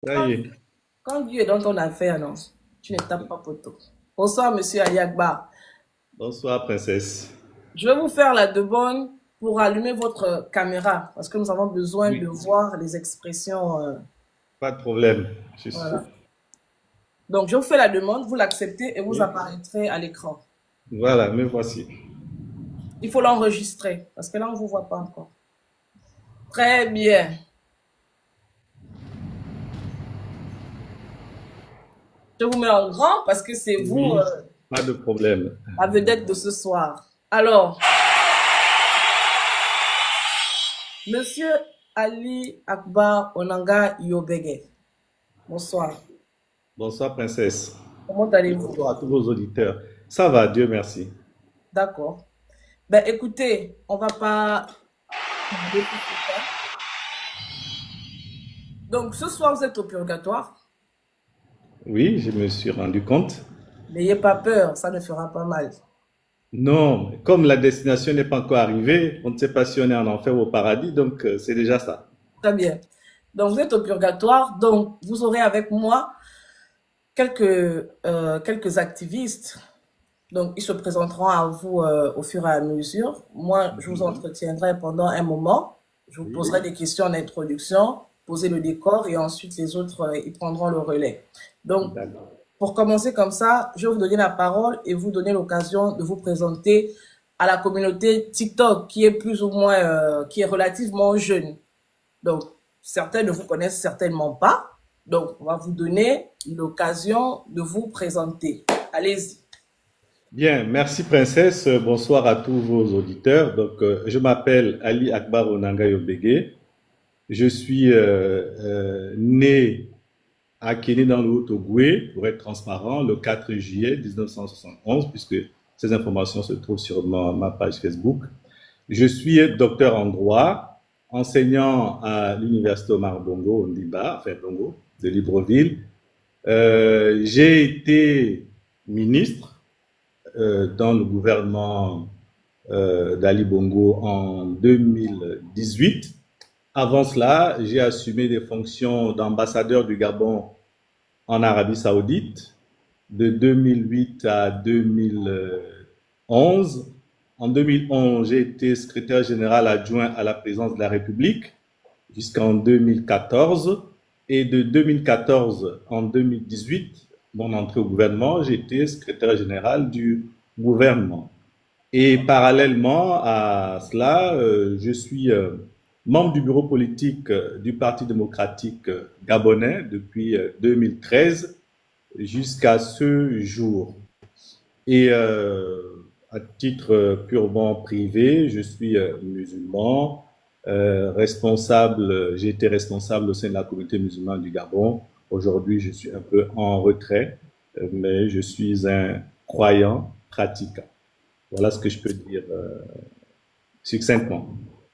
Ça y Quand, est. quand Dieu est dans ton affaire, non, tu ne tapes pas poteau. Bonsoir, monsieur Ayagba. Bonsoir, princesse. Je vais vous faire la demande pour allumer votre caméra parce que nous avons besoin de Oui, voir les expressions. pas de problème. Voilà. Donc, je vous fais la demande, vous l'acceptez et vous Oui. apparaîtrez à l'écran. Voilà, me voici. Il faut l'enregistrer parce que là, on ne vous voit pas encore. Très bien. Je vous mets en grand parce que c'est vous Oui, pas de problème. la vedette de ce soir. Alors, monsieur Ali Akbar Onanga Yobege. Bonsoir. Bonsoir, princesse. Comment Et allez-vous? bonsoir à tous vos auditeurs. Ça va, Dieu merci. D'accord. Ben écoutez, on va pas parler plus que ça. Donc ce soir, vous êtes au purgatoire. Oui, je me suis rendu compte. N'ayez pas peur, ça ne fera pas mal. Non, comme la destination n'est pas encore arrivée, on ne sait pas si on est en enfer ou au paradis, donc c'est déjà ça. Très bien. Donc vous êtes au purgatoire, donc vous aurez avec moi quelques activistes. Donc ils se présenteront à vous au fur et à mesure. Moi, je vous Mhm. entretiendrai pendant un moment. Je vous Oui, poserai des questions en introduction, poser le décor et ensuite les autres, ils prendront le relais. Donc d'accord. pour commencer comme ça, je vais vous donner la parole et vous donner l'occasion de vous présenter à la communauté TikTok qui est plus ou moins, qui est relativement jeune. Donc, certains ne vous connaissent certainement pas. Donc, on va vous donner l'occasion de vous présenter. Allez-y. Bien, merci princesse. Bonsoir à tous vos auditeurs. Donc, je m'appelle Ali Akbar Onanga Yobege. Je suis né à Kéné dans le Haut-Ogooué, pour être transparent, le 4 juillet 1971, puisque ces informations se trouvent sur ma page Facebook. Je suis docteur en droit, enseignant à l'université Omar Bongo, Ondiba, enfin Bongo, de Libreville. J'ai été ministre dans le gouvernement d'Ali Bongo en 2018. Avant cela, j'ai assumé des fonctions d'ambassadeur du Gabon en Arabie Saoudite de 2008 à 2011. En 2011, j'ai été secrétaire général adjoint à la présidence de la République jusqu'en 2014. Et de 2014 en 2018, mon entrée au gouvernement, j'ai été secrétaire général du gouvernement. Et parallèlement à cela, je suis membre du bureau politique du Parti démocratique gabonais depuis 2013 jusqu'à ce jour. Et à titre purement privé, je suis musulman, responsable, j'ai été responsable au sein de la communauté musulmane du Gabon. Aujourd'hui, je suis un peu en retrait, mais je suis un croyant pratiquant. Voilà ce que je peux dire succinctement.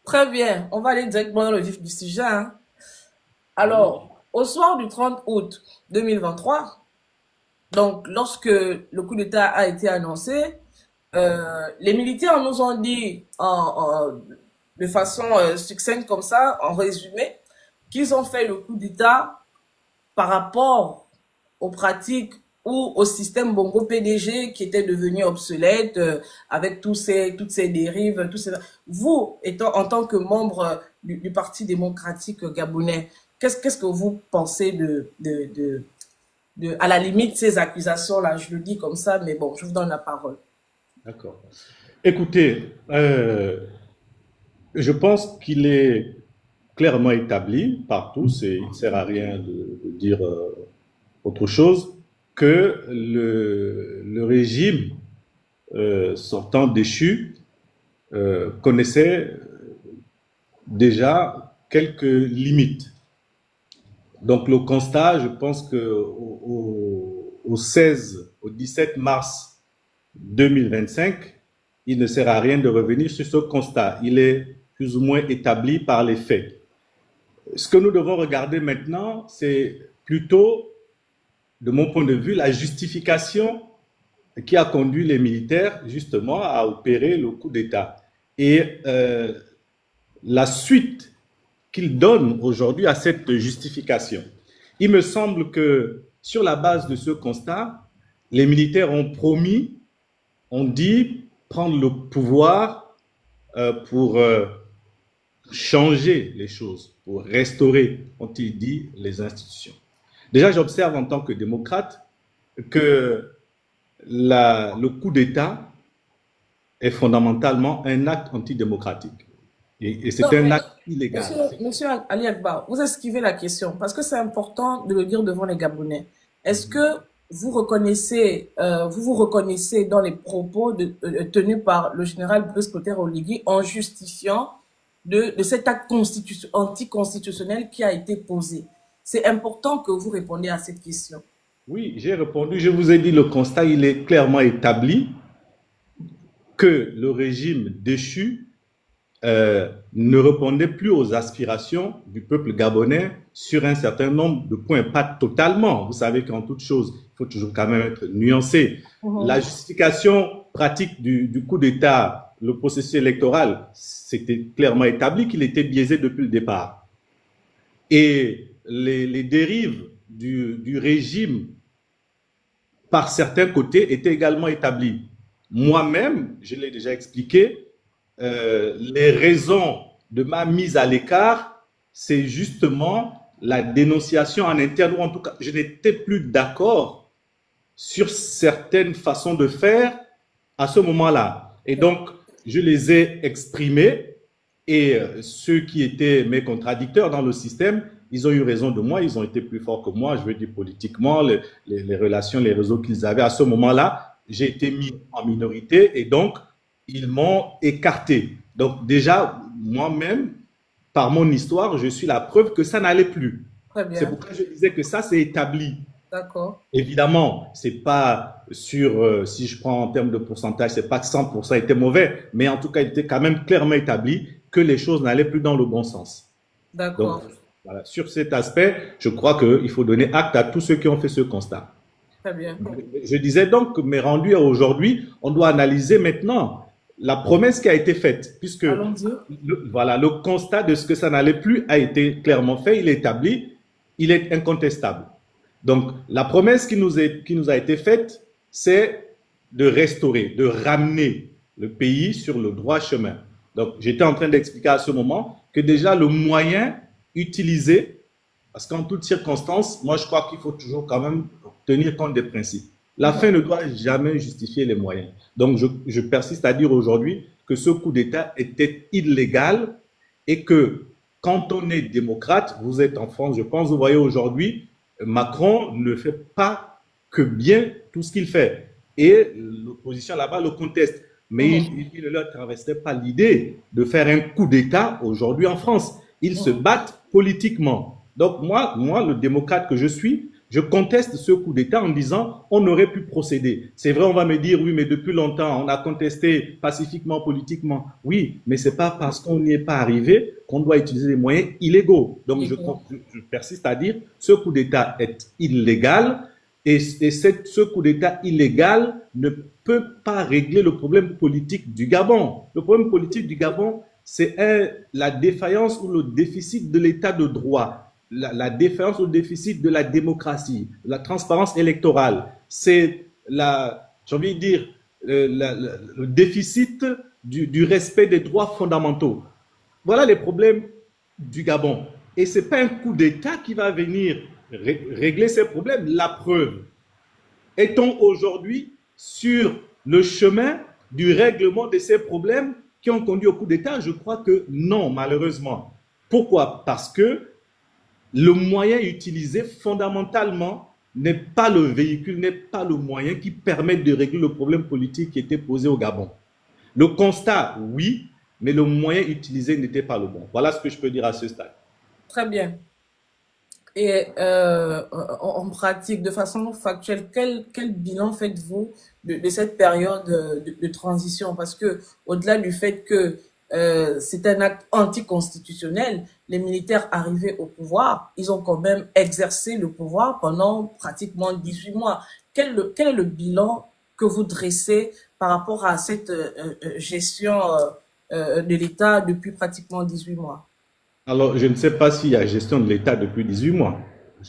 Très bien. On va aller directement dans le vif du sujet, hein. Oui. Alors, au soir du 30 août 2023, donc lorsque le coup d'État a été annoncé, les militaires nous ont dit de façon succincte comme ça, en résumé, qu'ils ont fait le coup d'État par rapport aux pratiques ou au système Bongo PDG qui était devenu obsolète avec toutes ces dérives, tous ces... Vous, étant en tant que membre du Parti démocratique gabonais, qu'est-ce que vous pensez à la limite, ces accusations-là? Je le dis comme ça, mais bon, je vous donne la parole. D'accord. Écoutez, je pense qu'il est clairement établi par tous, et il ne sert à rien de dire autre chose, que le régime sortant déchu connaissait déjà quelques limites. Donc le constat, je pense que au 16, au 17 mars 2025, il ne sert à rien de revenir sur ce constat. Il est plus ou moins établi par les faits. Ce que nous devons regarder maintenant, c'est plutôt, de mon point de vue, la justification qui a conduit les militaires justement à opérer le coup d'État. Et la suite qu'ils donnent aujourd'hui à cette justification. Il me semble que sur la base de ce constat, les militaires ont promis, ont dit prendre le pouvoir pour changer les choses, pour restaurer, ont-ils dit, les institutions. Déjà, j'observe en tant que démocrate que le coup d'État est fondamentalement un acte antidémocratique. Et Non, c'est un mais acte illégal. monsieur Ali Akbar, vous esquivez la question parce que c'est important de le dire devant les Gabonais. Est-ce que vous vous reconnaissez dans les propos tenus par le général Brice Clotaire Oligui en justifiant de cet acte anticonstitutionnel qui a été posé? C'est important que vous répondiez à cette question. Oui, j'ai répondu, je vous ai dit, le constat, il est clairement établi que le régime déchu ne répondait plus aux aspirations du peuple gabonais sur un certain nombre de points, pas totalement. Vous savez qu'en toute chose, il faut toujours quand même être nuancé. La justification pratique du coup d'État, le processus électoral, c'était clairement établi qu'il était biaisé depuis le départ. Et les dérives du régime par certains côtés étaient également établies. Moi-même, je l'ai déjà expliqué, les raisons de ma mise à l'écart, c'est justement la dénonciation en interne, ou en tout cas, je n'étais plus d'accord sur certaines façons de faire à ce moment-là. Et donc, je les ai exprimées et ceux qui étaient mes contradicteurs dans le système, ils ont eu raison de moi, ils ont été plus forts que moi, je veux dire politiquement, les relations, les réseaux qu'ils avaient. À ce moment-là, j'ai été mis en minorité et donc, ils m'ont écarté. Donc déjà, moi-même, par mon histoire, je suis la preuve que ça n'allait plus. Très C'est bien. pourquoi je disais que ça, c'est établi. D'accord. Évidemment, c'est pas sur, si je prends en termes de pourcentage, c'est pas que 100% était mauvais, mais en tout cas, il était quand même clairement établi que les choses n'allaient plus dans le bon sens. Donc, D'accord. voilà, sur cet aspect, je crois qu'il faut donner acte à tous ceux qui ont fait ce constat. Très bien. Je disais donc, mais rendu à aujourd'hui, on doit analyser maintenant la promesse qui a été faite, puisque Allons-y. voilà, le constat de ce que ça n'allait plus a été clairement fait, il est établi, il est incontestable. Donc, la promesse qui nous a été faite, c'est de restaurer, de ramener le pays sur le droit chemin. Donc, j'étais en train d'expliquer à ce moment que déjà le moyen utilisé, parce qu'en toutes circonstances, moi je crois qu'il faut toujours quand même tenir compte des principes. La fin ne doit jamais justifier les moyens. Donc, je persiste à dire aujourd'hui que ce coup d'État était illégal et que quand on est démocrate, vous êtes en France, je pense, vous voyez aujourd'hui, Macron ne fait pas que bien tout ce qu'il fait. Et l'opposition là-bas le conteste. Mais il ne leur traversait pas l'idée de faire un coup d'État aujourd'hui en France. Ils se battent politiquement. Donc moi, le démocrate que je suis, je conteste ce coup d'État en disant on aurait pu procéder. C'est vrai, on va me dire oui, mais depuis longtemps, on a contesté pacifiquement, politiquement. Oui, mais c'est pas parce qu'on n'y est pas arrivé qu'on doit utiliser des moyens illégaux. Donc je persiste à dire ce coup d'État est illégal et ce coup d'État illégal ne peut pas régler le problème politique du Gabon. Le problème politique du Gabon, c'est la défaillance ou le déficit de l'état de droit. La défaillance au déficit de la démocratie, la transparence électorale, c'est j'ai envie de dire, le déficit du respect des droits fondamentaux. Voilà les problèmes du Gabon. Et ce n'est pas un coup d'État qui va venir régler ces problèmes. La preuve, est-on aujourd'hui sur le chemin du règlement de ces problèmes qui ont conduit au coup d'État? Je crois que non, malheureusement. Pourquoi? Parce que le moyen utilisé fondamentalement n'est pas le véhicule, n'est pas le moyen qui permet de régler le problème politique qui était posé au Gabon. Le constat, oui, mais le moyen utilisé n'était pas le bon. Voilà ce que je peux dire à ce stade. Très bien. Et en pratique, de façon factuelle, quel bilan faites-vous de cette période de transition? Parce que au-delà du fait que c'est un acte anticonstitutionnel, les militaires arrivés au pouvoir, ils ont quand même exercé le pouvoir pendant pratiquement 18 mois. Quel est le bilan que vous dressez par rapport à cette gestion de l'État depuis pratiquement 18 mois? Alors, je ne sais pas s'il y a gestion de l'État depuis 18 mois.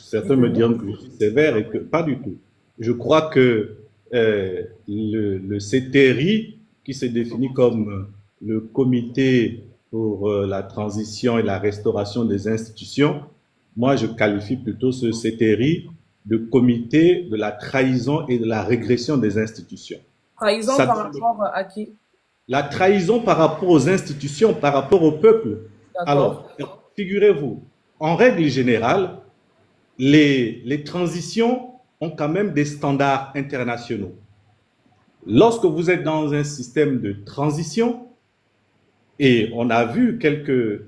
Certains me diront que je suis sévère et que pas du tout. Je crois que le CTRI, qui se définit comme le Comité pour la transition et la restauration des institutions, moi je qualifie plutôt ce CTRI de Comité de la trahison et de la régression des institutions. Trahison Ça, par rapport à qui? la trahison par rapport aux institutions, par rapport au peuple. D'accord. Alors, figurez-vous, en règle générale, les transitions ont quand même des standards internationaux. Lorsque vous êtes dans un système de transition, et on a vu ils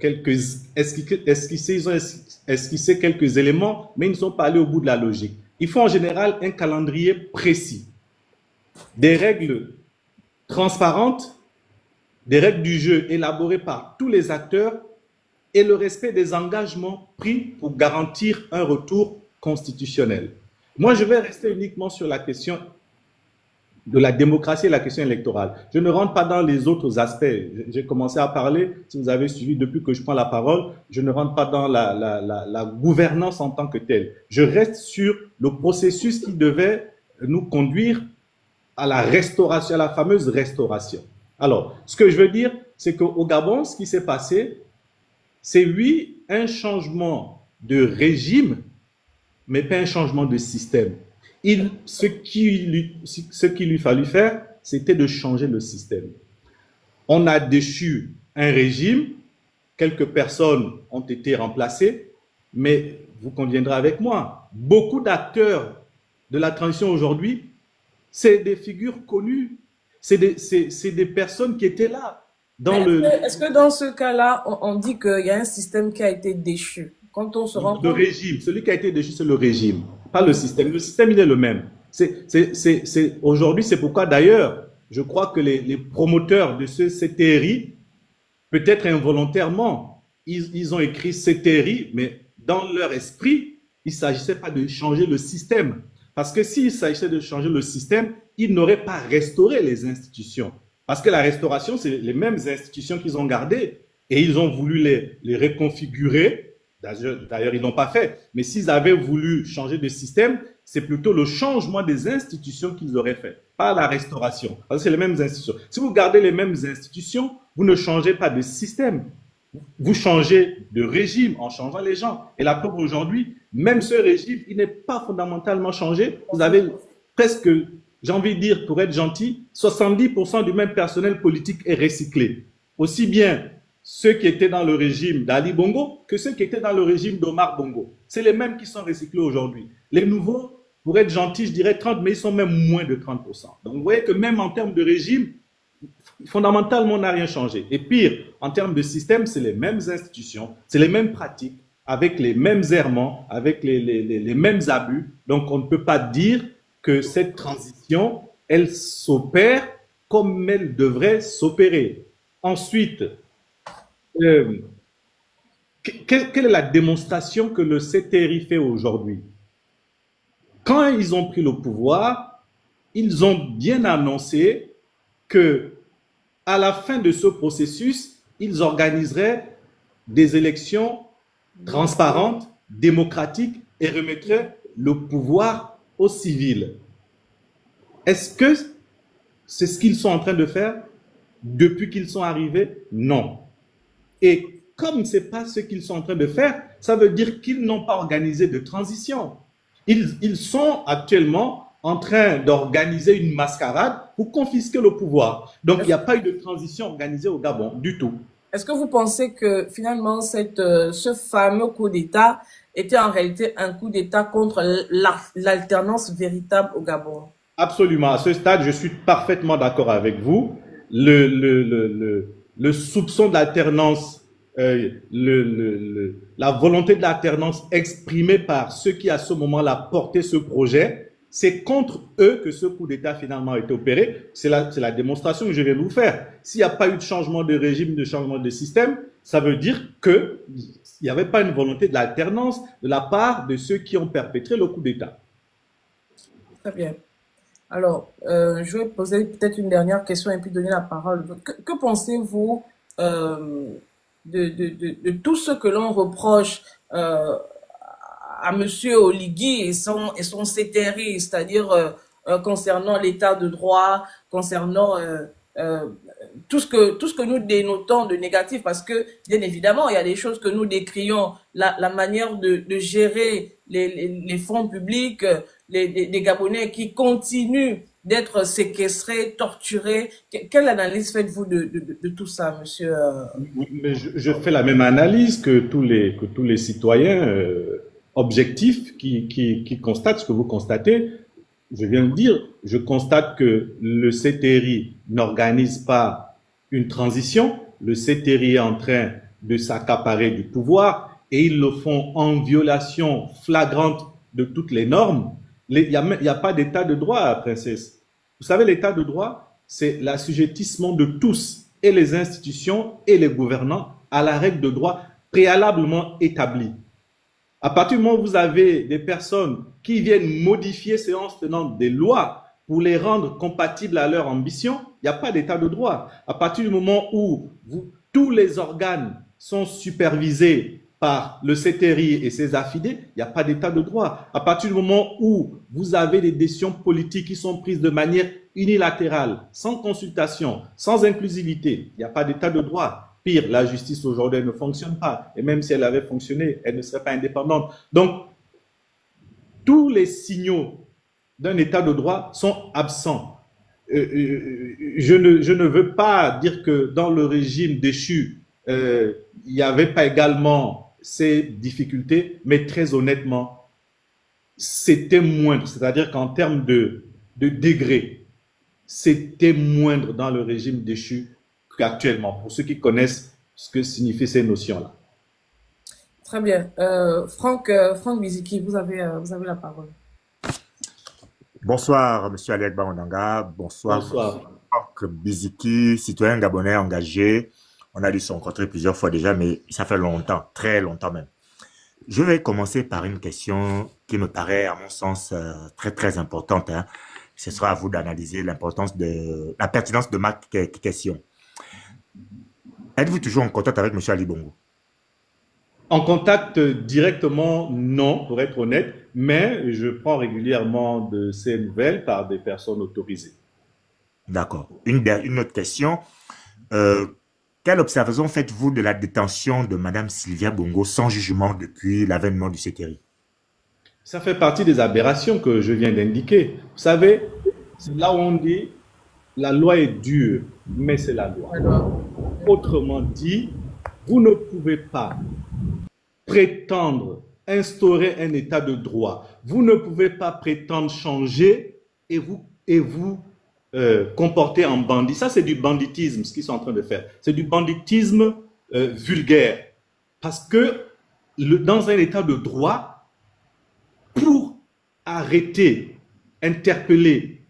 ont esquissé quelques éléments, mais ils ne sont pas allés au bout de la logique. Il faut en général un calendrier précis, des règles transparentes, des règles du jeu élaborées par tous les acteurs et le respect des engagements pris pour garantir un retour constitutionnel. Moi, je vais rester uniquement sur la question de la démocratie et la question électorale. Je ne rentre pas dans les autres aspects. J'ai commencé à parler, si vous avez suivi depuis que je prends la parole, je ne rentre pas dans la gouvernance en tant que telle. Je reste sur le processus qui devait nous conduire à la restauration, à la fameuse restauration. Alors, ce que je veux dire, c'est qu'au Gabon, ce qui s'est passé, c'est oui, un changement de régime, mais pas un changement de système. Ce qu'il lui fallut faire, c'était de changer le système. On a déchu un régime, quelques personnes ont été remplacées, mais vous conviendrez avec moi, beaucoup d'acteurs de la transition aujourd'hui, c'est des figures connues, c'est des personnes qui étaient là. Est-ce que dans ce cas-là, on dit qu'il y a un système qui a été déchu? Quand on se rend compte... Le régime, celui qui a été déchu, c'est le régime, pas le système. Le système, il est le même. Aujourd'hui, c'est pourquoi d'ailleurs, je crois que les promoteurs de ce CTRI, peut-être involontairement, ils ont écrit CTRI, mais dans leur esprit, il ne s'agissait pas de changer le système. Parce que s'il s'agissait de changer le système, ils n'auraient pas restauré les institutions. Parce que la restauration, c'est les mêmes institutions qu'ils ont gardées et ils ont voulu les reconfigurer. D'ailleurs, ils n'ont pas fait. Mais s'ils avaient voulu changer de système, c'est plutôt le changement des institutions qu'ils auraient fait, pas la restauration. Parce que c'est les mêmes institutions. Si vous gardez les mêmes institutions, vous ne changez pas de système. Vous changez de régime en changeant les gens. Et la preuve aujourd'hui, même ce régime, il n'est pas fondamentalement changé. Vous avez presque, j'ai envie de dire, pour être gentil, 70% du même personnel politique est recyclé. Aussi bien ceux qui étaient dans le régime d'Ali Bongo que ceux qui étaient dans le régime d'Omar Bongo. C'est les mêmes qui sont recyclés aujourd'hui. Les nouveaux, pour être gentil, je dirais 30, mais ils sont même moins de 30%. Donc vous voyez que même en termes de régime, fondamentalement, on n'a rien changé. Et pire, en termes de système, c'est les mêmes institutions, c'est les mêmes pratiques, avec les mêmes errements, avec les mêmes abus. Donc on ne peut pas dire que cette transition, elle s'opère comme elle devrait s'opérer. Ensuite, quelle est la démonstration que le CTRI fait aujourd'hui? Quand ils ont pris le pouvoir, ils ont bien annoncé que à la fin de ce processus, ils organiseraient des élections transparentes, démocratiques et remettraient le pouvoir aux civils. Est-ce que c'est ce qu'ils sont en train de faire depuis qu'ils sont arrivés? Non. Et comme ce n'est pas ce qu'ils sont en train de faire, ça veut dire qu'ils n'ont pas organisé de transition. Ils sont actuellement en train d'organiser une mascarade pour confisquer le pouvoir. Donc, il n'y a pas eu de transition organisée au Gabon du tout. Est-ce que vous pensez que finalement ce fameux coup d'État était en réalité un coup d'État contre l'alternance véritable au Gabon? Absolument. À ce stade, je suis parfaitement d'accord avec vous. Le soupçon d'alternance, la volonté de l'alternance exprimée par ceux qui à ce moment-là portaient ce projet, c'est contre eux que ce coup d'État finalement a été opéré. C'est la démonstration que je viens de vous faire. S'il n'y a pas eu de changement de régime, de changement de système, ça veut dire qu'il n'y avait pas une volonté de l'alternance de la part de ceux qui ont perpétré le coup d'État. Très bien. Alors, je vais poser peut-être une dernière question et puis donner la parole. Que pensez-vous de tout ce que l'on reproche à Monsieur Oligui et son CTRI, c'est-à-dire concernant l'état de droit, concernant euh, tout ce que nous dénotons de négatif, parce que bien évidemment, il y a des choses que nous décrions, la manière de gérer les fonds publics, les Gabonais qui continuent d'être séquestrés, torturés. Quelle analyse faites-vous de tout ça, monsieur? Mais je fais la même analyse que tous les citoyens objectifs qui constatent ce que vous constatez. Je viens de dire, je constate que le CTRI n'organise pas une transition. Le CTRI est en train de s'accaparer du pouvoir et ils le font en violation flagrante de toutes les normes. Il n'y a pas d'état de droit, princesse. Vous savez, l'état de droit, c'est l'assujettissement de tous, et les institutions et les gouvernants, à la règle de droit préalablement établie. À partir du moment où vous avez des personnes qui viennent modifier séance tenante des lois pour les rendre compatibles à leur ambition, il n'y a pas d'état de droit. À partir du moment où tous les organes sont supervisés par le CTRI et ses affidés, il n'y a pas d'état de droit. À partir du moment où vous avez des décisions politiques qui sont prises de manière unilatérale, sans consultation, sans inclusivité, il n'y a pas d'état de droit. Pire, la justice aujourd'hui ne fonctionne pas. Et même si elle avait fonctionné, elle ne serait pas indépendante. Donc, tous les d'un état de droit sont absents. Je ne veux pas dire que dans le régime déchu, il n'y avait pas également ces difficultés, mais très honnêtement, c'était moindre. C'est-à-dire qu'en termes de degré, c'était moindre dans le régime déchu qu'actuellement, pour ceux qui connaissent ce que signifient ces notions-là. Très bien. Franck Biziki, vous avez la parole. Bonsoir, Monsieur Ali Akbar Ondanga. Bonsoir, Bonsoir. Franck Biziki, citoyen gabonais engagé. On a dû se rencontrer plusieurs fois déjà, mais ça fait longtemps, très longtemps même. Je vais commencer par une question qui me paraît, à mon sens, très, très importante, hein. Ce sera à vous d'analyser la pertinence de ma question. Êtes-vous toujours en contact avec M. Ali Bongo? En contact directement, non, pour être honnête, mais je prends régulièrement de ces nouvelles par des personnes autorisées. D'accord. Une autre question. Quelle observation faites-vous de la détention de Mme Sylvia Bongo sans jugement depuis l'avènement du CTRI? Ça fait partie des aberrations que je viens d'indiquer. Vous savez, c'est là où on dit la loi est dure, mais c'est la loi. Autrement dit, vous ne pouvez pas prétendre instaurer un état de droit. Vous ne pouvez pas prétendre changer et vous comporter en bandit. Ça, c'est du banditisme, ce qu'ils sont en train de faire. C'est du banditisme vulgaire. Parce que dans un état de droit, pour arrêter, interpeller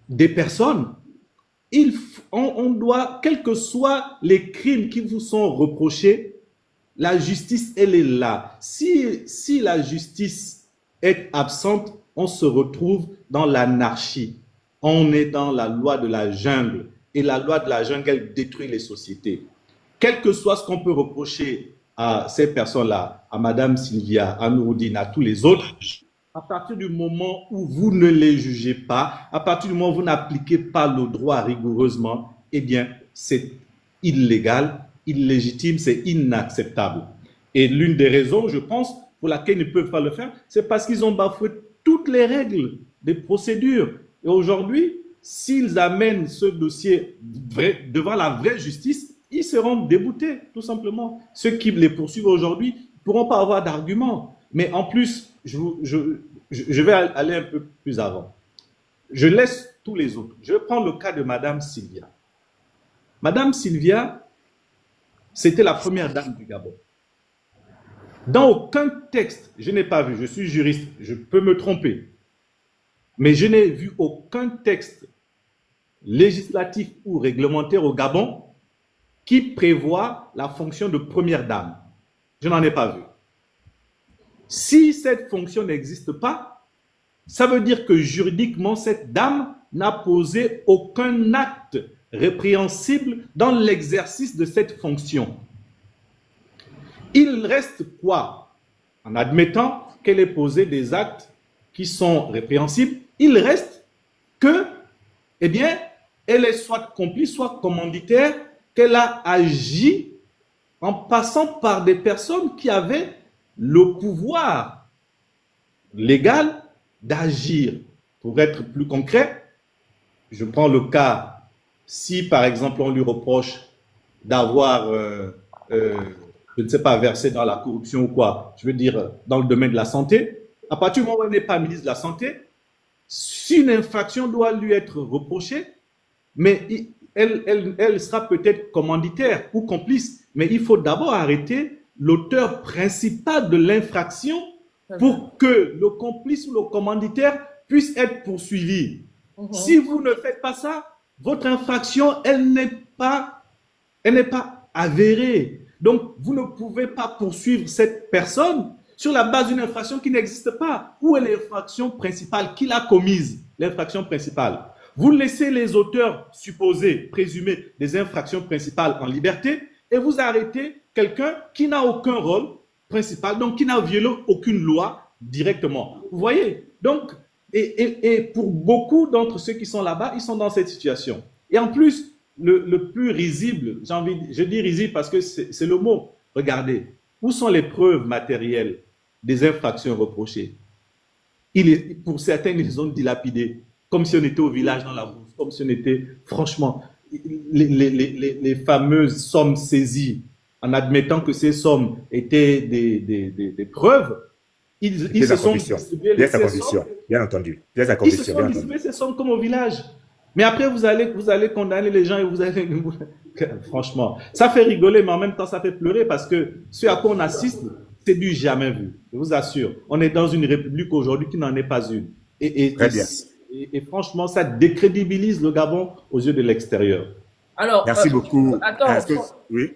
des personnes, on doit, quels que soient les crimes qui vous sont reprochés, la justice, elle est là. Si la justice est absente, on se retrouve dans l'anarchie. On est dans la loi de la jungle. Et la loi de la jungle, elle détruit les sociétés. Quel que soit ce qu'on peut reprocher à ces personnes-là, à Madame Sylvia, à Nouroudine, à tous les autres, à partir du moment où vous ne les jugez pas, à partir du moment où vous n'appliquez pas le droit rigoureusement, eh bien, c'est illégal, illégitime, c'est inacceptable. Et l'une des raisons, je pense, pour laquelle ils ne peuvent pas le faire, c'est parce qu'ils ont bafoué toutes les règles des procédures. Et aujourd'hui, s'ils amènent ce dossier devant la vraie justice, ils seront déboutés, tout simplement. Ceux qui les poursuivent aujourd'hui ne pourront pas avoir d'arguments. Mais en plus, je vais aller un peu plus avant. Je laisse tous les autres. Je vais prendre le cas de Madame Sylvia. Madame Sylvia, c'était la première dame du Gabon. Dans aucun texte, je n'ai pas vu, je suis juriste, je peux me tromper, mais je n'ai vu aucun texte législatif ou réglementaire au Gabon qui prévoit la fonction de première dame. Je n'en ai pas vu. Si cette fonction n'existe pas, ça veut dire que juridiquement, cette dame n'a posé aucun acte répréhensible dans l'exercice de cette fonction. Il reste quoi? En admettant qu'elle ait posé des actes qui sont répréhensibles, il reste que, eh bien, elle est soit complice, soit commanditaire, qu'elle a agi en passant par des personnes qui avaient le pouvoir légal d'agir. Pour être plus concret, je prends le cas, si par exemple on lui reproche d'avoir, je ne sais pas, versé dans la corruption ou quoi, je veux dire dans le domaine de la santé, à partir du moment où elle n'est pas ministre de la Santé, si une infraction doit lui être reprochée, mais elle sera peut-être commanditaire ou complice, mais il faut d'abord arrêter l'auteur principal de l'infraction pour que le complice ou le commanditaire puisse être poursuivi. Si vous ne faites pas ça, votre infraction, elle n'est pas avérée. Donc, vous ne pouvez pas poursuivre cette personne sur la base d'une infraction qui n'existe pas. Où est l'infraction principale? Qui l'a commise? L'infraction principale. Vous laissez les auteurs supposés, présumés des infractions principales en liberté et vous arrêtez quelqu'un qui n'a aucun rôle principal, donc qui n'a violé aucune loi directement. Vous voyez? Donc, et pour beaucoup d'entre ceux qui sont là-bas, ils sont dans cette situation. Et en plus, le plus risible, je dis risible parce que c'est le mot. Regardez, où sont les preuves matérielles des infractions reprochées? Pour certains, ils les ont dilapidées, comme si on était au village dans la bourse, comme si on était, franchement, les fameuses sommes saisies, en admettant que ces sommes étaient des preuves, ils se sont distribués bien entendu. Ils se sont distribués ces sommes comme au village. Mais après, vous allez condamner les gens et vous allez... Franchement, ça fait rigoler, mais en même temps, ça fait pleurer parce que ce à quoi on assiste, c'est du jamais vu. Je vous assure. On est dans une république aujourd'hui qui n'en est pas une. Très bien. Et franchement, ça décrédibilise le Gabon aux yeux de l'extérieur. Alors, merci beaucoup. Oui.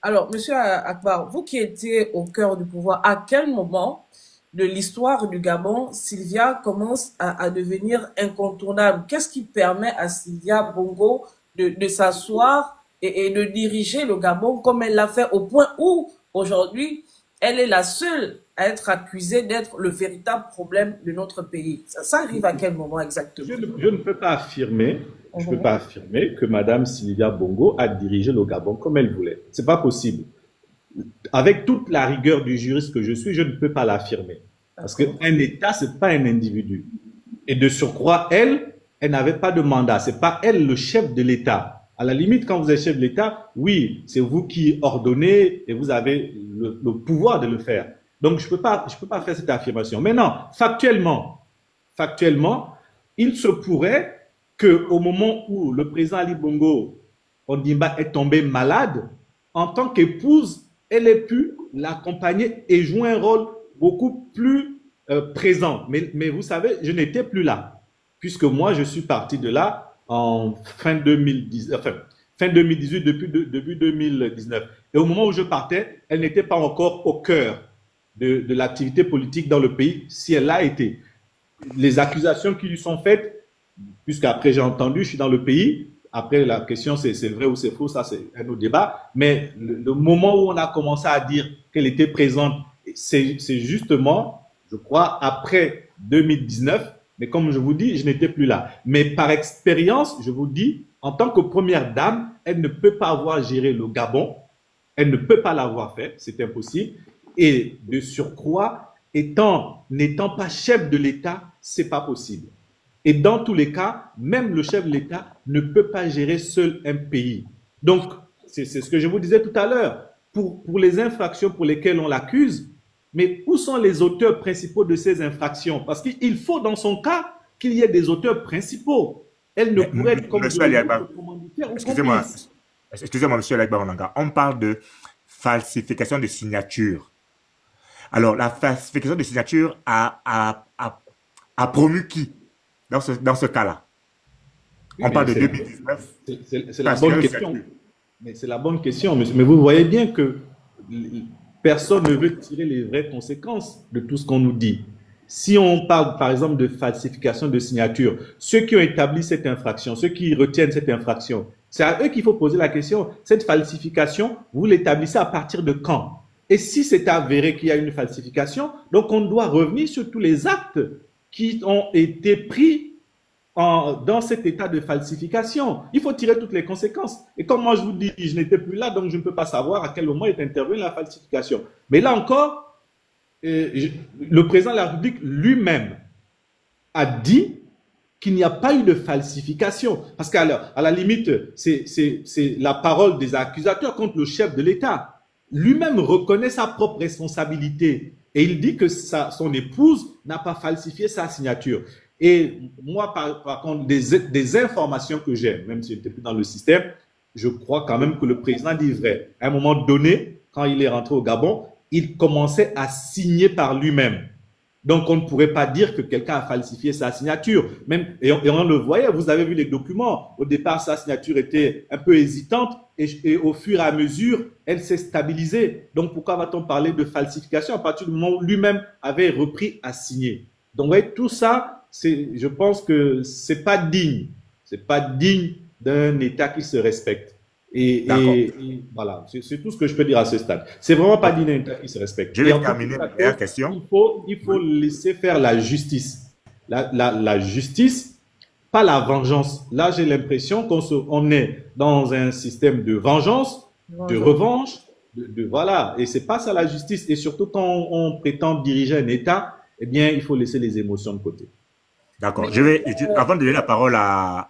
Alors, Monsieur Akbar, vous qui étiez au cœur du pouvoir, à quel moment de l'histoire du Gabon, Sylvia commence à devenir incontournable? Qu'est-ce qui permet à Sylvia Bongo de s'asseoir et de diriger le Gabon comme elle l'a fait au point où, aujourd'hui, elle est la seule à être accusée d'être le véritable problème de notre pays? Ça arrive à quel moment exactement? Je ne peux pas affirmer, que Madame Sylvia Bongo a dirigé le Gabon comme elle voulait. C'est pas possible. Avec toute la rigueur du juriste que je suis, je ne peux pas l'affirmer. Parce qu'un État, c'est pas un individu. Et de surcroît, elle n'avait pas de mandat. C'est pas elle le chef de l'État. À la limite, quand vous êtes chef de l'État, oui, c'est vous qui ordonnez et vous avez le pouvoir de le faire. Donc, je peux pas faire cette affirmation. Maintenant, factuellement, il se pourrait que au moment où le président Ali Bongo Ondimba est tombé malade, en tant qu'épouse, elle ait pu l'accompagner et jouer un rôle beaucoup plus présent. Mais vous savez, je n'étais plus là, puisque moi, je suis parti de là en fin 2018, début 2019. Et au moment où je partais, elle n'était pas encore au cœur de l'activité politique dans le pays, si elle l'a été. Les accusations qui lui sont faites, puisqu'après j'ai entendu, je suis dans le pays, après la question c'est vrai ou c'est faux, ça c'est un autre débat, mais le moment où on a commencé à dire qu'elle était présente, c'est justement, je crois, après 2019, mais comme je vous dis, je n'étais plus là. Mais par expérience, je vous dis, en tant que première dame, elle ne peut pas avoir géré le Gabon, elle ne peut pas l'avoir fait, c'est impossible, et de surcroît, n'étant pas chef de l'État, c'est pas possible. Et dans tous les cas, même le chef de l'État ne peut pas gérer seul un pays. Donc, c'est ce que je vous disais tout à l'heure. Pour les infractions pour lesquelles on l'accuse, mais où sont les auteurs principaux de ces infractions? Parce qu'il faut, dans son cas, qu'il y ait des auteurs principaux. Elle ne pourrait être comme commanditaire. Excusez-moi, monsieur Alagba, on parle de falsification de signature. Alors, la falsification de signature a promu qui dans ce cas-là? On parle de 2019. C'est la bonne question. Mais c'est la bonne question. Mais vous voyez bien que personne ne veut tirer les vraies conséquences de tout ce qu'on nous dit. Si on parle, par exemple, de falsification de signature, ceux qui ont établi cette infraction, ceux qui retiennent cette infraction, c'est à eux qu'il faut poser la question. Cette falsification, vous l'établissez à partir de quand? Et si c'est avéré qu'il y a une falsification, donc on doit revenir sur tous les actes qui ont été pris dans cet état de falsification. Il faut tirer toutes les conséquences. Et comme moi je vous dis, je n'étais plus là, donc je ne peux pas savoir à quel moment est intervenue la falsification. Mais là encore, le président de la République lui-même a dit qu'il n'y a pas eu de falsification. Parce qu'à la limite, c'est la parole des accusateurs contre le chef de l'État. Lui-même reconnaît sa propre responsabilité et il dit que son épouse n'a pas falsifié sa signature. Et moi, par contre, des informations que j'ai, même si je n'étais plus dans le système, je crois quand même que le président dit vrai. À un moment donné, quand il est rentré au Gabon, il commençait à signer par lui-même. Donc, on ne pourrait pas dire que quelqu'un a falsifié sa signature. Même, et on le voyait, vous avez vu les documents. Au départ, sa signature était un peu hésitante et au fur et à mesure, elle s'est stabilisée. Donc, pourquoi va-t-on parler de falsification à partir du moment où lui-même avait repris à signer? Donc, vous voyez, tout ça, je pense que c'est pas digne. C'est pas digne d'un État qui se respecte. Et voilà, c'est tout ce que je peux dire à ce stade. C'est vraiment pas digne d'un État qui se respecte. Je vais terminer ma dernière question. Il faut laisser faire la justice. La justice, pas la vengeance. Là, j'ai l'impression qu'on est dans un système de vengeance, de revanche, voilà. Et c'est pas ça la justice. Et surtout quand on prétend diriger un État, eh bien, il faut laisser les émotions de côté. D'accord. Avant de donner la parole à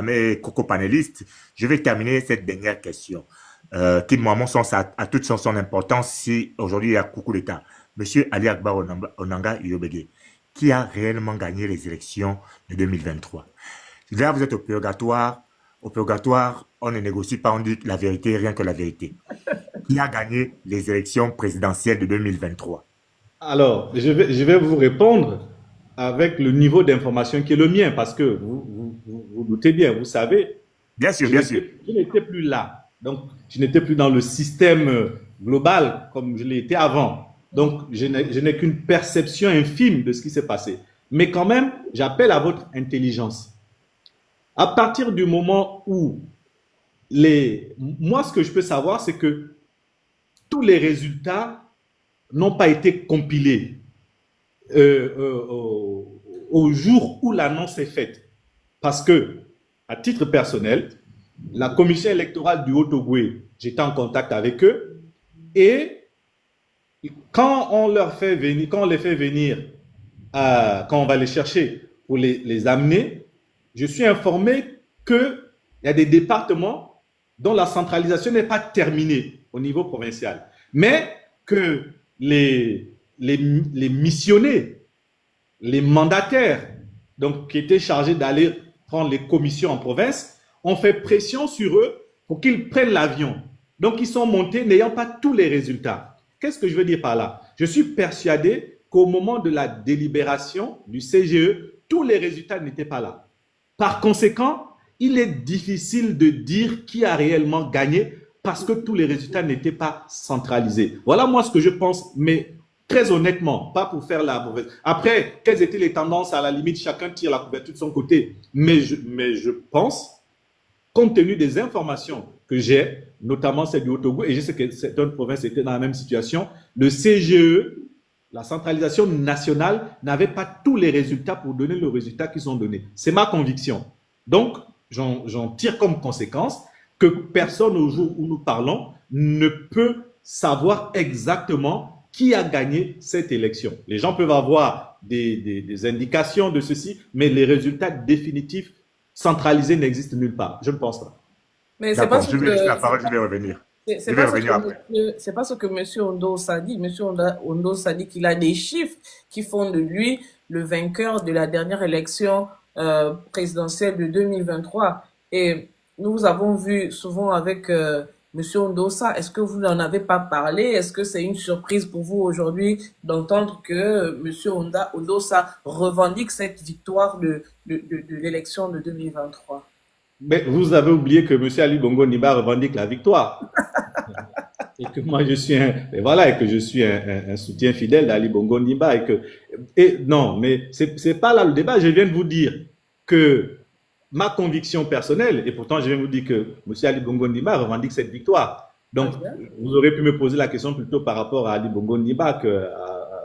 mes co-panélistes, je vais terminer cette dernière question, qui, à mon sens, a toute son importance si aujourd'hui il y a coucou d'État. Monsieur Ali Akbar Onanga Yobege, qui a réellement gagné les élections de 2023? Là, vous êtes au purgatoire. Au purgatoire, on ne négocie pas, on dit la vérité, rien que la vérité. Qui a gagné les élections présidentielles de 2023? Alors, je vais vous répondre avec le niveau d'information qui est le mien, parce que vous doutez bien, vous savez. Bien sûr, bien sûr. Je n'étais plus là. Donc, je n'étais plus dans le système global comme je l'ai été avant. Donc, je n'ai qu'une perception infime de ce qui s'est passé. Mais quand même, j'appelle à votre intelligence. À partir du moment où moi, ce que je peux savoir, c'est que tous les résultats n'ont pas été compilés au jour où l'annonce est faite. Parce que, à titre personnel, la commission électorale du Haut-Ogooué, j'étais en contact avec eux, et quand on les fait venir, quand on va les chercher pour les amener, je suis informé qu'il y a des départements dont la centralisation n'est pas terminée au niveau provincial, mais que les missionnés, les mandataires, donc qui étaient chargés d'aller prendre les commissions en province, ont fait pression sur eux pour qu'ils prennent l'avion. Donc, ils sont montés n'ayant pas tous les résultats. Qu'est-ce que je veux dire par là? Je suis persuadé qu'au moment de la délibération du CGE, tous les résultats n'étaient pas là. Par conséquent, il est difficile de dire qui a réellement gagné parce que tous les résultats n'étaient pas centralisés. Voilà moi ce que je pense, mais très honnêtement, pas pour faire la mauvaise. Après, quelles étaient les tendances? À la limite, chacun tire la couverture de son côté. Mais je pense, compte tenu des informations que j'ai, notamment celle du Haut-Ogooué, et je sais que certaines provinces étaient dans la même situation, le CGE, la centralisation nationale, n'avait pas tous les résultats pour donner le résultat qu'ils ont donné. C'est ma conviction. Donc, j'en tire comme conséquence que personne au jour où nous parlons ne peut savoir exactement qui a gagné cette élection. Les gens peuvent avoir des indications de ceci, mais les résultats définitifs centralisés n'existent nulle part. Je ne pense pas. Mais c'est pas ce que... je vais revenir. C'est pas ce que M. Ondos a dit. M. Ondos a dit qu'il a des chiffres qui font de lui le vainqueur de la dernière élection présidentielle de 2023. Et nous avons vu souvent avec Monsieur Ondosa, est-ce que vous n'en avez pas parlé? Est-ce que c'est une surprise pour vous aujourd'hui d'entendre que Monsieur Ondosa revendique cette victoire de l'élection de 2023? Mais vous avez oublié que Monsieur Ali Bongo Ndimba revendique la victoire. Et que moi je suis un soutien fidèle d'Ali Bongo Ndimba non, mais c'est pas là le débat. Je viens de vous dire que ma conviction personnelle, et pourtant je viens de vous dire que M. Ali Bongo Ndimba revendique cette victoire. Très Donc, bien. vous aurez pu me poser la question plutôt par rapport à Ali Bongo Ndiba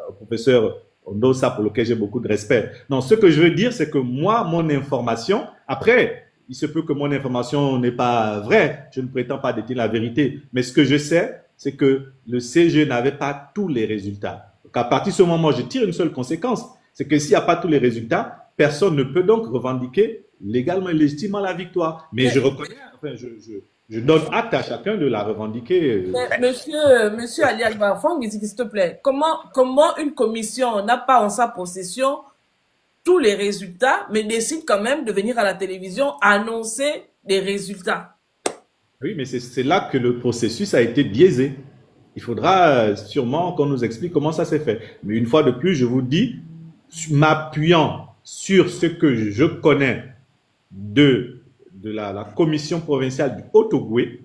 au professeur Ondosa, pour lequel j'ai beaucoup de respect. Non, ce que je veux dire, c'est que moi, mon information, après, il se peut que mon information n'est pas vraie, je ne prétends pas détenir la vérité, mais ce que je sais, c'est que le CG n'avait pas tous les résultats. Donc, à partir de ce moment, je tire une seule conséquence, c'est que s'il n'y a pas tous les résultats, personne ne peut donc revendiquer légalement et légitimement la victoire. Mais je reconnais, enfin, je donne acte à chacun de la revendiquer. Mais monsieur Ali Akbar Fong, s'il te plaît, comment une commission n'a pas en sa possession tous les résultats, mais décide quand même de venir à la télévision annoncer des résultats? Oui, mais c'est là que le processus a été biaisé. Il faudra sûrement qu'on nous explique comment ça s'est fait. Mais une fois de plus, je vous dis, m'appuyant sur ce que je connais de la commission provinciale du Haut-Ogooué,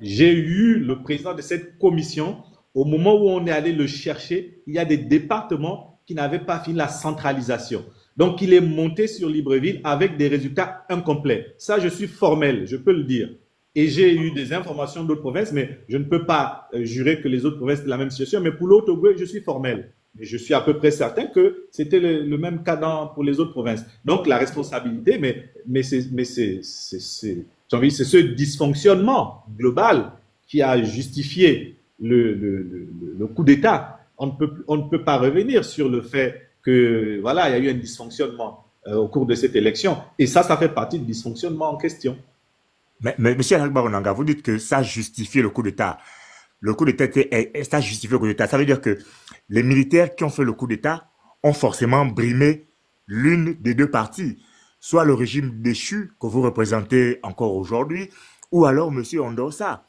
j'ai eu le président de cette commission. Au moment où on est allé le chercher, il y a des départements qui n'avaient pas fini la centralisation. Donc, il est monté sur Libreville avec des résultats incomplets. Ça, je suis formel, je peux le dire. Et j'ai eu des informations d'autres provinces, mais je ne peux pas jurer que les autres provinces étaient la même situation. Mais pour l'Haut-Ogooué, je suis formel. Et je suis à peu près certain que c'était le même cas pour les autres provinces. Donc, la responsabilité, mais c'est ce dysfonctionnement global qui a justifié le coup d'État. On ne peut pas revenir sur le fait que, voilà, il y a eu un dysfonctionnement au cours de cette élection. Et ça fait partie du dysfonctionnement en question. Mais monsieur Alba Onanga, vous dites que ça justifie le coup d'État. Le coup d'État, ça justifie le coup d'État. Ça veut dire que les militaires qui ont fait le coup d'État ont forcément brimé l'une des deux parties. Soit le régime déchu que vous représentez encore aujourd'hui, ou alors monsieur Ondosa.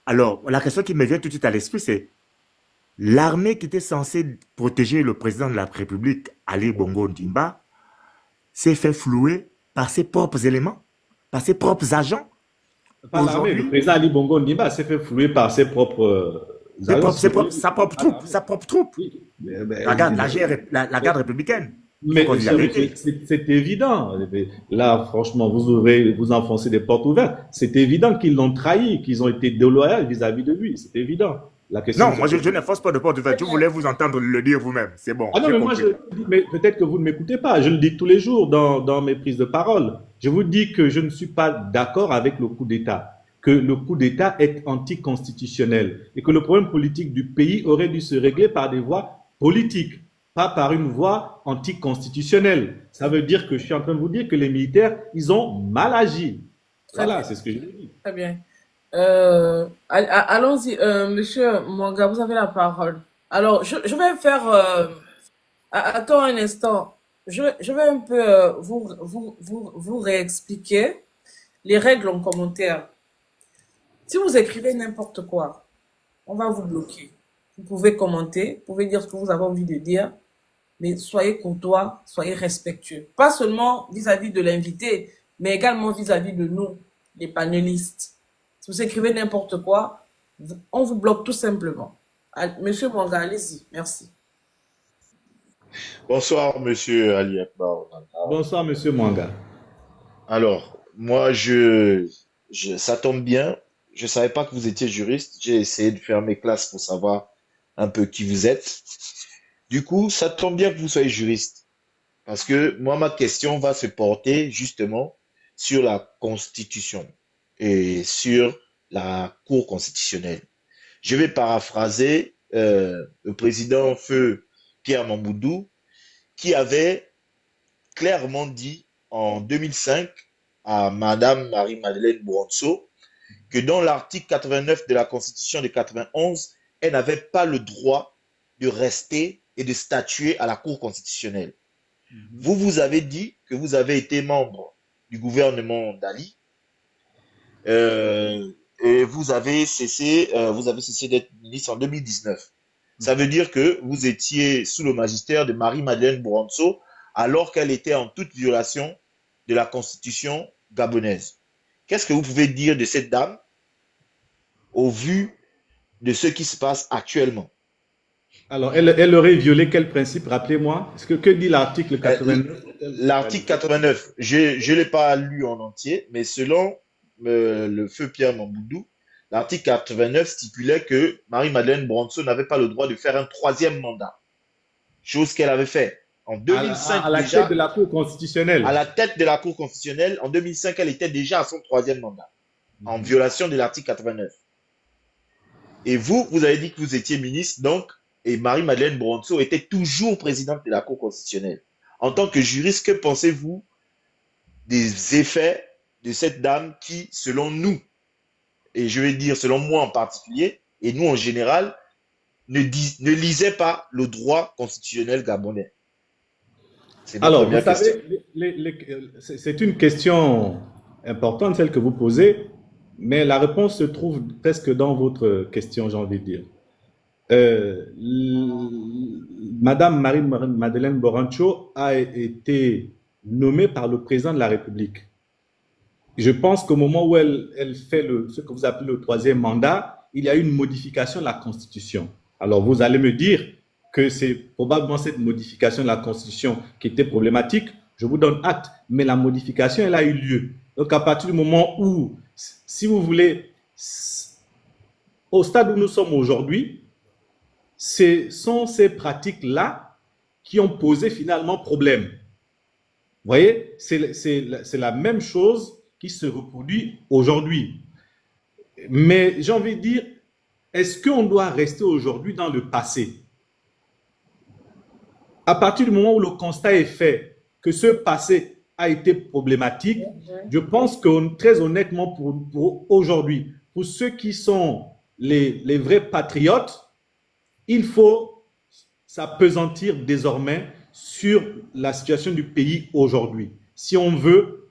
Alors, la question qui me vient tout de suite à l'esprit, c'est l'armée qui était censée protéger le président de la République, Ali Bongo Ndimba, s'est fait flouer par ses propres éléments, par ses propres agents. Pas l'armée, le président Ali Bongo Ndimba s'est fait flouer par ses propres agents. Sa propre troupe. Oui. La garde républicaine. Mais c'est évident. Là, franchement, vous enfoncez des portes ouvertes. C'est évident qu'ils l'ont trahi, qu'ils ont été déloyaux vis-à-vis de lui. C'est évident. La question, non, moi je n'enfonce pas de porte ouverte. Je voulais vous entendre le dire vous-même. C'est bon. Ah non, mais peut-être que vous ne m'écoutez pas. Je le dis tous les jours dans mes prises de parole. Je vous dis que je ne suis pas d'accord avec le coup d'État, que le coup d'État est anticonstitutionnel et que le problème politique du pays aurait dû se régler par des voies politiques, pas par une voie anticonstitutionnelle. Ça veut dire que je suis en train de vous dire que les militaires, ils ont mal agi. Voilà, c'est ce que je dis. Très bien. Allons-y, monsieur Mwanga, vous avez la parole. Alors, je vais faire... attends un instant. Je vais un peu vous réexpliquer les règles en commentaire. Si vous écrivez n'importe quoi, on va vous bloquer. Vous pouvez commenter, vous pouvez dire ce que vous avez envie de dire, mais soyez courtois, soyez respectueux. Pas seulement vis-à-vis de l'invité, mais également vis-à-vis de nous, les panélistes. Si vous écrivez n'importe quoi, on vous bloque tout simplement. Monsieur Mwanga, allez-y. Merci. Bonsoir, monsieur Ali Akbar. Bonsoir, monsieur Mwanga. Alors, moi, ça tombe bien. Je savais pas que vous étiez juriste. J'ai essayé de faire mes classes pour savoir un peu qui vous êtes. Du coup, ça tombe bien que vous soyez juriste. Parce que moi, ma question va se porter justement sur la Constitution et sur la Cour constitutionnelle. Je vais paraphraser le président feu Pierre Mamboudou qui avait clairement dit en 2005 à Madame Marie-Madeleine Bouranceau que dans l'article 89 de la Constitution de 91, elle n'avait pas le droit de rester et de statuer à la Cour constitutionnelle. Vous avez dit que vous avez été membre du gouvernement d'Ali et vous avez cessé d'être ministre en 2019. Ça veut dire que vous étiez sous le magistère de Marie-Madeleine Bouranceau alors qu'elle était en toute violation de la Constitution gabonaise. Qu'est-ce que vous pouvez dire de cette dame au vu de ce qui se passe actuellement? Alors, elle aurait violé quel principe? Rappelez-moi. Que dit l'article 89? L'article 89, je ne l'ai pas lu en entier, mais selon le feu Pierre Mamboudou, l'article 89 stipulait que Marie-Madeleine Branceau n'avait pas le droit de faire un troisième mandat. Chose qu'elle avait fait. En 2005 à la tête déjà, de la Cour constitutionnelle. à la tête de la Cour constitutionnelle, en 2005, elle était déjà à son troisième mandat, en violation de l'article 89. Et vous avez dit que vous étiez ministre, donc, et Marie-Madeleine Branceau était toujours présidente de la Cour constitutionnelle. En tant que juriste, que pensez-vous des effets de cette dame qui, selon nous, et je vais dire selon moi en particulier, et nous en général, ne lisait pas le droit constitutionnel gabonais? C'est ma Alors, vous première question. savez, c'est une question importante, celle que vous posez, mais la réponse se trouve presque dans votre question, j'ai envie de dire. Madame Marie-Madeleine Branceau a été nommée par le président de la République. Je pense qu'au moment où elle fait ce que vous appelez le troisième mandat, il y a eu une modification de la Constitution. Alors, vous allez me dire que c'est probablement cette modification de la Constitution qui était problématique. Je vous donne acte, mais la modification, elle a eu lieu. Donc, à partir du moment où, si vous voulez, au stade où nous sommes aujourd'hui, ce sont ces pratiques-là qui ont posé finalement problème. Vous voyez, c'est la même chose qui se reproduit aujourd'hui. Mais j'ai envie de dire, est-ce qu'on doit rester aujourd'hui dans le passé? À partir du moment où le constat est fait que ce passé a été problématique, je pense que très honnêtement pour aujourd'hui, pour ceux qui sont les vrais patriotes, il faut s'appesantir désormais sur la situation du pays aujourd'hui. Si on veut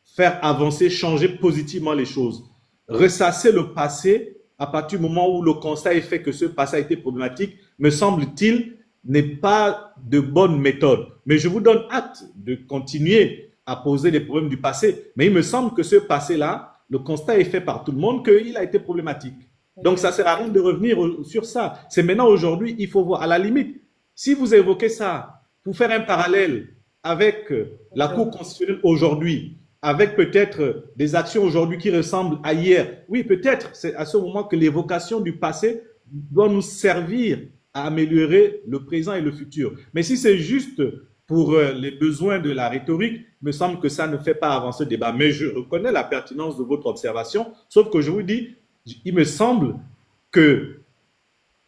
faire avancer, changer positivement les choses, ressasser le passé à partir du moment où le constat est fait que ce passé a été problématique, me semble-t-il, n'est pas de bonne méthode. Mais je vous donne acte de continuer à poser les problèmes du passé. Mais il me semble que ce passé-là, le constat est fait par tout le monde qu'il a été problématique. Donc, ça ne sert à rien de revenir sur ça. C'est maintenant, aujourd'hui, il faut voir. À la limite, si vous évoquez ça, pour faire un parallèle avec la Cour constitutionnelle aujourd'hui, avec peut-être des actions aujourd'hui qui ressemblent à hier, oui, peut-être c'est à ce moment que l'évocation du passé doit nous servir à améliorer le présent et le futur. Mais si c'est juste pour les besoins de la rhétorique, il me semble que ça ne fait pas avancer le débat. Mais je reconnais la pertinence de votre observation, sauf que je vous dis, il me semble que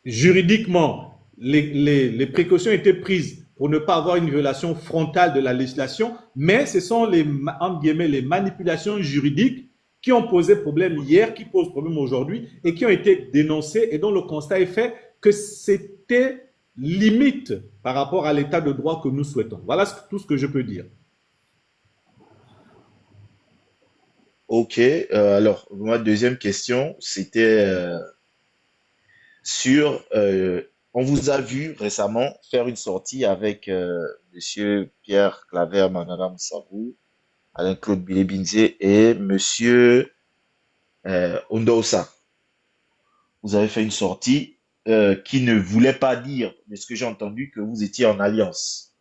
juridiquement, les précautions étaient prises pour ne pas avoir une violation frontale de la législation, mais ce sont entre guillemets, les manipulations juridiques qui ont posé problème hier, qui posent problème aujourd'hui et qui ont été dénoncées et dont le constat est fait que c'était limite par rapport à l'état de droit que nous souhaitons. Voilà tout ce que je peux dire. Ok, alors ma deuxième question, c'était sur, on vous a vu récemment faire une sortie avec Monsieur Pierre Claver Manara Moussabou, Alain-Claude Bilebinze et Monsieur Ondosa. Vous avez fait une sortie qui ne voulait pas dire, de ce que j'ai entendu, que vous étiez en alliance.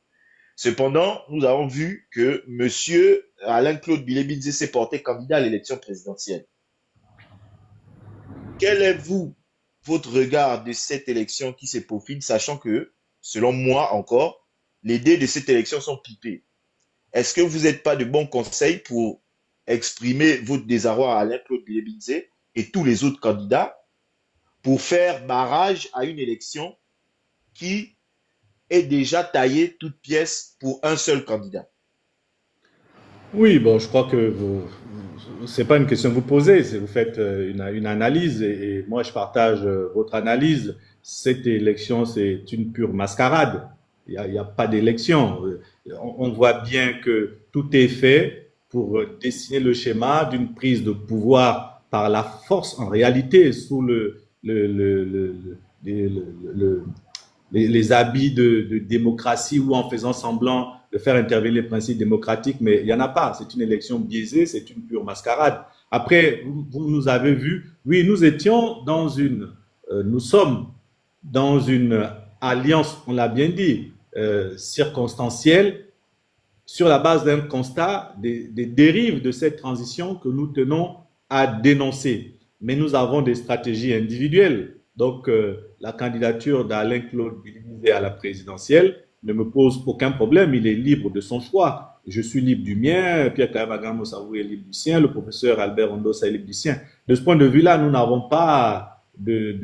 Cependant, nous avons vu que Monsieur Alain-Claude Bilebinze s'est porté candidat à l'élection présidentielle. Quel est votre regard de cette élection qui se profile, sachant que, selon moi encore, les dés de cette élection sont pipés? Est-ce que vous n'êtes pas de bons conseils pour exprimer votre désarroi à Alain-Claude Bilebinze et tous les autres candidats pour faire barrage à une élection qui est déjà taillée toute pièce pour un seul candidat? Oui, bon, je crois que c'est pas une question que vous posez, vous faites une analyse et moi je partage votre analyse. Cette élection, c'est une pure mascarade. Il y a pas d'élection. On voit bien que tout est fait pour dessiner le schéma d'une prise de pouvoir par la force en réalité sous les habits de démocratie ou en faisant semblant de faire intervenir les principes démocratiques, mais il n'y en a pas. C'est une élection biaisée, c'est une pure mascarade. Après, vous nous avez vu, oui, nous sommes dans une alliance, on l'a bien dit, circonstancielle, sur la base d'un constat des dérives de cette transition que nous tenons à dénoncer. mais nous avons des stratégies individuelles. Donc, la candidature d'Alain-Claude Bilize à la présidentielle ne me pose aucun problème. Il est libre de son choix. Je suis libre du mien. Pierre Kayamagamo Savou est libre du sien. Le professeur Albert Ondosa est libre du sien. De ce point de vue-là, nous n'avons pas de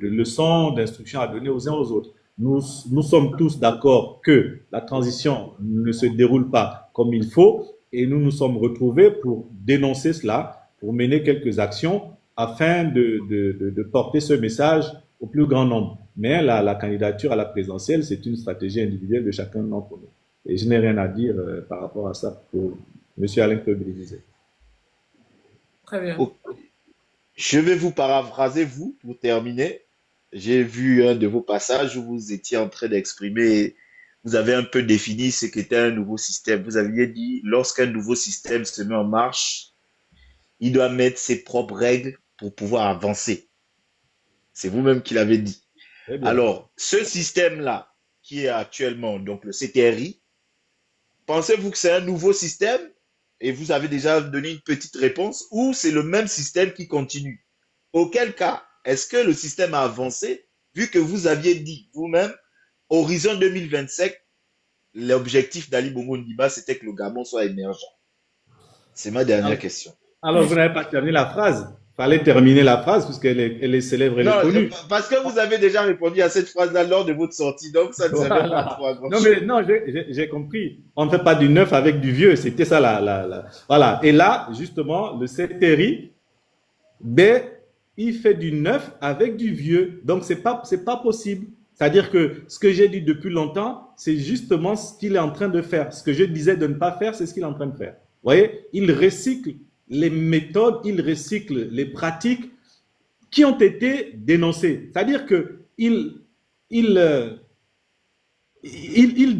leçons, d'instructions à donner aux uns aux autres. Nous sommes tous d'accord que la transition ne se déroule pas comme il faut et nous nous sommes retrouvés pour dénoncer cela, pour mener quelques actions afin de porter ce message au plus grand nombre. Mais la candidature à la présidentielle, c'est une stratégie individuelle de chacun d'entre nous. Et je n'ai rien à dire par rapport à ça pour M. Alain-Claude Bilize. Très bien. Ok. Je vais vous paraphraser, vous, pour terminer. J'ai vu un de vos passages où vous étiez en train d'exprimer, vous avez un peu défini ce qu'était un nouveau système. Vous aviez dit, lorsqu'un nouveau système se met en marche, il doit mettre ses propres règles pour pouvoir avancer. C'est vous-même qui l'avez dit. Très bien. Alors, ce système-là, qui est actuellement, donc le CTRI, pensez-vous que c'est un nouveau système? Et vous avez déjà donné une petite réponse, ou c'est le même système qui continue? Auquel cas, est-ce que le système a avancé, vu que vous aviez dit vous-même, horizon 2025, l'objectif d'Ali Bongo Ondimba, c'était que le Gabon soit émergent? C'est ma dernière question. Alors, vous n'avez pas terminé la phrase. Il fallait terminer la phrase puisqu'elle est célèbre et Non, connue. parce que vous avez déjà répondu à cette phrase-là lors de votre sortie, donc ça ne servait pas Voilà. trop à grand Non, chose. mais non, j'ai compris. On ne fait pas du neuf avec du vieux. C'était ça voilà. Et là, justement, le CTRI, ben, il fait du neuf avec du vieux. Donc, c'est pas possible. C'est-à-dire que ce que j'ai dit depuis longtemps, c'est justement ce qu'il est en train de faire. Ce que je disais de ne pas faire, c'est ce qu'il est en train de faire. Vous voyez, il recycle les méthodes, il recycle les pratiques qui ont été dénoncées. C'est-à-dire que il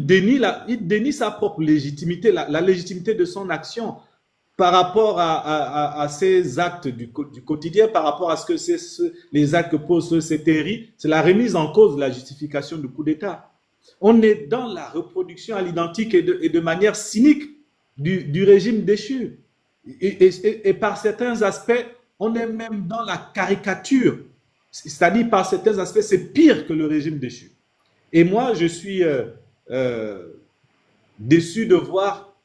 dénie sa propre légitimité, la légitimité de son action par rapport à ces actes du quotidien, par rapport à ce que les actes que pose ce CTRI, c'est la remise en cause de la justification du coup d'État. On est dans la reproduction à l'identique et de manière cynique du régime déchu. Et par certains aspects, on est même dans la caricature. C'est-à-dire, par certains aspects, c'est pire que le régime déchu. Et moi, je suis déçu de voir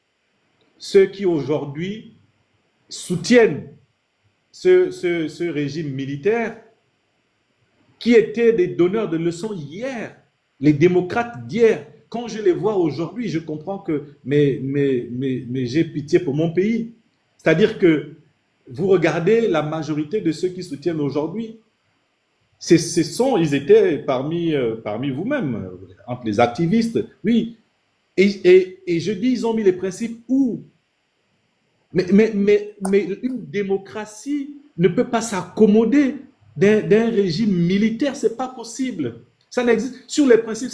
ceux qui aujourd'hui soutiennent ce régime militaire, qui étaient des donneurs de leçons hier, les démocrates d'hier. Quand je les vois aujourd'hui, je comprends que mais j'ai pitié pour mon pays. C'est-à-dire que vous regardez la majorité de ceux qui soutiennent aujourd'hui, ils étaient parmi vous-même, entre les activistes, oui. Et je dis, ils ont mis les principes où? Mais une démocratie ne peut pas s'accommoder d'un régime militaire, c'est pas possible. Ça n'existe. Sur les principes,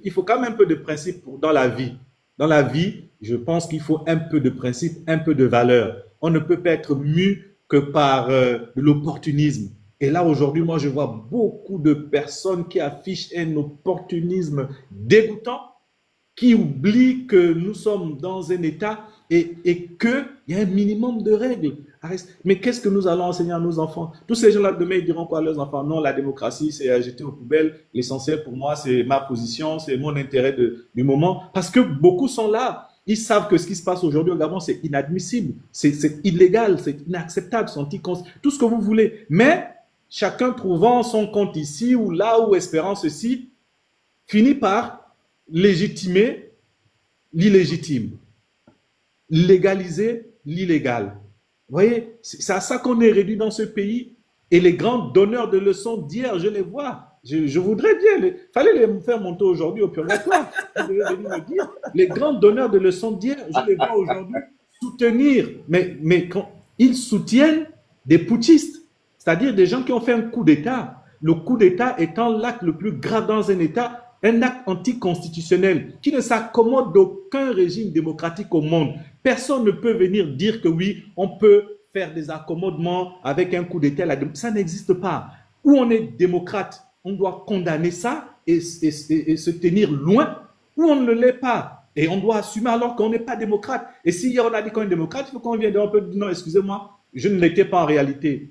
il faut quand même un peu de principes dans la vie. Dans la vie, je pense qu'il faut un peu de principes, un peu de valeur. On ne peut pas être mu que par l'opportunisme. Et là, aujourd'hui, moi, je vois beaucoup de personnes qui affichent un opportunisme dégoûtant, qui oublient que nous sommes dans un État et qu'il y a un minimum de règles. Mais qu'est-ce que nous allons enseigner à nos enfants? Tous ces gens-là, demain, ils diront quoi à leurs enfants? Non, la démocratie, c'est à jeter aux poubelles. L'essentiel pour moi, c'est ma position, c'est mon intérêt du moment. Parce que beaucoup sont là. Ils savent que ce qui se passe aujourd'hui au Gabon, c'est inadmissible, c'est illégal, c'est inacceptable, c'est anticonstitutionnel, tout ce que vous voulez. Mais chacun trouvant son compte ici ou là ou espérant ceci, finit par légitimer l'illégitime, légaliser l'illégal. Vous voyez, c'est à ça qu'on est réduit dans ce pays. Et les grands donneurs de leçons d'hier, je les vois. Je voudrais bien, il fallait les faire monter aujourd'hui au purgatoire. Vous devez venir me dire, les grands donneurs de leçons d'hier, je les vois aujourd'hui soutenir, mais quand ils soutiennent des putschistes, c'est-à-dire des gens qui ont fait un coup d'État. Le coup d'État étant l'acte le plus grave dans un État, un acte anticonstitutionnel qui ne s'accommode d'aucun régime démocratique au monde. Personne ne peut venir dire que oui, on peut faire des accommodements avec un coup d'État. Ça n'existe pas. Où on est démocrate, on doit condamner ça et se tenir loin, ou on ne l'est pas. Et on doit assumer alors qu'on n'est pas démocrate. Et si hier on a dit qu'on est démocrate, il faut qu'on vienne on peut dire non, excusez-moi, je ne l'étais pas en réalité.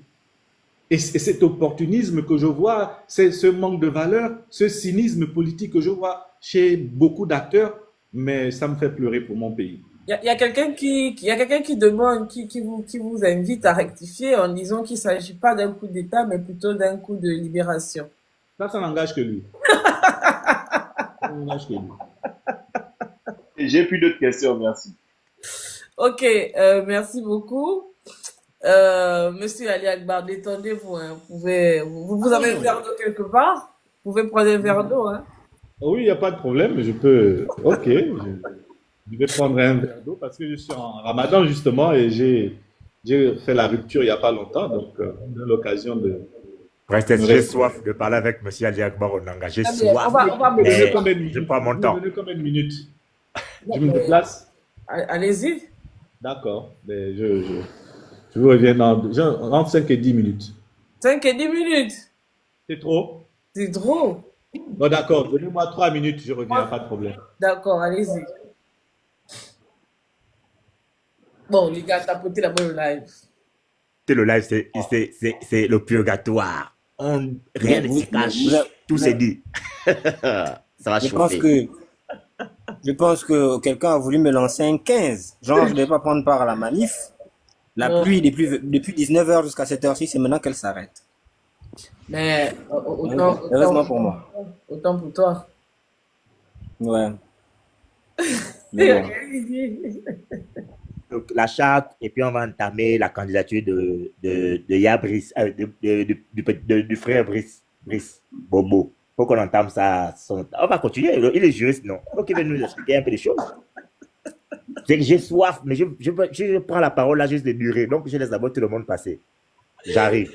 Et c'est cet opportunisme que je vois, c'est ce manque de valeur, ce cynisme politique que je vois chez beaucoup d'acteurs, mais ça me fait pleurer pour mon pays. Il y a quelqu'un qui demande, qui vous invite à rectifier en disant qu'il ne s'agit pas d'un coup d'État, mais plutôt d'un coup de libération. Ça n'engage que lui. Ça n'engage que lui. Et j'ai plus d'autres questions, merci. Ok, merci beaucoup. Monsieur Ali Akbar, détendez-vous, hein. Vous avez un verre d'eau quelque part? Vous pouvez prendre un verre d'eau, hein. Oui, il n'y a pas de problème, je peux. Ok, je vais prendre un verre d'eau parce que je suis en Ramadan justement et j'ai fait la rupture il n'y a pas longtemps, donc on a l'occasion de Princesse, me j'ai rester. soif de parler avec M. Ali Akbar Onanga. J'ai Très bien. soif, On va Vous me donnez mais combien de je minutes? prends mon Vous me temps. donnez combien de minutes? Je me mais, déplace? allez-y. D'accord. Mais je vous reviens entre 5 et 10 minutes. 5 et 10 minutes. C'est trop? C'est drôle. Bon, d'accord. Donnez-moi 3 minutes, je reviens, pas de problème. D'accord, allez-y. Bon, les gars, tapotez la bonne live. C'est le live, c'est le purgatoire. Rien ne se cache. Tout s'est dit. Ça va Je pense chauffer. que quelqu'un a voulu me lancer un 15. Genre, je ne devais pas prendre part à la manif. La Non. pluie, depuis 19h jusqu'à cette heure-ci, c'est maintenant qu'elle s'arrête. Mais Heureusement pour moi. autant pour toi. Ouais. Mais bon. Donc, la charte, et puis on va entamer la candidature de Yabris, du frère Brice Bobo. Faut qu'on entame ça. On va continuer. Il est juriste, non? Faut qu'il vienne nous expliquer un peu les choses. C'est que j'ai soif, mais je prends la parole là juste de durée. Donc, je laisse d'abord tout le monde passer. J'arrive.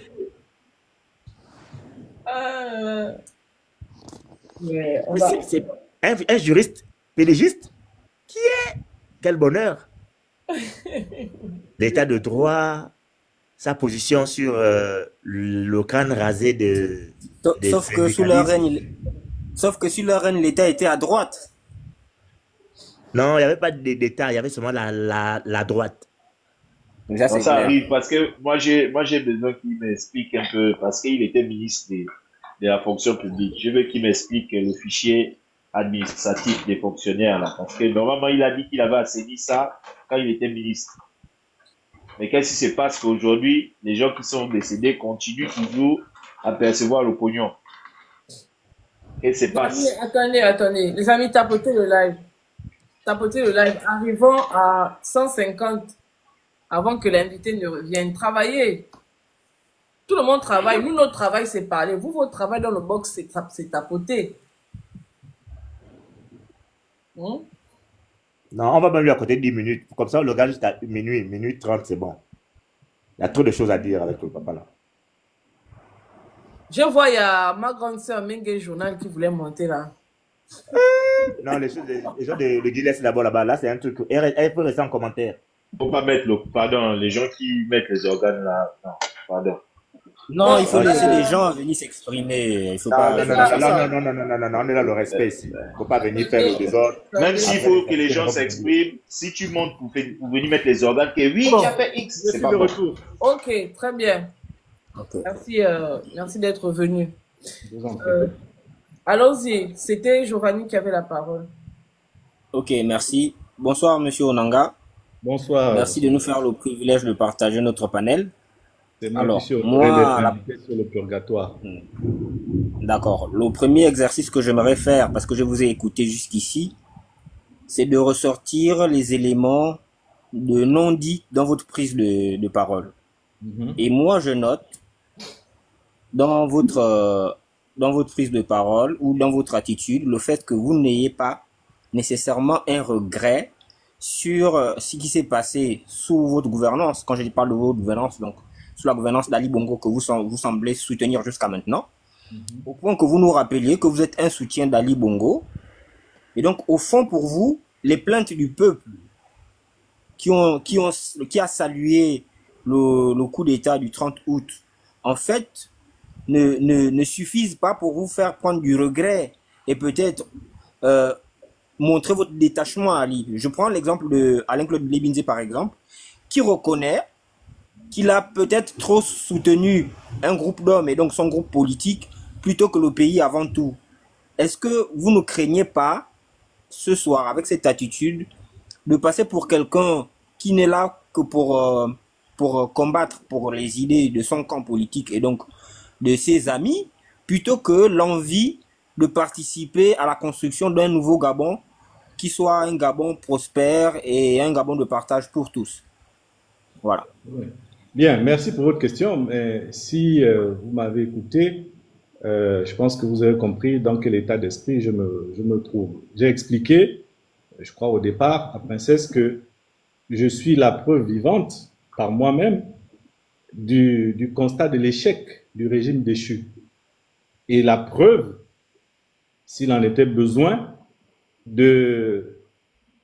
Mais on Mais va... c'est un juriste pélégiste qui est. Quel bonheur! L'état de droit, sa position sur le crâne rasé des Sauf que sous leur syndicalistes. règne, l'État était à droite. Non, il n'y avait pas d'État, il y avait seulement la droite. Donc ça, Bon, c'est ça clair. arrive parce que moi j'ai besoin qu'il m'explique un peu parce qu'il était ministre de la fonction publique. Je veux qu'il m'explique le fichier administratif des fonctionnaires là parce que normalement il a dit qu'il avait assaini ça quand il était ministre. Mais qu'est-ce qui se passe qu'aujourd'hui les gens qui sont décédés continuent toujours à percevoir le pognon? Qu'est-ce qui se passe? Attendez. Les amis, tapotez le live. Tapotez le live. Arrivons à 150 avant que l'invité ne revienne. Travailler. Tout le monde travaille. Nous, notre travail, c'est parler. Vous, votre travail dans le box, c'est tapoter. Hmm? Non, on va même lui accorder 10 minutes. Comme ça, le gars, juste à minuit 30, c'est bon. Il y a trop de choses à dire avec le papa là. Je vois, il y a ma grande sœur Mengue Journal qui voulait monter là. Non, les gens de Guy laisse d'abord là-bas. Là, c'est un truc. Elle peut rester en commentaire. Faut pas mettre pardon, les gens qui mettent les organes là. Non, pardon. Non, il faut Ok. laisser les gens venir s'exprimer. Il faut Non, pas. non, non, on est là le respect ici. Faut pas venir faire le désordre. Même s'il faut que les gens s'expriment, si tu montes pour venir mettre les organes, que oui, Bon. tu as fait X, Je c'est suis pas de bon. retour. Ok, très bien. Ok. Merci d'être venu. Je vous en prie. Allons-y. C'était Giovanni qui avait la parole. Ok, merci. Bonsoir, monsieur Onanga. Bonsoir. Merci de nous faire le privilège de partager notre panel. C'est moi Alors, qui suis moi, honoré d'être la- invité sur le purgatoire. D'accord. Le premier exercice que j'aimerais faire, parce que je vous ai écouté jusqu'ici, c'est de ressortir les éléments de non-dit dans votre prise de parole. Mhm. Et moi, je note dans votre prise de parole ou dans votre attitude le fait que vous n'ayez pas nécessairement un regret sur ce qui s'est passé sous votre gouvernance. Quand je parle de votre gouvernance, donc sous la gouvernance d'Ali Bongo que vous semblez soutenir jusqu'à maintenant, au point que vous nous rappeliez que vous êtes un soutien d'Ali Bongo. Et donc, au fond, pour vous, les plaintes du peuple qui a salué le coup d'État du 30 août, en fait, ne suffisent pas pour vous faire prendre du regret et peut-être montrer votre détachement à Ali. Je prends l'exemple de Alain Claude Lebinze, par exemple, qui reconnaît qu'il a peut-être trop soutenu un groupe d'hommes et donc son groupe politique plutôt que le pays avant tout. Est-ce que vous ne craignez pas, ce soir, avec cette attitude, de passer pour quelqu'un qui n'est là que pour combattre pour les idées de son camp politique et donc de ses amis, plutôt que l'envie de participer à la construction d'un nouveau Gabon qui soit un Gabon prospère et un Gabon de partage pour tous? Voilà. Ouais. Bien, merci pour votre question. Mais si vous m'avez écouté, je pense que vous avez compris dans quel état d'esprit je me trouve. J'ai expliqué, je crois au départ, à Princesse, que je suis la preuve vivante par moi-même du constat de l'échec du régime déchu. Et la preuve, s'il en était besoin, de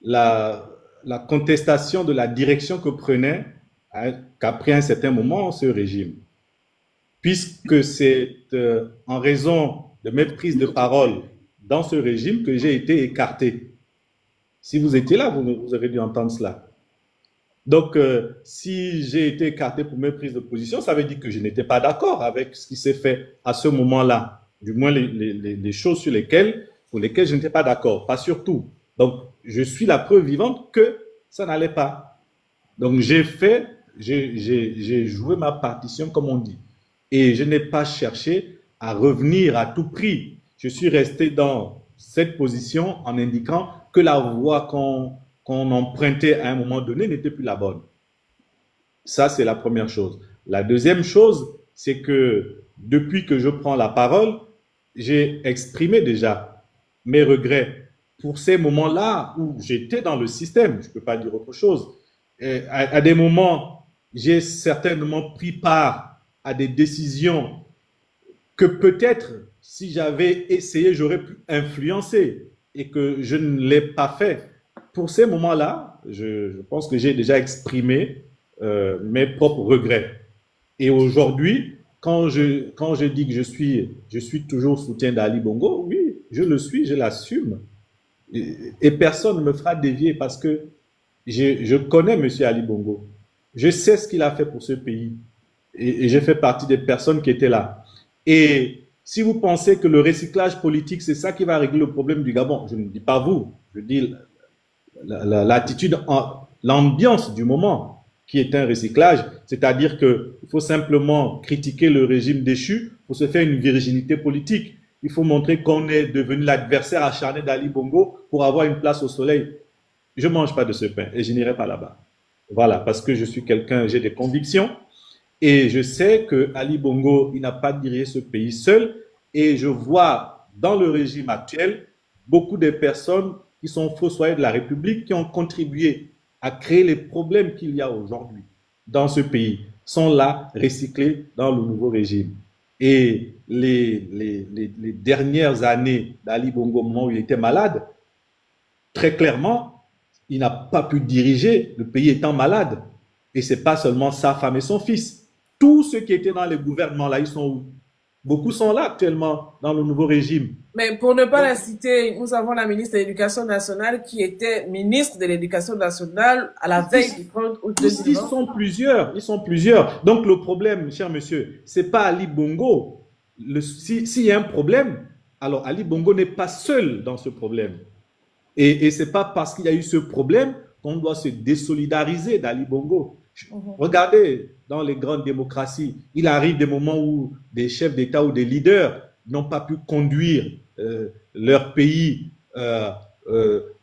la contestation de la direction que prenait, qu'après un certain moment, ce régime. Puisque c'est en raison de mes prises de parole dans ce régime que j'ai été écarté. Si vous étiez là, vous aurez dû entendre cela. Donc, si j'ai été écarté pour mes prises de position, ça veut dire que je n'étais pas d'accord avec ce qui s'est fait à ce moment-là. Du moins, les choses pour lesquelles je n'étais pas d'accord, pas sur tout. Donc, je suis la preuve vivante que ça n'allait pas. Donc, j'ai joué ma partition, comme on dit. Et je n'ai pas cherché à revenir à tout prix. Je suis resté dans cette position en indiquant que la voie qu'on empruntait à un moment donné n'était plus la bonne. Ça, c'est la première chose. La deuxième chose, c'est que depuis que je prends la parole, j'ai exprimé déjà mes regrets pour ces moments-là où j'étais dans le système. Je ne peux pas dire autre chose. À des moments, j'ai certainement pris part à des décisions que peut-être, si j'avais essayé, j'aurais pu influencer et que je ne l'ai pas fait. Pour ces moments-là, je pense que j'ai déjà exprimé mes propres regrets. Et aujourd'hui, quand je dis que je suis toujours soutien d'Ali Bongo, oui, je le suis, je l'assume. Et personne ne me fera dévier parce que je connais M. Ali Bongo. Je sais ce qu'il a fait pour ce pays. Et j'ai fait partie des personnes qui étaient là. Et si vous pensez que le recyclage politique, c'est ça qui va régler le problème du Gabon, je ne dis pas vous, je dis l'attitude, l'ambiance du moment qui est un recyclage, c'est-à-dire qu'il faut simplement critiquer le régime déchu pour se faire une virginité politique. Il faut montrer qu'on est devenu l'adversaire acharné d'Ali Bongo pour avoir une place au soleil. Je ne mange pas de ce pain et je n'irai pas là-bas. Voilà, parce que je suis quelqu'un, j'ai des convictions. Et je sais que Ali Bongo, il n'a pas dirigé ce pays seul. Et je vois dans le régime actuel beaucoup de personnes qui sont fossoyeurs de la République, qui ont contribué à créer les problèmes qu'il y a aujourd'hui dans ce pays, sont là recyclés dans le nouveau régime. Et les dernières années d'Ali Bongo, au moment où il était malade, très clairement, il n'a pas pu diriger le pays étant malade. Et ce n'est pas seulement sa femme et son fils. Tous ceux qui étaient dans les gouvernements là, ils sont où? Beaucoup sont là actuellement dans le nouveau régime. Mais pour ne pas la citer, nous avons la ministre de l'Éducation nationale qui était ministre de l'Éducation nationale à la veille du 30 août 2020. Ils sont plusieurs. Donc le problème, cher monsieur, c'est pas Ali Bongo. S'il y a un problème, alors Ali Bongo n'est pas seul dans ce problème. Et c'est pas parce qu'il y a eu ce problème qu'on doit se désolidariser d'Ali Bongo. Regardez, dans les grandes démocraties, il arrive des moments où des chefs d'État ou des leaders n'ont pas pu conduire leur pays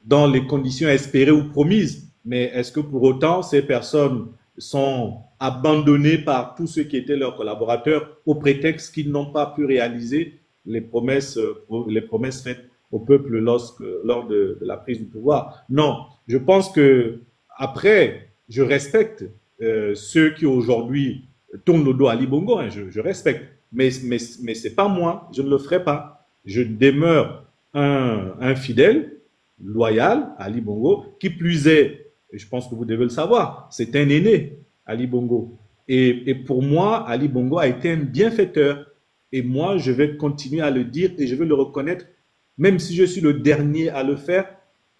dans les conditions espérées ou promises. Mais est-ce que pour autant, ces personnes sont abandonnées par tous ceux qui étaient leurs collaborateurs au prétexte qu'ils n'ont pas pu réaliser les promesses faites au peuple lors de la prise du pouvoir? Non, je pense que après, je respecte ceux qui aujourd'hui tournent le dos à Ali Bongo, hein, je respecte. Mais c'est pas moi, je ne le ferai pas. Je demeure un fidèle, loyal à Ali Bongo, qui plus est, et je pense que vous devez le savoir, c'est un aîné, Ali Bongo. Et pour moi, Ali Bongo a été un bienfaiteur. Et moi, je vais continuer à le dire et je vais le reconnaître, même si je suis le dernier à le faire.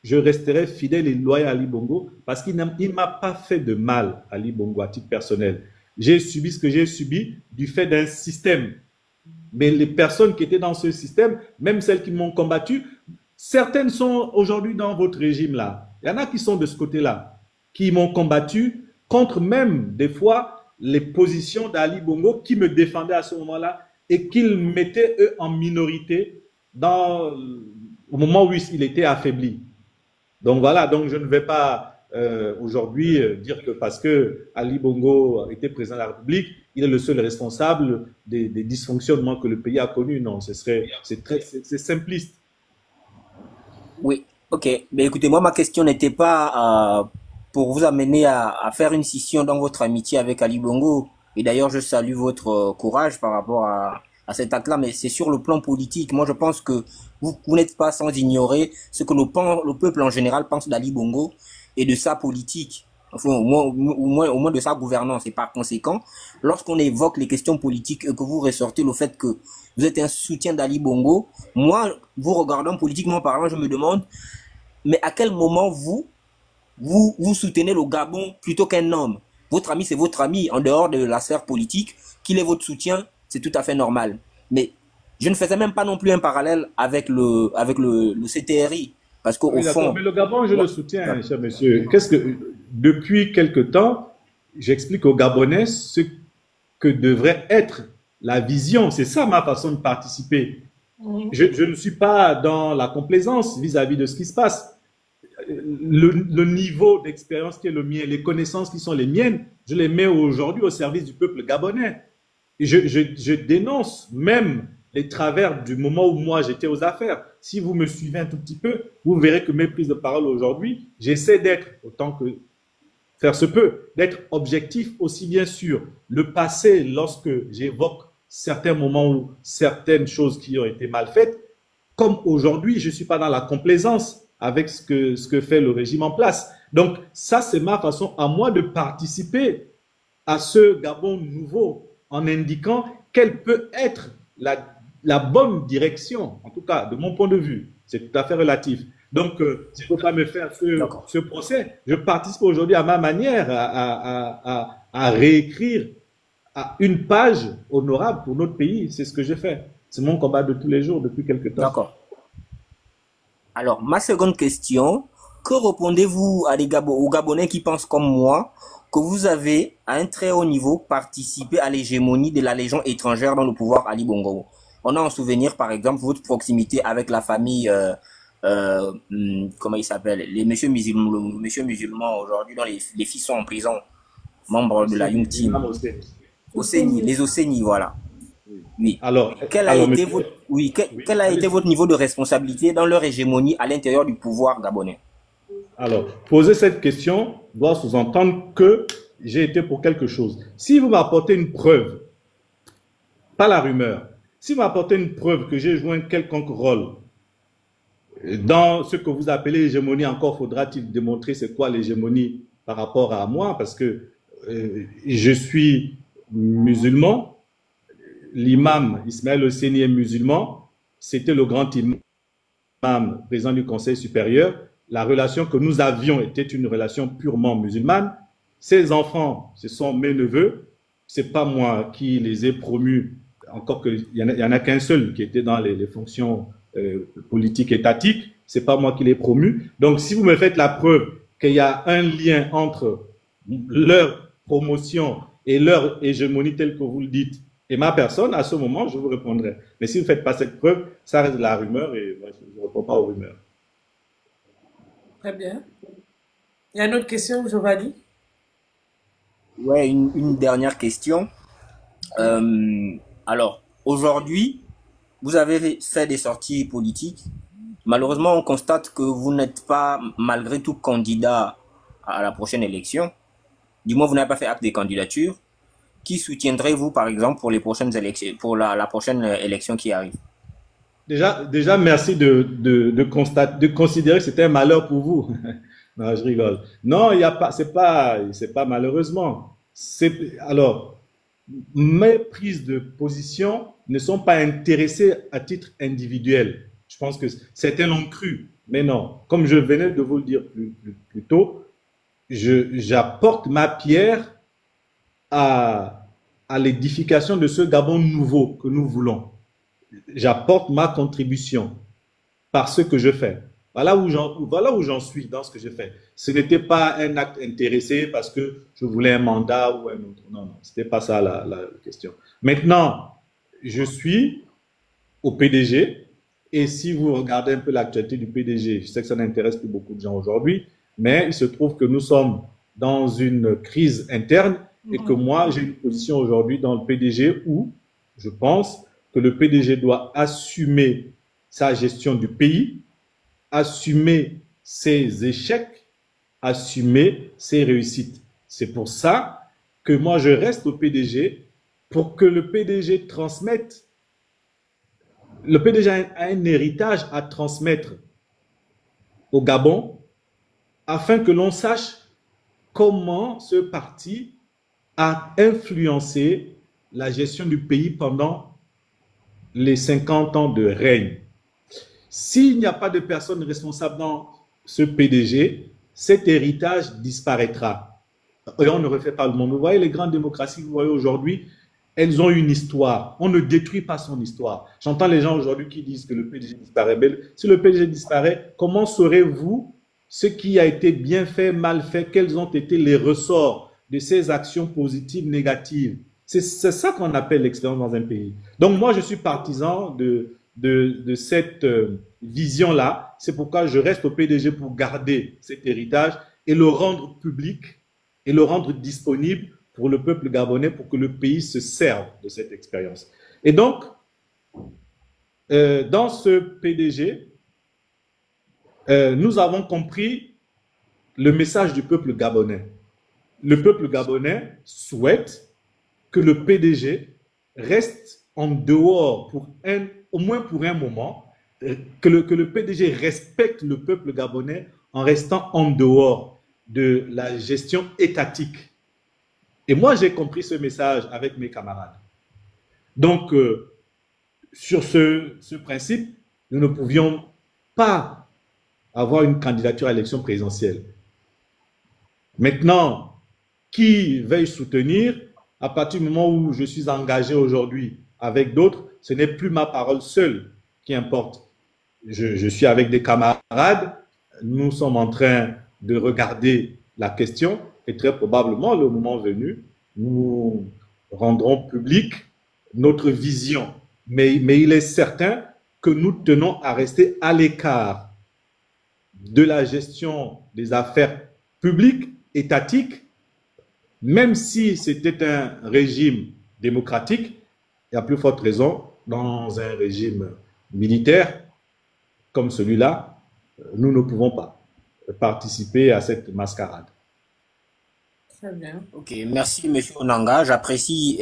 Je resterai fidèle et loyal à Ali Bongo parce qu'il ne m'a pas fait de mal, Ali Bongo, à titre personnel. j'ai subi ce que j'ai subi du fait d'un système. Mais les personnes qui étaient dans ce système, même celles qui m'ont combattu, certaines sont aujourd'hui dans votre régime-là. Il y en a qui sont de ce côté-là, qui m'ont combattu contre même, des fois, les positions d'Ali Bongo qui me défendaient à ce moment-là et qu'ils mettaient, eux, en minorité au moment où il était affaibli. Donc voilà, donc je ne vais pas aujourd'hui dire que parce que Ali Bongo était président de la République, il est le seul responsable des dysfonctionnements que le pays a connus. Non, c'est simpliste. Oui, ok. Mais écoutez, moi, ma question n'était pas pour vous amener à faire une scission dans votre amitié avec Ali Bongo. Et d'ailleurs, je salue votre courage par rapport à cet acte-là, mais c'est sur le plan politique. Moi, je pense que vous n'êtes pas sans ignorer ce que le peuple en général pense d'Ali Bongo et de sa politique. Enfin, au moins de sa gouvernance. Et par conséquent, lorsqu'on évoque les questions politiques et que vous ressortez le fait que vous êtes un soutien d'Ali Bongo, moi, vous regardant politiquement parlant, je me demande, mais à quel moment vous soutenez le Gabon plutôt qu'un homme? Votre ami, c'est votre ami, en dehors de la sphère politique. Qu'il ait votre soutien, c'est tout à fait normal. Mais je ne faisais même pas non plus un parallèle avec le CTRI. Parce qu'au fond... Mais le Gabon, je le soutiens, cher monsieur. Depuis quelque temps, j'explique aux Gabonais ce que devrait être la vision. C'est ça ma façon de participer. Je ne suis pas dans la complaisance vis-à-vis de ce qui se passe. Le niveau d'expérience qui est le mien, les connaissances qui sont les miennes, je les mets aujourd'hui au service du peuple gabonais. Et je dénonce même les travers du moment où moi j'étais aux affaires. Si vous me suivez un tout petit peu, vous verrez que mes prises de parole aujourd'hui, j'essaie d'être, autant que faire se peut, d'être objectif aussi bien sur le passé lorsque j'évoque certains moments où certaines choses qui ont été mal faites, comme aujourd'hui, je ne suis pas dans la complaisance avec ce que fait le régime en place. Donc ça, c'est ma façon à moi de participer à ce Gabon nouveau en indiquant quelle peut être la bonne direction, en tout cas de mon point de vue. C'est tout à fait relatif. Donc, je ne peux pas me faire ce procès. Je participe aujourd'hui à ma manière à réécrire une page honorable pour notre pays. C'est ce que je fais. C'est mon combat de tous les jours depuis quelque temps. D'accord. Alors, ma seconde question, que répondez-vous aux Gabonais qui pensent comme moi que vous avez, à un très haut niveau, participé à l'hégémonie de la Légion étrangère dans le pouvoir Ali Bongo? On a en souvenir, par exemple, votre proximité avec la famille, comment il s'appelle, les messieurs musulmans aujourd'hui, dont les fils sont en prison, membres de la Young Team. Les Osséni, voilà. Oui. Alors, quel a été votre niveau de responsabilité dans leur hégémonie à l'intérieur du pouvoir gabonais? Alors, poser cette question doit sous-entendre que j'ai été pour quelque chose. Si vous m'apportez une preuve, pas la rumeur, si vous m'apportez une preuve que j'ai joué un quelconque rôle dans ce que vous appelez l'hégémonie, encore faudra-t-il démontrer c'est quoi l'hégémonie par rapport à moi, parce que je suis musulman, l'imam Ismaël Osséni est musulman, c'était le grand imam, président du Conseil supérieur. La relation que nous avions était une relation purement musulmane. Ces enfants, ce sont mes neveux. C'est pas moi qui les ai promus, encore qu'il y en a qu'un seul qui était dans les fonctions politiques étatiques. C'est pas moi qui les promus. Donc, si vous me faites la preuve qu'il y a un lien entre leur promotion et leur hégémonie telle que vous le dites et ma personne, à ce moment, je vous répondrai. Mais si vous ne faites pas cette preuve, ça reste de la rumeur et moi, je ne réponds pas aux rumeurs. Très bien. Il y a une autre question, Giovanni? Ouais, une dernière question. Alors, aujourd'hui, vous avez fait des sorties politiques. Malheureusement, on constate que vous n'êtes pas, malgré tout, candidat à la prochaine élection. Du moins, vous n'avez pas fait acte de candidature. Qui soutiendrez-vous, par exemple, pour les prochaines élections, pour la prochaine élection qui arrive? Déjà, merci de considérer que c'était un malheur pour vous. Non, je rigole. Non, il y a pas, c'est pas malheureusement. Alors, mes prises de position ne sont pas intéressées à titre individuel. Je pense que certains l'ont cru, mais non. Comme je venais de vous le dire plus tôt, j'apporte ma pierre à, à l'édification de ce Gabon nouveau que nous voulons. J'apporte ma contribution par ce que je fais. Voilà où j'en suis dans ce que je fais. Ce n'était pas un acte intéressé parce que je voulais un mandat ou un autre. Non, non, c'était pas ça la question. Maintenant, je suis au PDG et si vous regardez un peu l'actualité du PDG, je sais que ça n'intéresse plus beaucoup de gens aujourd'hui, mais il se trouve que nous sommes dans une crise interne et que moi, j'ai une position aujourd'hui dans le PDG où je pense que le PDG doit assumer sa gestion du pays, assumer ses échecs, assumer ses réussites. C'est pour ça que moi, je reste au PDG pour que le PDG transmette. Le PDG a un héritage à transmettre au Gabon afin que l'on sache comment ce parti a influencé la gestion du pays pendant les 50 ans de règne. S'il n'y a pas de personne responsable dans ce PDG, cet héritage disparaîtra. Et on ne refait pas le monde. Vous voyez les grandes démocraties, vous voyez aujourd'hui, elles ont une histoire. On ne détruit pas son histoire. J'entends les gens aujourd'hui qui disent que le PDG disparaît. Mais si le PDG disparaît, comment saurez-vous ce qui a été bien fait, mal fait, quels ont été les ressorts de ces actions positives, négatives? C'est ça qu'on appelle l'expérience dans un pays. Donc moi, je suis partisan de cette vision-là. C'est pourquoi je reste au PDG pour garder cet héritage et le rendre public et le rendre disponible pour le peuple gabonais pour que le pays se serve de cette expérience. Et donc, dans ce PDG, nous avons compris le message du peuple gabonais. Le peuple gabonais souhaite que le PDG reste en dehors au moins pour un moment, que le PDG respecte le peuple gabonais en restant en dehors de la gestion étatique. Et moi, j'ai compris ce message avec mes camarades. Donc, sur ce principe, nous ne pouvions pas avoir une candidature à l'élection présidentielle. Maintenant, qui veuille soutenir, à partir du moment où je suis engagé aujourd'hui avec d'autres, ce n'est plus ma parole seule qui importe. Je suis avec des camarades, nous sommes en train de regarder la question et très probablement, le moment venu, nous rendrons public notre vision. Mais il est certain que nous tenons à rester à l'écart de la gestion des affaires publiques, étatiques, même si c'était un régime démocratique, il y a plus forte raison, dans un régime militaire comme celui-là, nous ne pouvons pas participer à cette mascarade. Très bien. Ok, merci Monsieur Onanga. J'apprécie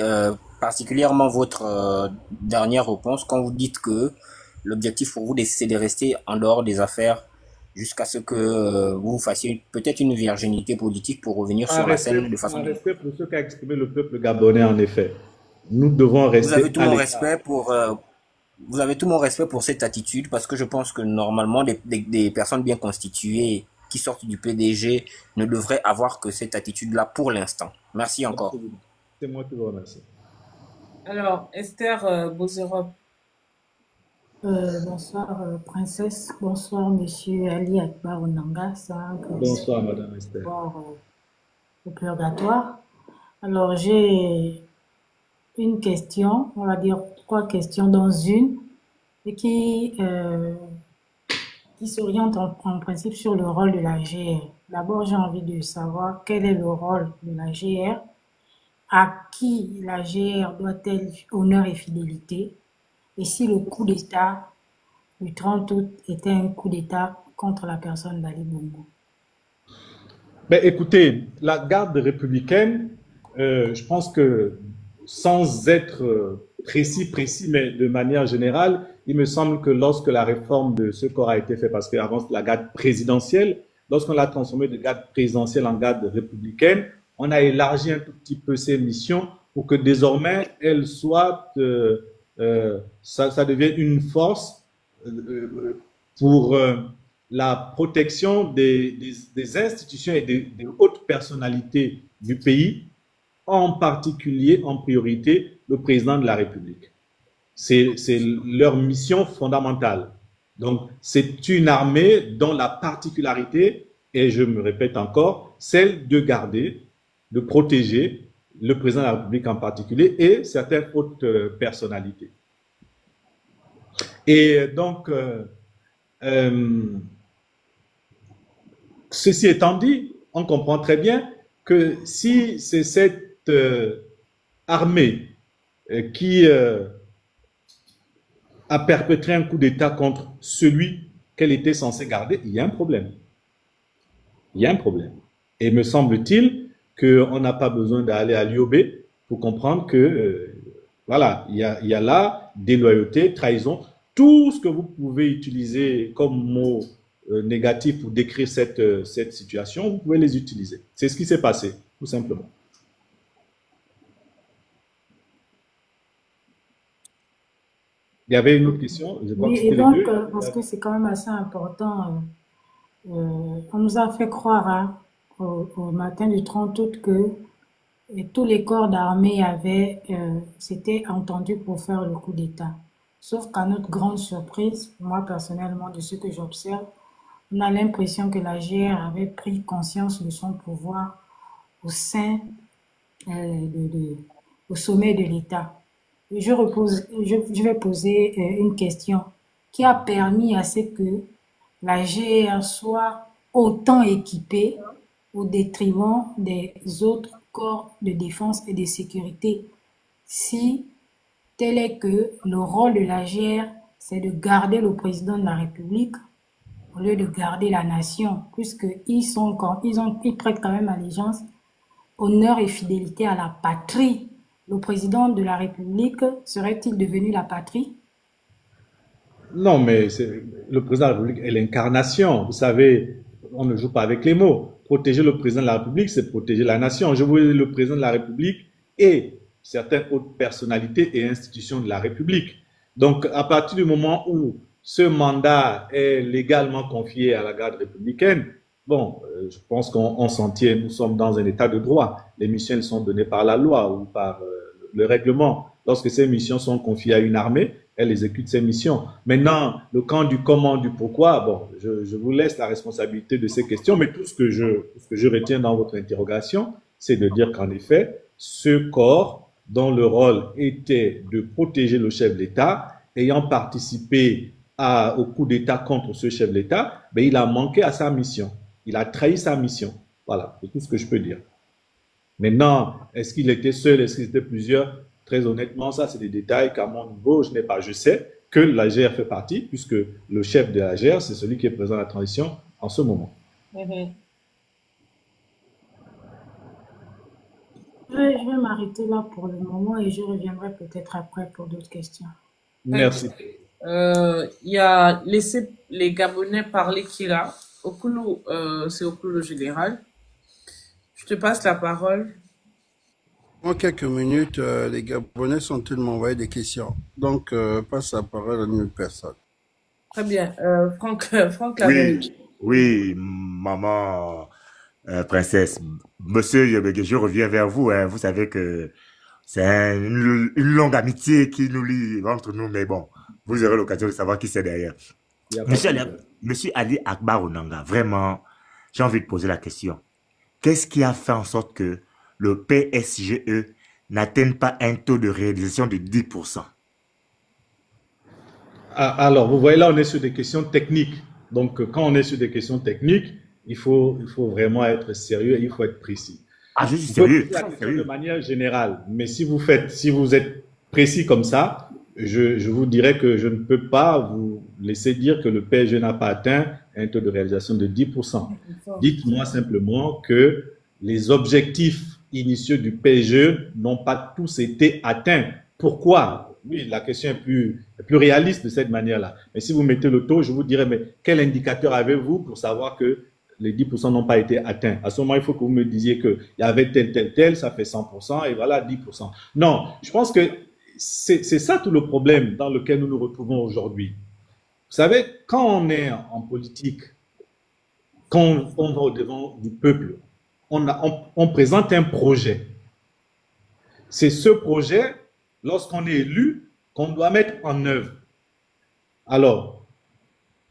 particulièrement votre dernière réponse quand vous dites que l'objectif pour vous, c'est de rester en dehors des affaires jusqu'à ce que vous fassiez peut-être une virginité politique pour revenir sur la scène de façon... Un respect pour ce qu'a exprimé le peuple gabonais, en effet. Nous devons rester Vous avez tout mon respect pour... vous avez tout mon respect pour cette attitude parce que je pense que normalement des personnes bien constituées qui sortent du PDG ne devraient avoir que cette attitude-là pour l'instant. Merci encore. C'est moi qui vous remercie. Alors, Esther Bozerop. Bonsoir, princesse. Bonsoir, monsieur Ali Akbar Onanga. Bonsoir, madame Esther. Bonsoir, au purgatoire. Alors, j'ai une question, on va dire 3 questions dans une, et qui s'oriente en principe sur le rôle de la GR. D'abord, j'ai envie de savoir quel est le rôle de la GR, à qui la GR doit-elle honneur et fidélité, et si le coup d'État du 30 août était un coup d'État contre la personne d'Ali Bongo. Ben, écoutez, la garde républicaine, je pense que sans être précis, mais de manière générale, il me semble que lorsque la réforme de ce corps a été faite, parce qu'avant c'était la garde présidentielle, lorsqu'on l'a transformée de garde présidentielle en garde républicaine, on a élargi un tout petit peu ses missions pour que désormais elle soit, ça devienne une force pour la protection des institutions et des hautes personnalités du pays en particulier, en priorité, le président de la République. C'est leur mission fondamentale. Donc, c'est une armée dont la particularité, et je me répète encore, celle de garder, de protéger le président de la République en particulier et certaines hautes personnalités. Et donc, ceci étant dit, on comprend très bien que si c'est cette armée qui a perpétré un coup d'État contre celui qu'elle était censée garder, il y a un problème. Il y a un problème. Et me semble-t-il qu'on n'a pas besoin d'aller à l'IOB pour comprendre que, voilà, il y a là déloyauté, trahison, tout ce que vous pouvez utiliser comme mot négatif pour décrire cette situation, vous pouvez les utiliser. C'est ce qui s'est passé, tout simplement. Il y avait une autre question, je crois Oui, que et c'était les donc, deux. parce que c'est quand même assez important, on nous a fait croire hein, au matin du 30 août que tous les corps d'armée s'étaient entendus pour faire le coup d'État. Sauf qu'à notre grande surprise, moi personnellement, de ce que j'observe, on a l'impression que la GR avait pris conscience de son pouvoir au sein, au sommet de l'État. Je vais poser une question qui a permis à ce que la GR soit autant équipée au détriment des autres corps de défense et de sécurité. Si tel est que le rôle de la GR, c'est de garder le président de la République au lieu de garder la nation, puisqu'ils ils prêtent quand même allégeance, honneur et fidélité à la patrie. Le président de la République serait-il devenu la patrie? Non, mais le président de la République est l'incarnation. Vous savez, on ne joue pas avec les mots. Protéger le président de la République, c'est protéger la nation. Je voulais le président de la République et certaines autres personnalités et institutions de la République. Donc, à partir du moment où ce mandat est légalement confié à la garde républicaine, bon, je pense qu'on s'en tient. Nous sommes dans un état de droit. Les missions elles sont données par la loi ou par le règlement. Lorsque ces missions sont confiées à une armée, elle exécute ses missions. Maintenant, le camp du comment, du pourquoi, bon, je vous laisse la responsabilité de ces questions, mais tout ce que je retiens dans votre interrogation, c'est de dire qu'en effet, ce corps, dont le rôle était de protéger le chef d'État, ayant participé au coup d'État contre ce chef d'État, ben, il a manqué à sa mission. Il a trahi sa mission. Voilà, c'est tout ce que je peux dire. Maintenant, est-ce qu'il était seul, est-ce qu'il était plusieurs? Très honnêtement, ça, c'est des détails qu'à mon niveau, je n'ai pas. Je sais que la GR fait partie, puisque le chef de la GR, c'est celui qui est présent à la transition en ce moment. Je vais m'arrêter là pour le moment et je reviendrai peut-être après pour d'autres questions. Merci. Il a laissé les Gabonais parler Kira. Okulu, c'est Okulu le général. Je te passe la parole. En quelques minutes, les Gabonais sont-ils m'envoyer des questions. Donc, passe la parole à une autre personne. Très bien. Franck Laverick. Oui, maman princesse. Monsieur Yobege, je reviens vers vous. Hein. Vous savez que c'est une longue amitié qui nous lie entre nous, mais bon, vous aurez l'occasion de savoir qui c'est derrière. Monsieur Ali Akbar Onanga, vraiment, j'ai envie de poser la question. Qu'est-ce qui a fait en sorte que le PSGE n'atteigne pas un taux de réalisation de 10%? Alors, vous voyez là, on est sur des questions techniques. Donc, quand on est sur des questions techniques, il faut vraiment être sérieux et il faut être précis. Ah, je suis sérieux. De manière générale, mais si vous êtes précis comme ça, je vous dirais que je ne peux pas vous laisser dire que le PSG n'a pas atteint un taux de réalisation de 10%. Dites-moi simplement que les objectifs initiaux du PSG n'ont pas tous été atteints. Pourquoi? Oui, la question est plus réaliste de cette manière-là. Mais si vous mettez le taux, je vous dirais, mais quel indicateur avez-vous pour savoir que les 10% n'ont pas été atteints? À ce moment, il faut que vous me disiez qu'il y avait tel, ça fait 100%, et voilà 10%. Non, je pense que c'est ça tout le problème dans lequel nous nous retrouvons aujourd'hui. Vous savez, quand on est en politique, quand on va au devant du peuple, on présente un projet. c'est ce projet, lorsqu'on est élu, qu'on doit mettre en œuvre. Alors,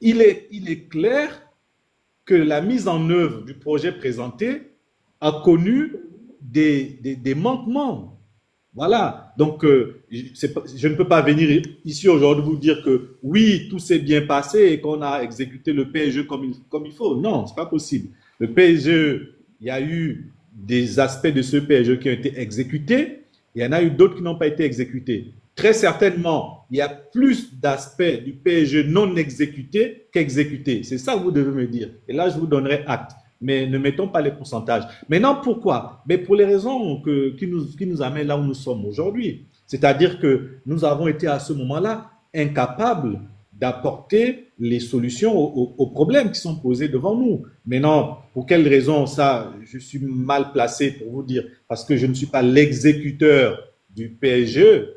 il est clair que la mise en œuvre du projet présenté a connu des manquements. Voilà. Donc, je ne peux pas venir ici aujourd'hui vous dire que oui, tout s'est bien passé et qu'on a exécuté le PSE comme il faut. Non, c'est pas possible. Le PSE, il y a eu des aspects de ce PSE qui ont été exécutés. Il y en a eu d'autres qui n'ont pas été exécutés. Très certainement, il y a plus d'aspects du PSE non exécutés qu'exécutés. C'est ça que vous devez me dire. Et là, je vous donnerai acte. Mais ne mettons pas les pourcentages. Maintenant, pourquoi? Mais pour les raisons qui nous amènent là où nous sommes aujourd'hui. C'est-à-dire que nous avons été à ce moment-là incapables d'apporter les solutions aux problèmes qui sont posés devant nous. Maintenant, pour quelles raisons? Ça, je suis mal placé pour vous dire, parce que je ne suis pas l'exécuteur du PSE,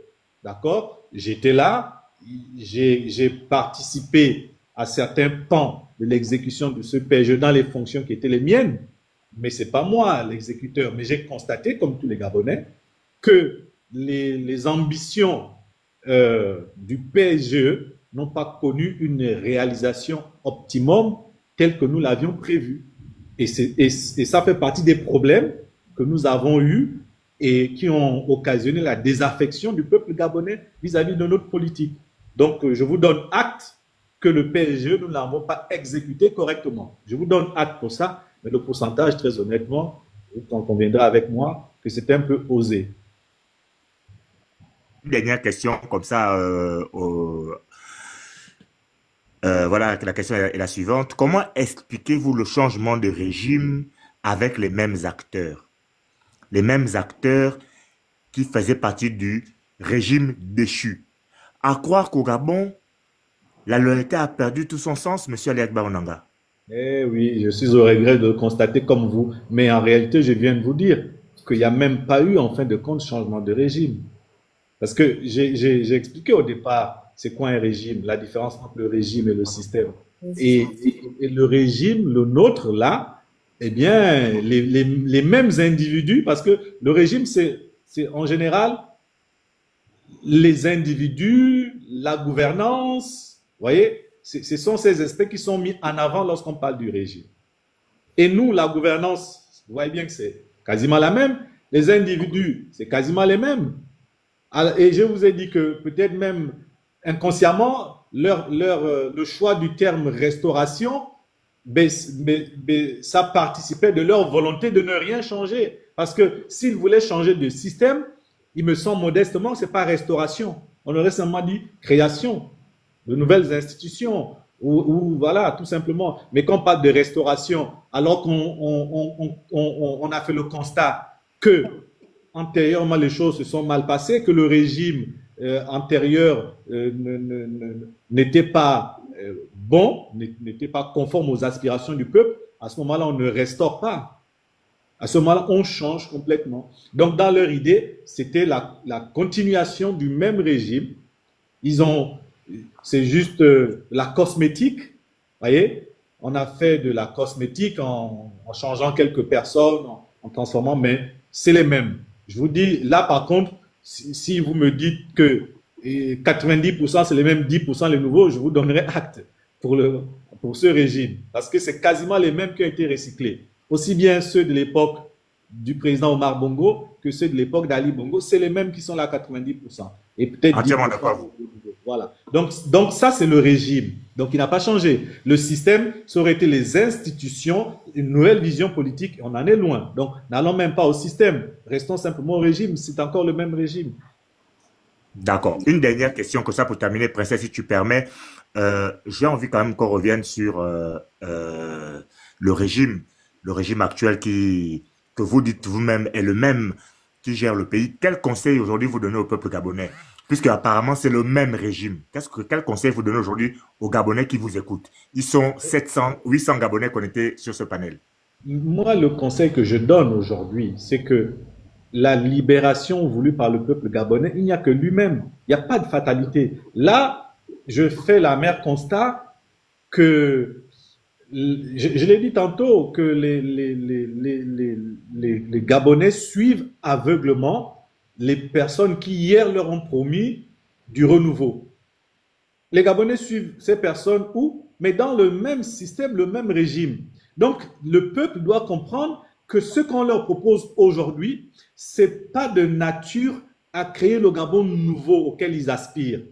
d'accord? J'étais là, j'ai participé à certains pans de l'exécution de ce PSE dans les fonctions qui étaient les miennes, mais c'est pas moi l'exécuteur. Mais j'ai constaté, comme tous les Gabonais, que les ambitions du PSE n'ont pas connu une réalisation optimum telle que nous l'avions prévu. Et ça fait partie des problèmes que nous avons eus et qui ont occasionné la désaffection du peuple gabonais vis-à-vis de notre politique. Donc, je vous donne acte que le PSE, nous ne l'avons pas exécuté correctement. Je vous donne acte pour ça, mais le pourcentage, très honnêtement, vous conviendrez avec moi que c'est un peu osé. Une dernière question comme ça. Voilà, la question est la suivante. Comment expliquez-vous le changement de régime avec les mêmes acteurs? Les mêmes acteurs qui faisaient partie du régime déchu. À croire qu'au Gabon, la loyauté a perdu tout son sens, monsieur Ali Akbar Onanga. Eh oui, je suis au regret de le constater comme vous. Mais en réalité, je viens de vous dire qu'il n'y a même pas eu, en fin de compte, changement de régime. Parce que j'ai expliqué au départ, c'est quoi un régime, la différence entre le régime et le système. Et le régime, le nôtre, là, eh bien, les mêmes individus, parce que le régime, c'est en général les individus, la gouvernance, vous voyez, ce sont ces aspects qui sont mis en avant lorsqu'on parle du régime. Et nous, la gouvernance, vous voyez bien que c'est quasiment la même. Les individus, c'est quasiment les mêmes. Et je vous ai dit que peut-être même inconsciemment, le choix du terme restauration, ça participait de leur volonté de ne rien changer. Parce que s'ils voulaient changer de système, il me semble modestement que ce n'est pas restauration. On aurait simplement dit création de nouvelles institutions, ou voilà, tout simplement. Mais quand on parle de restauration, alors qu'on a fait le constat que antérieurement les choses se sont mal passées, que le régime antérieur n'était pas bon, n'était pas conforme aux aspirations du peuple, à ce moment-là, on ne restaure pas. À ce moment-là, on change complètement. Donc, dans leur idée, c'était la continuation du même régime. C'est juste la cosmétique, voyez. On a fait de la cosmétique en changeant quelques personnes, en transformant, mais c'est les mêmes. Je vous dis, là, par contre, si vous me dites que 90% c'est les mêmes 10% les nouveaux, je vous donnerai acte pour ce régime. Parce que c'est quasiment les mêmes qui ont été recyclés. Aussi bien ceux de l'époque du président Omar Bongo que ceux de l'époque d'Ali Bongo, c'est les mêmes qui sont là à 90%. Et peut-être 10%. Voilà. Donc ça, c'est le régime. Donc il n'a pas changé. Le système, ça aurait été les institutions, une nouvelle vision politique. On en est loin. Donc n'allons même pas au système. Restons simplement au régime. C'est encore le même régime. D'accord. Une dernière question que ça pour terminer, Princesse, si tu permets. J'ai envie quand même qu'on revienne sur le régime actuel que vous dites vous-même est le même qui gère le pays. Quel conseil aujourd'hui vous donnez au peuple gabonais? Puisque apparemment c'est le même régime. Quel conseil vous donnez aujourd'hui aux Gabonais qui vous écoutent? Ils sont 700, 800 Gabonais connectés sur ce panel. Moi, le conseil que je donne aujourd'hui, c'est que la libération voulue par le peuple gabonais, il n'y a que lui-même. Il n'y a pas de fatalité. Là, je fais l'amer constat que, je l'ai dit tantôt, que les Gabonais suivent aveuglement les personnes qui hier leur ont promis du renouveau. Les Gabonais suivent ces personnes où? Mais dans le même système, le même régime. Donc, le peuple doit comprendre que ce qu'on leur propose aujourd'hui, c'est pas de nature à créer le Gabon nouveau auquel ils aspirent.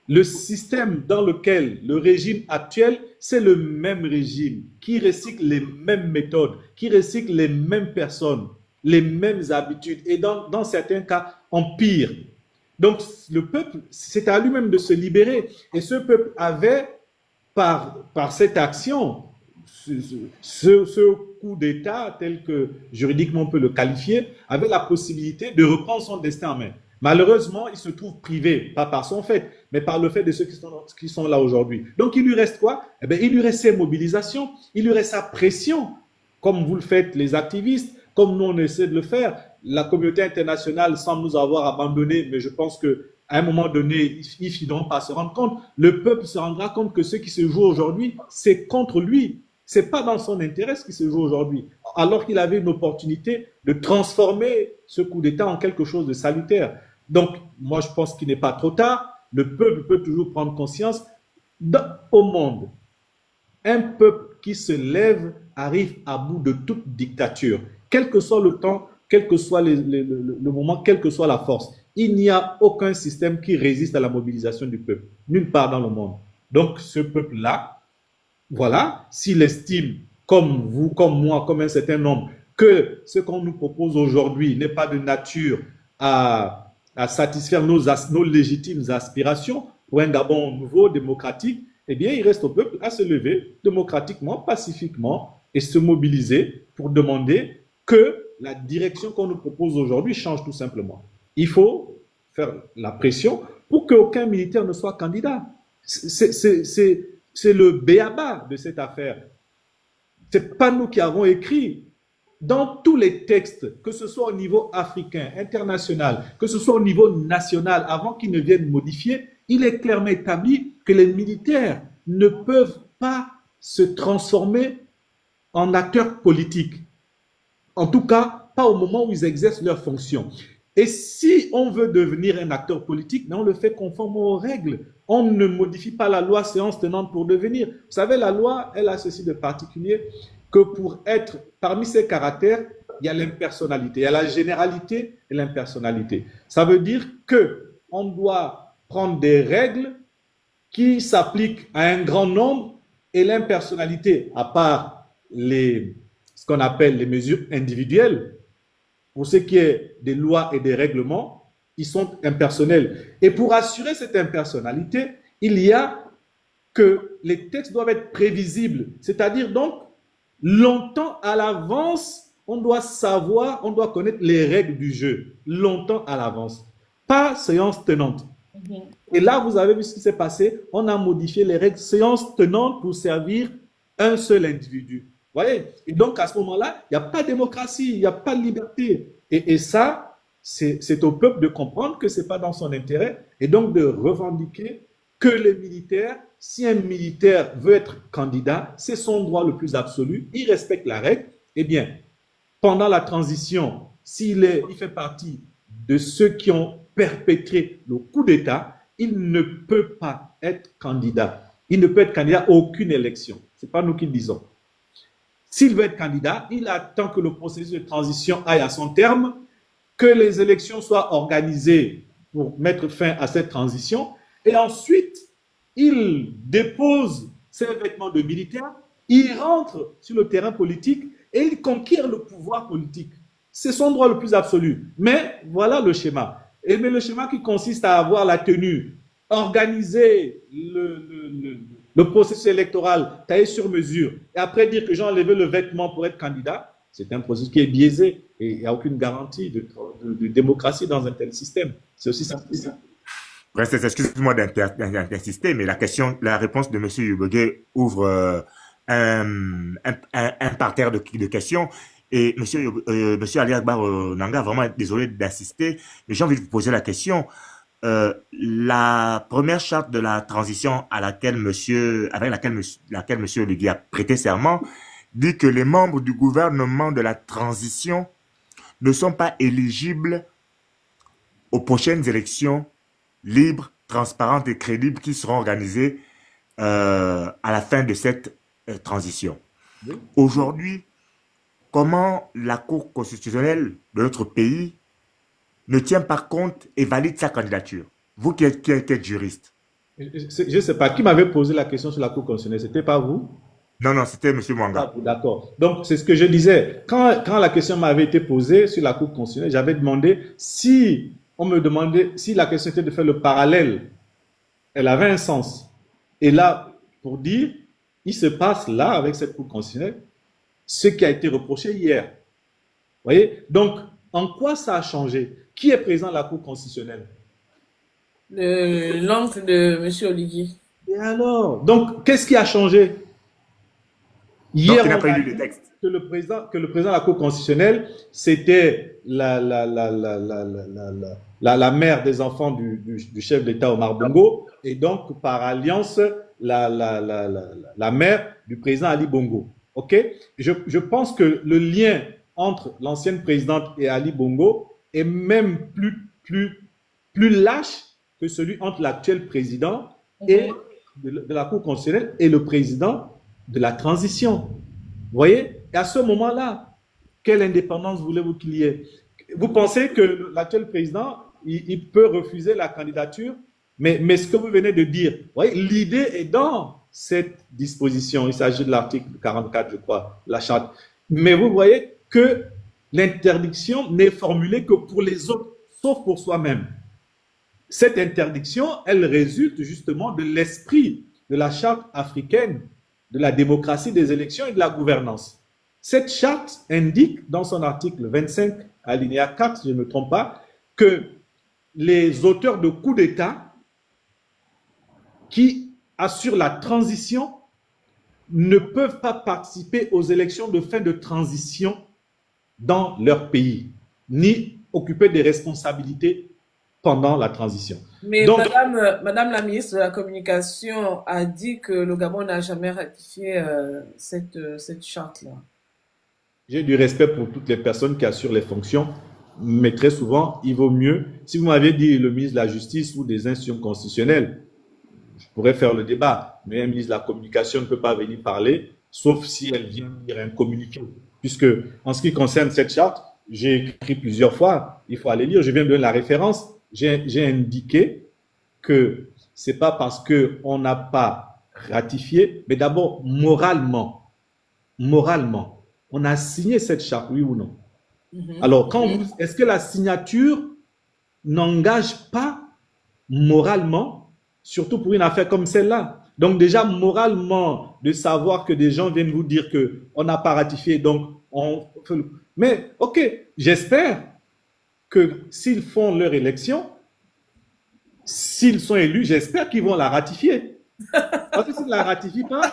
Le système dans lequel le régime actuel, c'est le même régime qui recycle les mêmes méthodes, qui recycle les mêmes personnes, les mêmes habitudes et dans certains cas, empire. Donc, le peuple, c'est à lui-même de se libérer. Et ce peuple avait, par cette action, ce coup d'État, tel que juridiquement on peut le qualifier, avait la possibilité de reprendre son destin en main. Malheureusement, il se trouve privé, pas par son fait, mais par le fait de ceux qui sont là aujourd'hui. Donc, il lui reste quoi? Eh bien, il lui reste ses mobilisations, il lui reste sa pression, comme vous le faites les activistes, comme nous on essaie de le faire. La communauté internationale semble nous avoir abandonnés, mais je pense qu'à un moment donné, ils finiront par se rendre compte. Le peuple se rendra compte que ce qui se joue aujourd'hui, c'est contre lui. C'est pas dans son intérêt ce qui se joue aujourd'hui. Alors qu'il avait une opportunité de transformer ce coup d'État en quelque chose de salutaire. Donc, moi, je pense qu'il n'est pas trop tard. Le peuple peut toujours prendre conscience. Au monde, un peuple qui se lève arrive à bout de toute dictature. Quel que soit le temps, quel que soit le moment, quelle que soit la force. Il n'y a aucun système qui résiste à la mobilisation du peuple. Nulle part dans le monde. Donc, ce peuple-là, voilà, s'il estime, comme vous, comme moi, comme un certain nombre, que ce qu'on nous propose aujourd'hui n'est pas de nature à satisfaire nos légitimes aspirations pour un Gabon nouveau, démocratique, eh bien, il reste au peuple à se lever démocratiquement, pacifiquement et se mobiliser pour demander que la direction qu'on nous propose aujourd'hui change tout simplement. Il faut faire la pression pour qu'aucun militaire ne soit candidat. C'est le béaba de cette affaire. Ce n'est pas nous qui avons écrit. Dans tous les textes, que ce soit au niveau africain, international, que ce soit au niveau national, avant qu'ils ne viennent modifier, il est clairement établi que les militaires ne peuvent pas se transformer en acteurs politiques. En tout cas, pas au moment où ils exercent leurs fonctions. Et si on veut devenir un acteur politique, on le fait conforme aux règles. On ne modifie pas la loi séance tenante pour devenir. Vous savez, la loi, elle a ceci de particulier, que pour être parmi ses caractères, il y a l'impersonnalité, il y a la généralité et l'impersonnalité. Ça veut dire que on doit prendre des règles qui s'appliquent à un grand nombre et l'impersonnalité, à part ce qu'on appelle les mesures individuelles, pour ce qui est des lois et des règlements, ils sont impersonnels. Et pour assurer cette impersonnalité, il y a que les textes doivent être prévisibles, c'est-à-dire donc longtemps à l'avance, on doit savoir, on doit connaître les règles du jeu, longtemps à l'avance, pas séance tenante. Et là, vous avez vu ce qui s'est passé, on a modifié les règles séance tenante pour servir un seul individu. Vous voyez? Et donc, à ce moment-là, il n'y a pas de démocratie, il n'y a pas de liberté. Et ça, c'est au peuple de comprendre que ce n'est pas dans son intérêt et donc de revendiquer que les militaires, si un militaire veut être candidat, c'est son droit le plus absolu, il respecte la règle. Eh bien, pendant la transition, s'il fait partie de ceux qui ont perpétré le coup d'État, il ne peut pas être candidat. Il ne peut être candidat à aucune élection. Ce n'est pas nous qui le disons. S'il veut être candidat, il attend que le processus de transition aille à son terme, que les élections soient organisées pour mettre fin à cette transition, et ensuite, il dépose ses vêtements de militaire, il rentre sur le terrain politique et il conquiert le pouvoir politique. C'est son droit le plus absolu. Mais voilà le schéma. Mais le schéma qui consiste à avoir la tenue, organiser le processus électoral taillé sur mesure, et après dire que j'ai enlevé le vêtement pour être candidat, c'est un processus qui est biaisé et il n'y a aucune garantie de démocratie dans un tel système. C'est aussi simple que ça. Excuse-moi d'insister, mais la réponse de M. Yubege ouvre un parterre de questions. Et monsieur Ali Akbar Nanga, vraiment désolé d'insister, mais j'ai envie de vous poser la question. La première charte de la transition avec laquelle monsieur Oligui a prêté serment dit que les membres du gouvernement de la transition ne sont pas éligibles aux prochaines élections libres, transparentes et crédibles qui seront organisées à la fin de cette transition. Oui. Aujourd'hui, comment la Cour constitutionnelle de notre pays ne tient pas compte et valide sa candidature? Vous qui êtes juriste. Je ne sais pas, qui m'avait posé la question sur la Cour constitutionnelle? C'était pas vous? Non, non, c'était M. Ah, Mwanga. d'accord. Donc, c'est ce que je disais. Quand la question m'avait été posée sur la Cour constitutionnelle, j'avais demandé si on me demandait si la question était de faire le parallèle, elle avait un sens. Et là, pour dire, il se passe là, avec cette Cour constitutionnelle, ce qui a été reproché hier. Vous voyez? Donc, en quoi ça a changé? Qui est présent à la Cour constitutionnelle? L'oncle de M. Oligui. Et alors? Donc, qu'est-ce qui a changé? Donc, Hier, il n'a on pas a lu le dit texte. que le président de la Cour constitutionnelle, c'était la mère des enfants du chef d'État Omar Bongo, et donc par alliance, la mère du président Ali Bongo. Ok? Je pense que le lien entre l'ancienne présidente et Ali Bongo est même plus lâche que celui entre l'actuel président et de la Cour constitutionnelle et le président de la transition. Vous voyez? Et à ce moment-là, quelle indépendance voulez-vous qu'il y ait? Vous pensez que l'actuel président, il peut refuser la candidature, mais ce que vous venez de dire, vous voyez, l'idée est dans cette disposition. Il s'agit de l'article 44, je crois, la charte. Mais vous voyez que l'interdiction n'est formulée que pour les autres, sauf pour soi-même. Cette interdiction, elle résulte justement de l'esprit de la charte africaine de la démocratie des élections et de la gouvernance. Cette charte indique dans son article 25, alinéa 4, si je ne me trompe pas, que les auteurs de coups d'État qui assurent la transition ne peuvent pas participer aux élections de fin de transition dans leur pays, ni occuper des responsabilités pendant la transition. Mais Donc, Madame la ministre de la Communication a dit que le Gabon n'a jamais ratifié cette charte-là. j'ai du respect pour toutes les personnes qui assurent les fonctions, mais très souvent, il vaut mieux, si vous m'aviez dit le ministre de la Justice ou des institutions constitutionnelles, je pourrais faire le débat, mais un ministre de la Communication ne peut pas venir parler, sauf si elle vient lire un communiqué. Puisque, en ce qui concerne cette charte, j'ai écrit plusieurs fois, il faut aller lire, je viens de donner la référence, j'ai indiqué que c'est pas parce qu'on n'a pas ratifié, mais d'abord moralement, on a signé cette charte, oui ou non? Alors, est-ce que la signature n'engage pas moralement, surtout pour une affaire comme celle-là? Donc déjà, moralement, de savoir que des gens viennent vous dire qu'on n'a pas ratifié, donc on... Mais, ok, j'espère que s'ils font leur élection, s'ils sont élus, j'espère qu'ils vont la ratifier. Parce que s'ils ne la ratifient pas,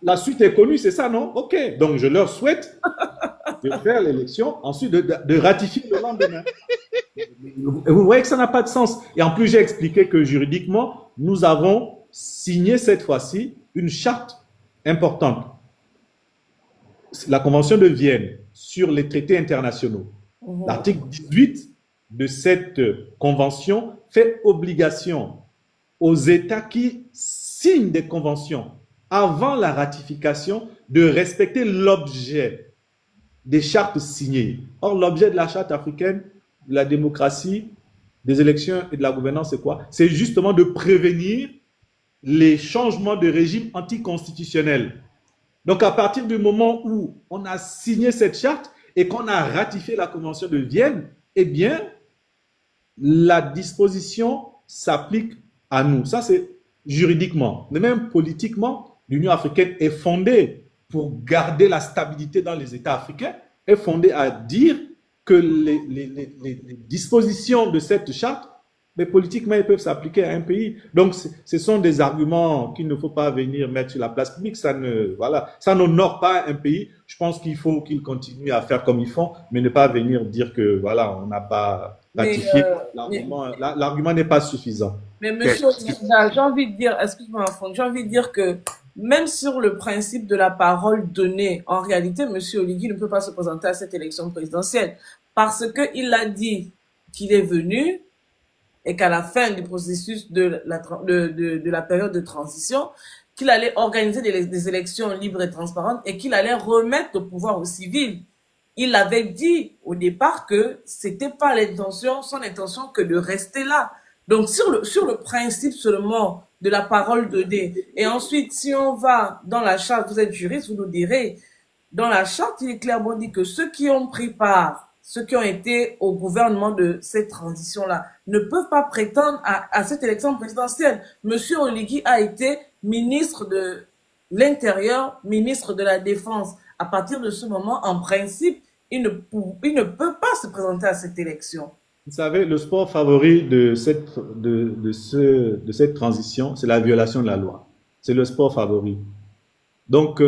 la suite est connue, c'est ça, non? Ok, donc je leur souhaite de faire l'élection, ensuite de ratifier le lendemain. Vous voyez que ça n'a pas de sens. Et en plus, j'ai expliqué que juridiquement, nous avons signé cette fois-ci une charte importante. La Convention de Vienne sur les traités internationaux. L'article 18 de cette convention fait obligation aux États qui signent des conventions avant la ratification de respecter l'objet des chartes signées. Or, l'objet de la charte africaine de la démocratie, des élections et de la gouvernance, c'est quoi? C'est justement de prévenir les changements de régime anticonstitutionnel. Donc, à partir du moment où on a signé cette charte et qu'on a ratifié la Convention de Vienne, eh bien, la disposition s'applique à nous. Ça, c'est juridiquement. Mais même politiquement, l'Union africaine est fondée pour garder la stabilité dans les États africains, est fondée à dire que les dispositions de cette charte, mais politiquement, elles peuvent s'appliquer à un pays. Donc, ce sont des arguments qu'il ne faut pas venir mettre sur la place publique. Ça n'honore pas un pays. Je pense qu'il faut qu'ils continuent à faire comme ils font, mais ne pas venir dire que, voilà, on n'a pas ratifié. L'argument n'est pas suffisant. Mais monsieur, j'ai envie de dire, excuse-moi, j'ai envie de dire que même sur le principe de la parole donnée, en réalité, monsieur Oligui ne peut pas se présenter à cette élection présidentielle parce qu'il a dit qu'il est venu et qu'à la fin du processus de la période de transition, qu'il allait organiser des élections libres et transparentes et qu'il allait remettre le pouvoir aux civils. Il avait dit au départ que c'était pas son intention que de rester là. Donc, sur le principe seulement de la parole donnée. Et ensuite, si on va dans la charte, vous êtes juriste, vous nous direz, dans la charte, il est clairement dit que ceux qui ont pris part, ceux qui ont été au gouvernement de cette transition-là, ne peuvent pas prétendre à cette élection présidentielle. Monsieur Oligui a été ministre de l'Intérieur, ministre de la Défense. À partir de ce moment, en principe, il ne peut pas se présenter à cette élection. Vous savez, le sport favori de cette transition, c'est la violation de la loi. C'est le sport favori. Donc,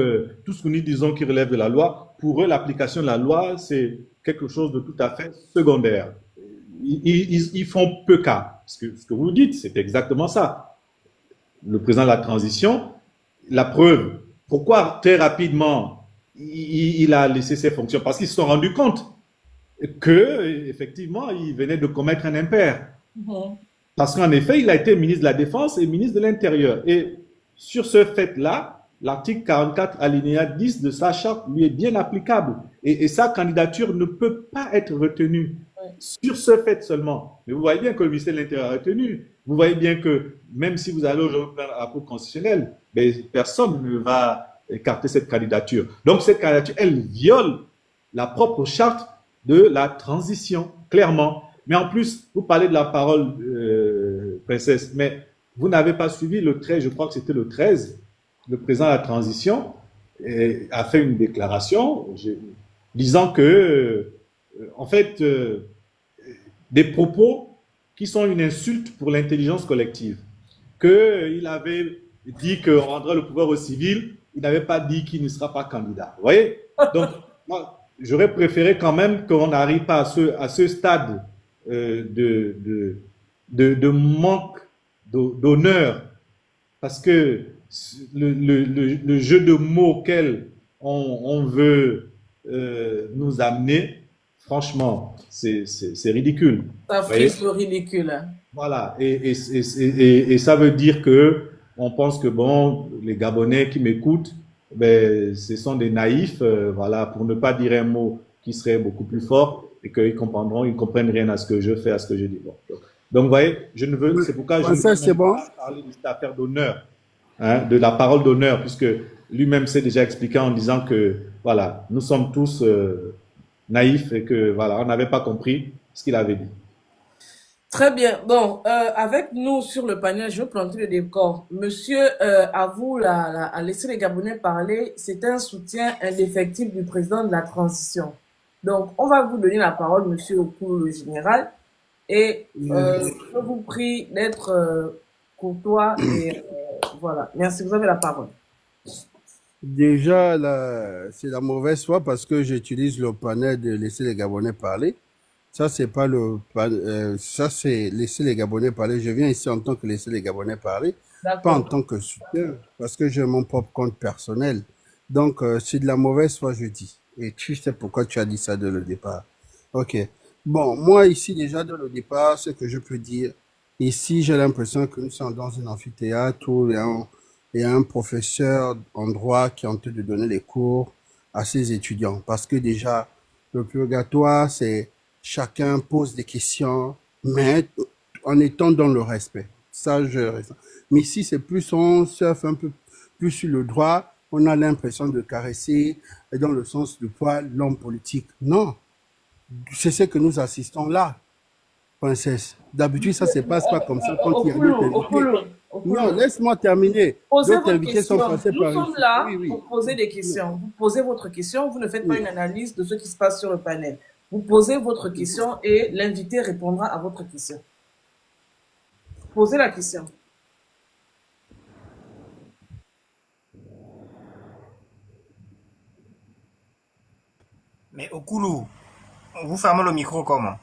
tout ce que nous disons qui relève de la loi, pour eux, l'application de la loi, c'est quelque chose de tout à fait secondaire. Ils font peu cas. Ce que vous dites, c'est exactement ça. Le président de la transition, la preuve, pourquoi très rapidement il a laissé ses fonctions? Parce qu'ils se sont rendus compte que effectivement, il venait de commettre un impair. Parce qu'en effet, il a été ministre de la Défense et ministre de l'Intérieur. Et sur ce fait-là, l'article 44 alinéa 10 de sa charte lui est bien applicable. Et sa candidature ne peut pas être retenue sur ce fait seulement. Mais vous voyez bien que le ministère de l'Intérieur a retenu. Vous voyez bien que même si vous allez aujourd'hui à la Cour constitutionnelle, personne ne va écarter cette candidature. Donc cette candidature, elle viole la propre charte de la transition, clairement. Mais en plus, vous parlez de la parole, princesse, mais vous n'avez pas suivi le 13, je crois que c'était le 13, le président de la transition a fait une déclaration disant que, en fait, des propos qui sont une insulte pour l'intelligence collective, qu'il avait dit qu'on rendrait le pouvoir aux civils, il n'avait pas dit qu'il ne sera pas candidat. Vous voyez? Donc, moi, j'aurais préféré quand même qu'on n'arrive pas à ce stade de manque d'honneur, parce que le jeu de mots auquel on veut nous amener, franchement, c'est ridicule. Ça frise le ridicule. Hein. Voilà, et ça veut dire que on pense que bon, les Gabonais qui m'écoutent, ce sont des naïfs, voilà, pour ne pas dire un mot qui serait beaucoup plus fort, et qu'ils comprendront, ils comprennent rien à ce que je fais, à ce que je dis. Bon. Donc, vous voyez, c'est pourquoi je ne veux pas parler de cette affaire d'honneur, hein, de la parole d'honneur, puisque lui-même s'est déjà expliqué en disant que, voilà, nous sommes tous naïfs et que, voilà, on n'avait pas compris ce qu'il avait dit. Très bien. Bon, avec nous sur le panel, je veux planter le décor. Monsieur, à vous, à laisser les Gabonais parler, c'est un soutien indéfectible du président de la transition. Donc, on va vous donner la parole, monsieur Okoulou, le général, et je vous prie d'être courtois et voilà. Merci, vous avez la parole. Déjà, c'est la mauvaise foi parce que j'utilise le panel de laisser les Gabonais parler. Ça, c'est pas ça, c'est laisser les Gabonais parler. Je viens ici en tant que laisser les Gabonais parler, pas en tant que soutien, parce que j'ai mon propre compte personnel. Donc, c'est de la mauvaise foi, je dis. Et tu sais pourquoi tu as dit ça dès le départ. Ok. Bon, moi, ici, déjà, dès le départ, ce que je peux dire, ici, j'ai l'impression que nous sommes dans un amphithéâtre où il y a un professeur en droit qui est en train de donner les cours à ses étudiants. Parce que déjà, le purgatoire, c'est chacun pose des questions, mais en étant dans le respect. Ça, je ressens. Mais ici, c'est plus, on surfe un peu plus sur le droit, on a l'impression de caresser, dans le sens du poil, l'homme politique. Non. C'est ce que nous assistons là, princesse. D'habitude, ça se passe pas comme ça quand il y a d'autres invités. Non, laisse-moi terminer. D'autres invités sont passés par ici. Nous sommes là pour poser des questions. Vous posez votre question, vous ne faites pas une analyse de ce qui se passe sur le panel. Vous posez votre question et l'invité répondra à votre question. Posez la question. Mais Okoulou, vous fermez le micro comment?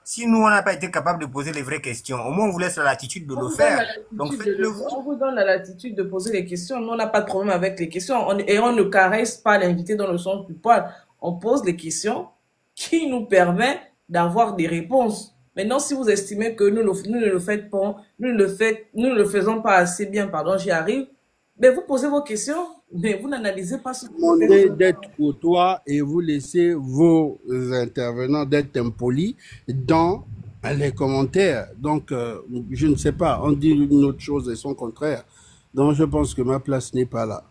Si nous, on n'a pas été capable de poser les vraies questions, au moins on vous laisse la latitude de le faire. Donc faites-le vous. On vous donne la latitude de poser les questions. Nous, on n'a pas de problème avec les questions. Et on ne caresse pas l'invité dans le sens du poil. On pose les questions qui nous permet d'avoir des réponses. Maintenant, si vous estimez que nous ne le faites pas, nous ne le faisons pas assez bien, pardon, j'y arrive, mais vous posez vos questions, mais vous n'analysez pas ce que vous Demandez faites. d'être courtois et vous laissez vos intervenants d'être impolis dans les commentaires. Donc, je ne sais pas, on dit une autre chose et son contraire. Donc, je pense que ma place n'est pas là.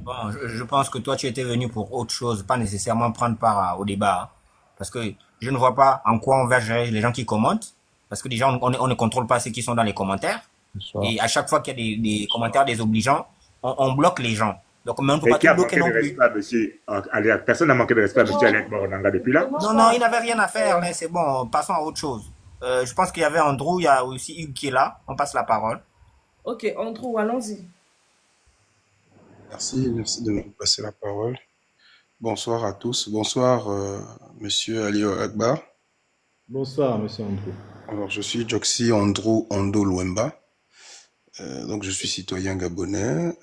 Bon, je pense que toi, tu étais venu pour autre chose, pas nécessairement prendre part au débat, hein. Parce que je ne vois pas en quoi on va gérer les gens qui commentent. Parce que déjà, on ne contrôle pas ceux qui sont dans les commentaires. Bonsoir. Et à chaque fois qu'il y a des commentaires désobligeants, on bloque les gens. Donc, mais on ne peut Et pas qui tout a bloquer manqué non de plus. respect à monsieur Aliak? Personne n'a manqué de respect à monsieur Aliak Baronanga depuis là. Non, non, il n'avait rien à faire, mais c'est bon, passons à autre chose. Je pense qu'il y avait Andrew, il y a aussi Hugues qui est là. On passe la parole. Ok, Andrew, allons-y. Merci de me passer la parole. Bonsoir à tous. Bonsoir, monsieur Ali Akbar. Bonsoir, monsieur Andrew. Alors, je suis Joxy Andrew Ondo Luemba. Donc, je suis citoyen gabonais.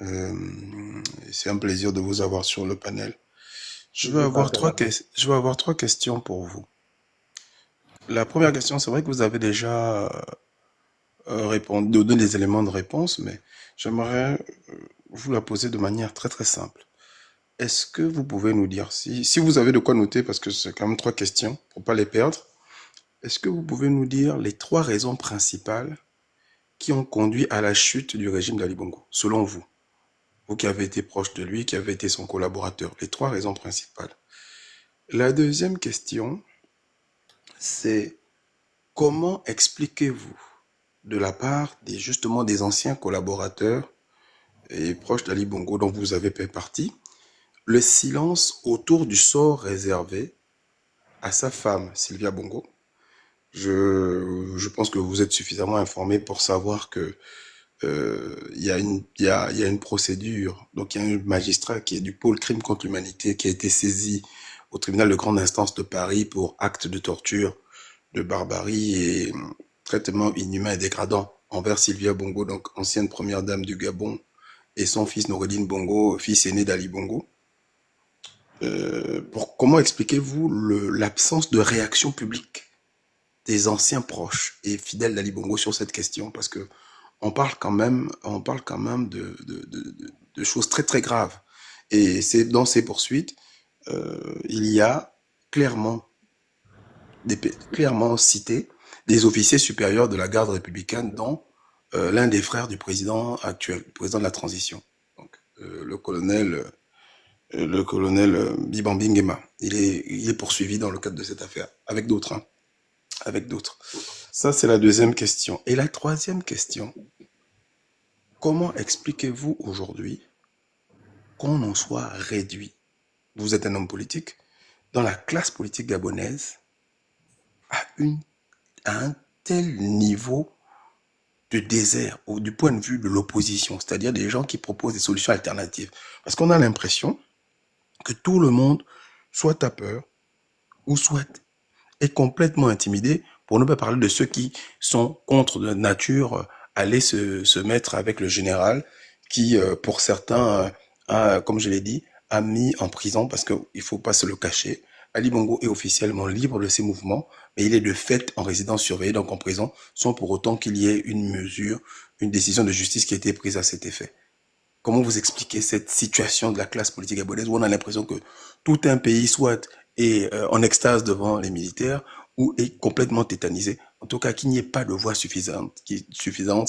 C'est un plaisir de vous avoir sur le panel. Je vais avoir trois questions pour vous. La première question, c'est vrai que vous avez déjà donné des éléments de réponse, mais j'aimerais vous la poser de manière très très simple. Est-ce que vous pouvez nous dire, si vous avez de quoi noter, parce que c'est quand même trois questions, pour pas les perdre, est-ce que vous pouvez nous dire les trois raisons principales qui ont conduit à la chute du régime d'Ali Bongo, selon vous? Vous qui avez été proche de lui, qui avez été son collaborateur, les trois raisons principales. La deuxième question, c'est comment expliquez-vous de la part justement des anciens collaborateurs et proches d'Ali Bongo dont vous avez fait partie, le silence autour du sort réservé à sa femme, Sylvia Bongo? Je pense que vous êtes suffisamment informé pour savoir que il y a une procédure, donc il y a un magistrat qui est du pôle crime contre l'humanité qui a été saisi au tribunal de grande instance de Paris pour acte de torture, de barbarie et traitement inhumain et dégradant envers Sylvia Bongo, donc ancienne première dame du Gabon, et son fils Noureddine Bongo, fils aîné d'Ali Bongo. Comment expliquez-vous l'absence de réaction publique des anciens proches et fidèles d'Ali Bongo sur cette question? Parce que on parle quand même de choses très très graves. Et c'est dans ces poursuites, il y a clairement cité des officiers supérieurs de la garde républicaine, dont l'un des frères du président actuel, le président de la transition, donc le colonel Bibambi Nguema. Il est poursuivi dans le cadre de cette affaire, avec d'autres, hein, avec d'autres. Ça, c'est la deuxième question. Et la troisième question, comment expliquez-vous aujourd'hui qu'on en soit réduit? Vous êtes un homme politique, dans la classe politique gabonaise, à un tel niveau de désert, du point de vue de l'opposition, c'est-à-dire des gens qui proposent des solutions alternatives. Parce qu'on a l'impression que tout le monde soit a peur, ou soit est complètement intimidé, pour ne pas parler de ceux qui sont contre de nature aller se mettre avec le général qui, pour certains, comme je l'ai dit, a mis en prison, parce qu'il ne faut pas se le cacher. Ali Bongo est officiellement libre de ses mouvements, mais il est de fait en résidence surveillée, donc en prison, sans pour autant qu'il y ait une mesure, une décision de justice qui a été prise à cet effet. Comment vous expliquez cette situation de la classe politique gabonaise où on a l'impression que tout un pays soit est en extase devant les militaires ou est complètement tétanisé? En tout cas, qu'il n'y ait pas de voix suffisante qui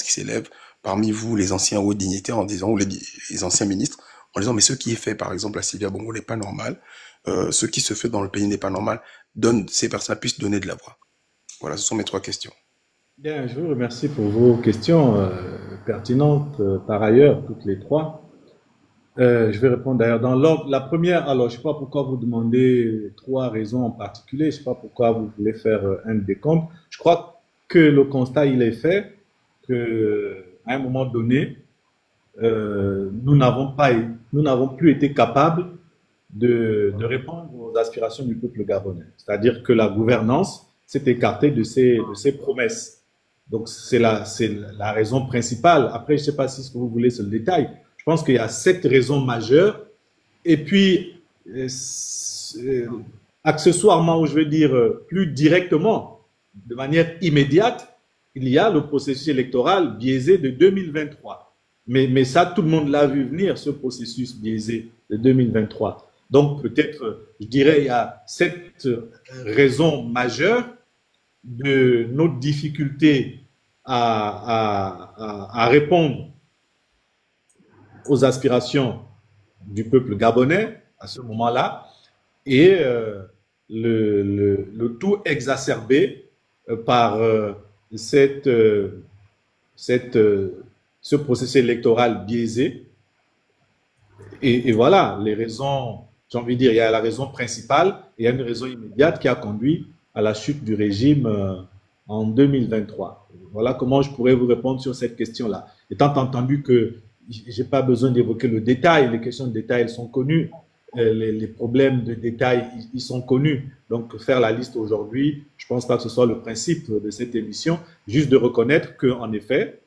s'élève parmi vous, les anciens hauts dignitaires, en disant, ou les anciens ministres, en disant, mais ce qui est fait, par exemple, à Sylvia Bongo n'est pas normal. Ce qui se fait dans le pays n'est pas normal. Ces personnes puissent donner de la voix. Voilà, ce sont mes trois questions. Bien, je vous remercie pour vos questions pertinentes, par ailleurs, toutes les trois. Je vais répondre d'ailleurs dans l'ordre. La première, alors, je ne sais pas pourquoi vous demandez trois raisons en particulier. Je ne sais pas pourquoi vous voulez faire un décompte. Je crois que le constat, il est fait qu'à un moment donné, nous n'avons plus été capables de répondre aux aspirations du peuple gabonais. C'est-à-dire que la gouvernance s'est écartée de ses promesses. Donc, c'est la raison principale. Après, je ne sais pas si ce que vous voulez, c'est le détail. Je pense qu'il y a 7 raisons majeures. Et puis, accessoirement, ou je veux dire plus directement, de manière immédiate, il y a le processus électoral biaisé de 2023. Mais ça, tout le monde l'a vu venir, ce processus biaisé de 2023. Donc, peut-être, je dirais, il y a cette raison majeure de notre difficulté à répondre aux aspirations du peuple gabonais à ce moment-là, et le tout exacerbé par ce processus électoral biaisé. Et voilà, les raisons, j'ai envie de dire, il y a la raison principale et il y a une raison immédiate qui a conduit à la chute du régime en 2023. Voilà comment je pourrais vous répondre sur cette question-là. Étant entendu que je n'ai pas besoin d'évoquer le détail, les questions de détail, elles sont connues, les problèmes de détail, ils sont connus. Donc, faire la liste aujourd'hui, je ne pense pas que ce soit le principe de cette émission, juste de reconnaître qu'en effet,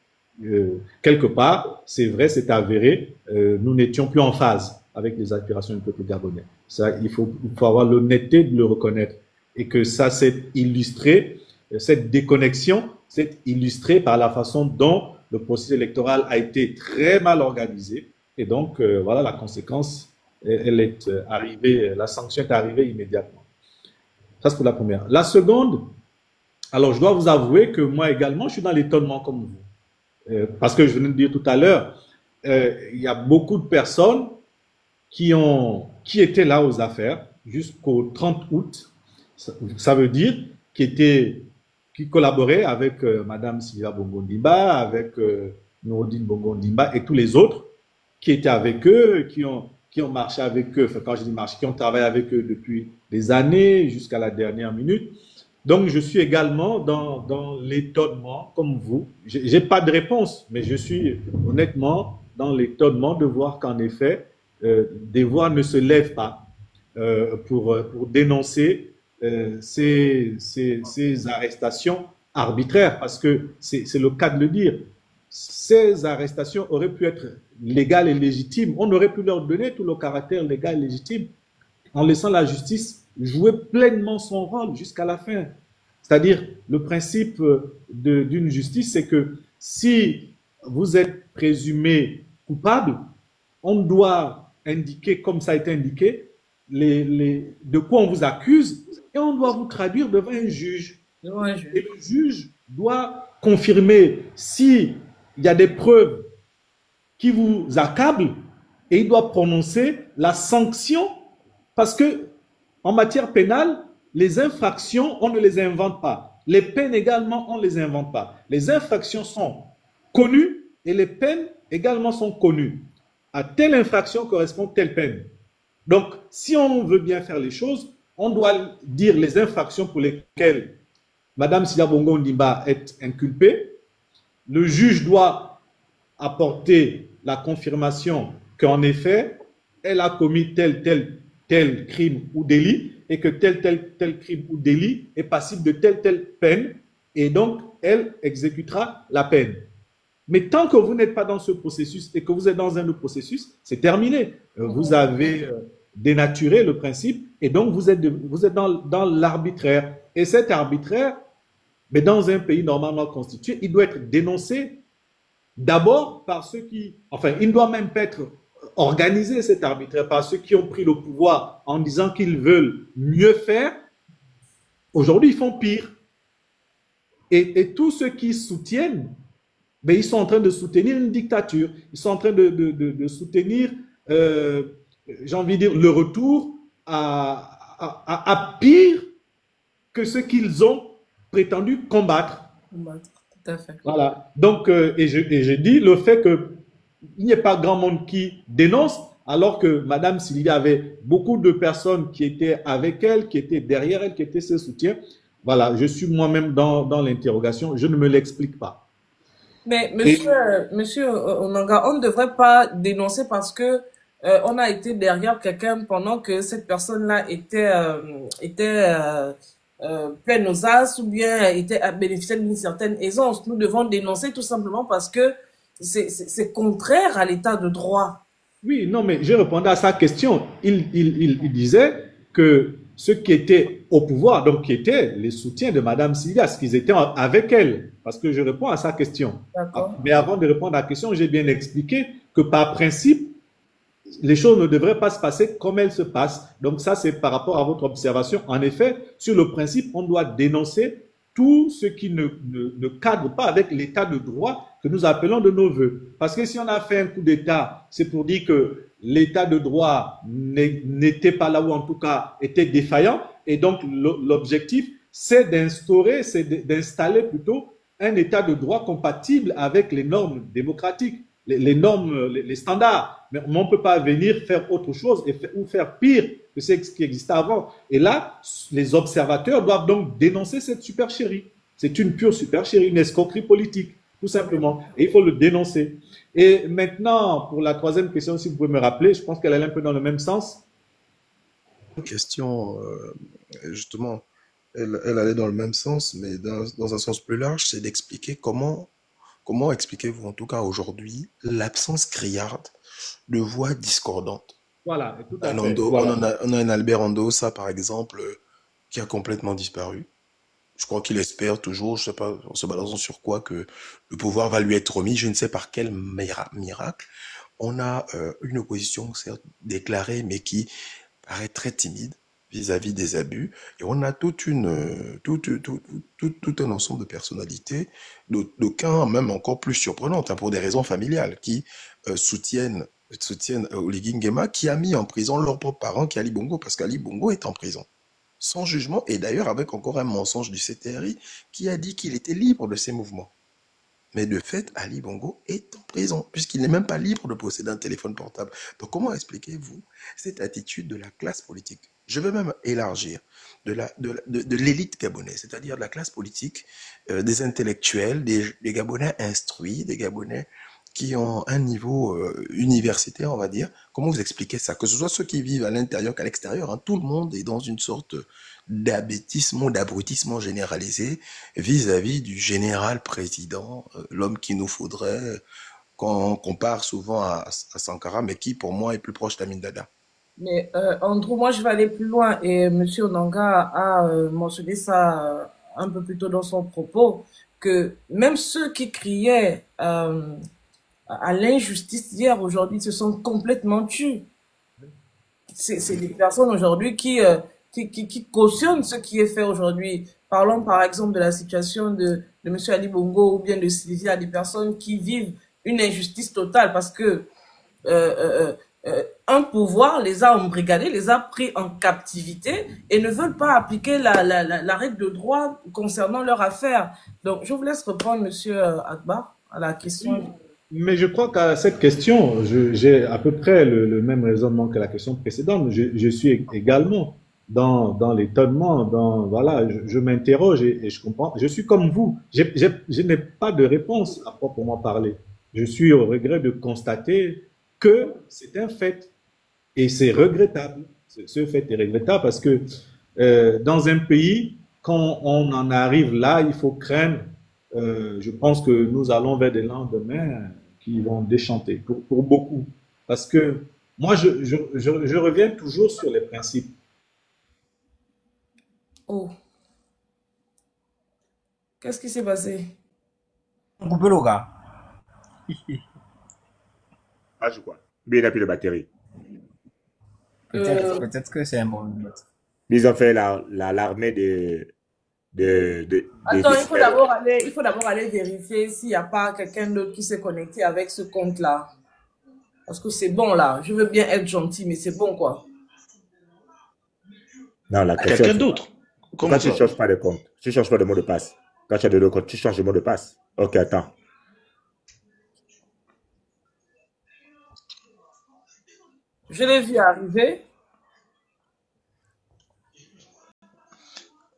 quelque part, c'est vrai, c'est avéré, nous n'étions plus en phase avec les aspirations du peuple gabonais. Ça, il faut avoir l'honnêteté de le reconnaître. Et que ça s'est illustré, cette déconnexion s'est illustrée par la façon dont le processus électoral a été très mal organisé. Et donc, voilà, la conséquence, elle est arrivée, la sanction est arrivée immédiatement. Ça, c'est pour la première. La seconde, alors je dois vous avouer que moi également, je suis dans l'étonnement comme vous. Parce que je venais de dire tout à l'heure, il y a beaucoup de personnes qui étaient là aux affaires jusqu'au 30 août. Ça veut dire qui collaboraient avec Madame Sylvia Bongo Ndimba, avec Nourodine Bongo Ndimba et tous les autres qui étaient avec eux, qui ont marché avec eux, enfin, quand je dis marché, qui ont travaillé avec eux depuis des années jusqu'à la dernière minute. Donc, je suis également dans l'étonnement, comme vous. J'ai pas de réponse, mais je suis honnêtement dans l'étonnement de voir qu'en effet, des voix ne se lèvent pas pour dénoncer ces arrestations arbitraires, parce que c'est le cas de le dire. Ces arrestations auraient pu être légales et légitimes. On aurait pu leur donner tout le caractère légal et légitime en laissant la justice jouer pleinement son rôle jusqu'à la fin. C'est-à-dire, le principe d'une justice, c'est que si vous êtes présumé coupable, on doit indiquer, comme ça a été indiqué, de quoi on vous accuse, et on doit vous traduire devant un juge. Et le juge doit confirmer s'il y a des preuves qui vous accablent, et il doit prononcer la sanction, parce que en matière pénale, les infractions, on ne les invente pas. Les peines également, on ne les invente pas. Les infractions sont connues et les peines également sont connues. À telle infraction correspond telle peine. Donc, si on veut bien faire les choses, on doit dire les infractions pour lesquelles Mme Sylvia Bongo Ndimba est inculpée. Le juge doit apporter la confirmation qu'en effet, elle a commis tel crime ou délit, et que tel crime ou délit est passible de telle peine, et donc elle exécutera la peine. Mais tant que vous n'êtes pas dans ce processus et que vous êtes dans un autre processus, c'est terminé. Vous avez dénaturé le principe, et donc vous êtes dans l'arbitraire. Et cet arbitraire, mais dans un pays normalement constitué, il doit être dénoncé d'abord par ceux qui... Enfin, il ne doit même pas être organisé, cet arbitraire, par ceux qui ont pris le pouvoir en disant qu'ils veulent mieux faire. Aujourd'hui, ils font pire. Et tous ceux qui soutiennent, mais ils sont en train de soutenir une dictature. Ils sont en train de soutenir, j'ai envie de dire, le retour à pire que ce qu'ils ont prétendu combattre. Tout à fait. Voilà. Donc, et je dis le fait qu'il n'y ait pas grand monde qui dénonce, alors que Mme Sylvia avait beaucoup de personnes qui étaient avec elle, qui étaient derrière elle, qui étaient ses soutiens. Voilà, je suis moi-même dans l'interrogation, je ne me l'explique pas. Mais monsieur Onanga, on ne devrait pas dénoncer parce que on a été derrière quelqu'un pendant que cette personne-là était pleine aux as ou bien bénéficiait d'une certaine aisance. Nous devons dénoncer tout simplement parce que c'est contraire à l'état de droit. Oui, non, mais je répondais à sa question. Il disait que ceux qui étaient au pouvoir, donc qui étaient les soutiens de Madame Sylvias, qu'ils étaient avec elle, parce que je réponds à sa question. Mais avant de répondre à la question, j'ai bien expliqué que par principe, les choses ne devraient pas se passer comme elles se passent. Donc ça, c'est par rapport à votre observation. En effet, sur le principe, on doit dénoncer tout ce qui ne cadre pas avec l'état de droit que nous appelons de nos voeux. Parce que si on a fait un coup d'État, c'est pour dire que l'état de droit n'était pas là, ou en tout cas était défaillant. Et donc l'objectif, c'est d'instaurer, c'est d'installer plutôt un état de droit compatible avec les normes démocratiques, les normes, les standards. Mais on ne peut pas venir faire autre chose ou faire pire que ce qui existait avant. Et là, les observateurs doivent donc dénoncer cette supercherie. C'est une pure supercherie, une escroquerie politique, tout simplement. Et il faut le dénoncer. Et maintenant, pour la troisième question, si vous pouvez me rappeler, je pense qu'elle est un peu dans le même sens. Une question, justement, elle allait dans le même sens, mais dans un sens plus large, c'est d'expliquer comment expliquez-vous, en tout cas aujourd'hui, l'absence criarde de voix discordantes. Voilà, tout à fait. On a un Albert Andosa, par exemple, qui a complètement disparu. Je crois qu'il espère toujours, je ne sais pas, en se basant sur quoi, que le pouvoir va lui être remis, je ne sais par quel miracle. On a une opposition, certes, déclarée, mais qui paraît très timide vis-à-vis des abus, et on a tout un ensemble de personnalités, d'aucuns même encore plus surprenantes, hein, pour des raisons familiales, qui soutiennent Oligui Nguema, qui a mis en prison leur propre parent, qui est Ali Bongo, parce qu'Ali Bongo est en prison, sans jugement, et d'ailleurs avec encore un mensonge du CTRI, qui a dit qu'il était libre de ses mouvements. Mais de fait, Ali Bongo est en prison, puisqu'il n'est même pas libre de posséder un téléphone portable. Donc comment expliquez-vous cette attitude de la classe politique? Je veux même élargir de l'élite gabonaise, c'est-à-dire de la classe politique, des intellectuels, des Gabonais instruits, des Gabonais qui ont un niveau universitaire, on va dire. Comment vous expliquez ça? Que ce soit ceux qui vivent à l'intérieur qu'à l'extérieur, hein, tout le monde est dans une sorte d'abêtissement, d'abrutissement généralisé vis-à-vis du général président, l'homme qu'il nous faudrait, qu'on compare souvent à Sankara, mais qui pour moi est plus proche d'Amin Dada. Mais Andrew, moi je vais aller plus loin, et M. Onanga a mentionné ça un peu plus tôt dans son propos, que même ceux qui criaient à l'injustice hier, aujourd'hui, se sont complètement tus. C'est des personnes aujourd'hui qui cautionnent ce qui est fait aujourd'hui. Parlons par exemple de la situation de M. Ali Bongo ou bien de Sylvia, des personnes qui vivent une injustice totale parce que un pouvoir les a embrigadés, les a pris en captivité et ne veulent pas appliquer la règle de droit concernant leur affaire. Donc, je vous laisse reprendre, Monsieur Akbar, à la question. Mais je crois qu'à cette question, j'ai à peu près le même raisonnement que la question précédente. Je suis également dans l'étonnement, voilà, je m'interroge et je comprends. Je suis comme vous. Je n'ai pas de réponse à proprement parler. Je suis au regret de constater que c'est un fait et c'est regrettable. Ce fait est regrettable parce que dans un pays, quand on en arrive là, il faut craindre. Je pense que nous allons vers des lendemains qui vont déchanter pour beaucoup. Parce que moi, je reviens toujours sur les principes. Oh. Qu'est-ce qui s'est passé? Coupez le gars. Ah, je crois. Mais il n'a plus de batterie. Peut-être que c'est un bon. Ils ont fait l'armée Attends, il faut d'abord aller vérifier s'il n'y a pas quelqu'un d'autre qui s'est connecté avec ce compte-là. Parce que c'est bon là. Je veux bien être gentil, mais c'est bon quoi. Non, la question. Quelqu'un d'autre. Quand tu ne changes pas de compte, tu ne changes pas de mot de passe. Quand tu as deux comptes, tu changes de mot de passe. Ok, attends. Je l'ai vu arriver.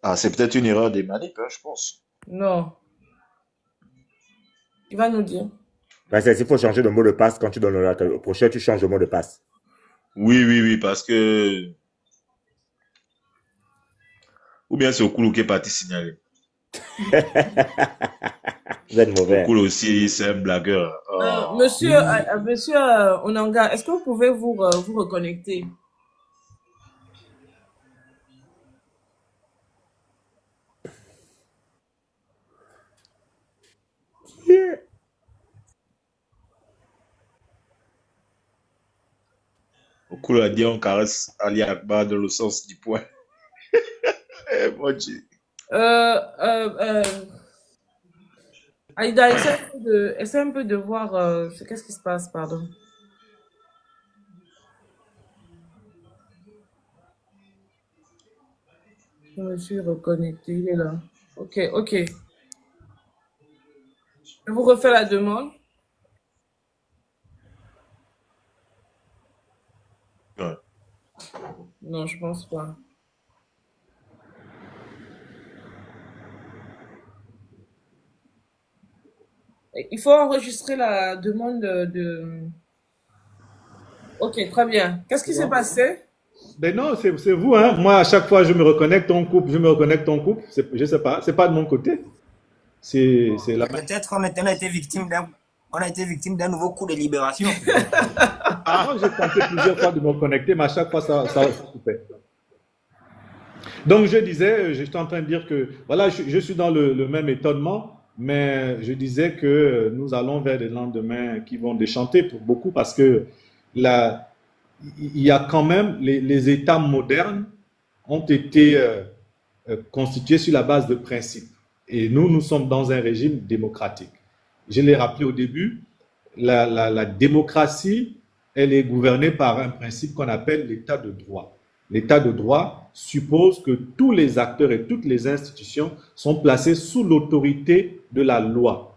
Ah, c'est peut-être une erreur des manips, hein, je pense. Non. Il va nous dire. Il faut changer de mot de passe quand tu donnes au prochain, tu changes de mot de passe. Oui, parce que... Ou bien c'est Okulu qui est parti signaler. Vous êtes mauvais. Okulu aussi, c'est un blagueur. Oh. Monsieur Onanga, est-ce que vous pouvez vous reconnecter? Beaucoup l'a dit, on caresse Ali Akbar dans le sens du poing. Eh, mon Dieu. Aïda, essaie un peu de voir qu'est-ce qui se passe, pardon. Je me suis reconnecté, il est là. Ok, ok. Je vous refais la demande. Ouais. Non, je pense pas. Il faut enregistrer la demande de... Ok, très bien. Qu'est-ce qui s'est passé? Ben non, c'est vous, hein. Moi, à chaque fois, je me reconnecte, on coupe, je me reconnecte, on coupe. Je sais pas, c'est pas de mon côté. C'est la... Peut-être qu'on a été victime d'un nouveau coup de libération. Moi, j'ai tenté plusieurs fois de me connecter, mais à chaque fois, ça coupait. Donc, je disais, j'étais en train de dire que, voilà, je suis dans le même étonnement, mais je disais que nous allons vers des lendemains qui vont déchanter pour beaucoup parce que il y a quand même, les États modernes ont été constitués sur la base de principes. Et nous sommes dans un régime démocratique. Je l'ai rappelé au début, la démocratie, elle est gouvernée par un principe qu'on appelle l'état de droit. L'état de droit suppose que tous les acteurs et toutes les institutions sont placés sous l'autorité de la loi,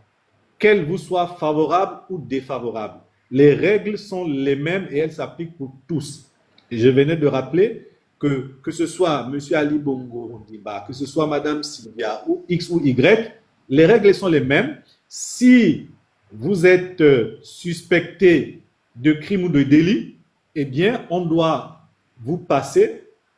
qu'elle vous soit favorable ou défavorable. Les règles sont les mêmes et elles s'appliquent pour tous. Et je venais de rappeler que ce soit M. Ali Bongo Ondimba, que ce soit Mme Sylvia ou X ou Y, les règles sont les mêmes. Si vous êtes suspecté de crime ou de délit, eh bien, on doit vous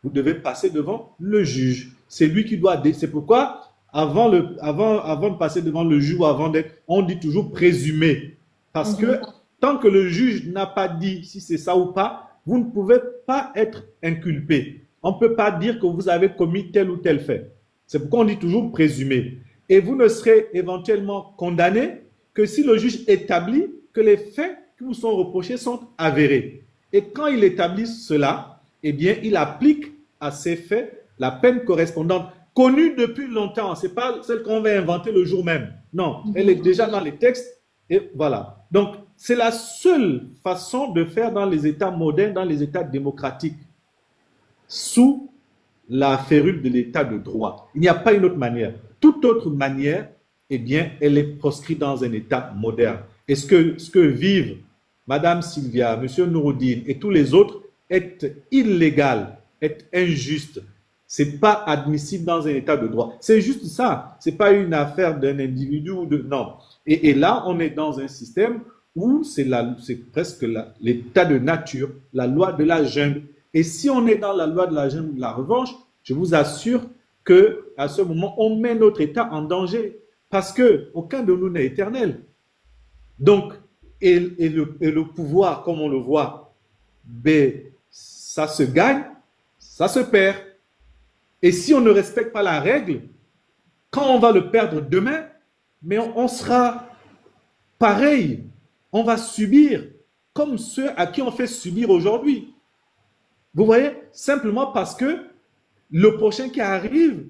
devez passer devant le juge. C'est lui qui doit... C'est pourquoi, avant de passer devant le juge ou avant d'être... On dit toujours présumé. Parce que tant que le juge n'a pas dit si c'est ça ou pas, vous ne pouvez pas être inculpé. On ne peut pas dire que vous avez commis tel ou tel fait. C'est pourquoi on dit toujours présumé. Et vous ne serez éventuellement condamné que si le juge établit que les faits qui vous sont reprochés sont avérés. Et quand il établit cela, eh bien, il applique à ces faits la peine correspondante, connue depuis longtemps. Ce n'est pas celle qu'on va inventer le jour même. Non, elle est déjà dans les textes. Et voilà. Donc, c'est la seule façon de faire dans les États modernes, dans les États démocratiques, sous la férule de l'État de droit. Il n'y a pas une autre manière. Toute autre manière, eh bien, elle est proscrite dans un État moderne. Et ce que vivent Mme Sylvia, M. Nouroudine et tous les autres est illégal, est injuste. Ce n'est pas admissible dans un État de droit. C'est juste ça. Ce n'est pas une affaire d'un individu ou de... Non. Et là, on est dans un système où c'est presque l'état de nature, la loi de la jungle. Et si on est dans la loi de la jungle de la revanche, je vous assure qu'à ce moment, on met notre État en danger. Parce qu'aucun de nous n'est éternel. Donc, et le pouvoir, comme on le voit, ben, ça se gagne, ça se perd. Et si on ne respecte pas la règle, quand on va le perdre demain, mais on sera pareil. On va subir comme ceux à qui on fait subir aujourd'hui. Vous voyez, simplement parce que le prochain qui arrive,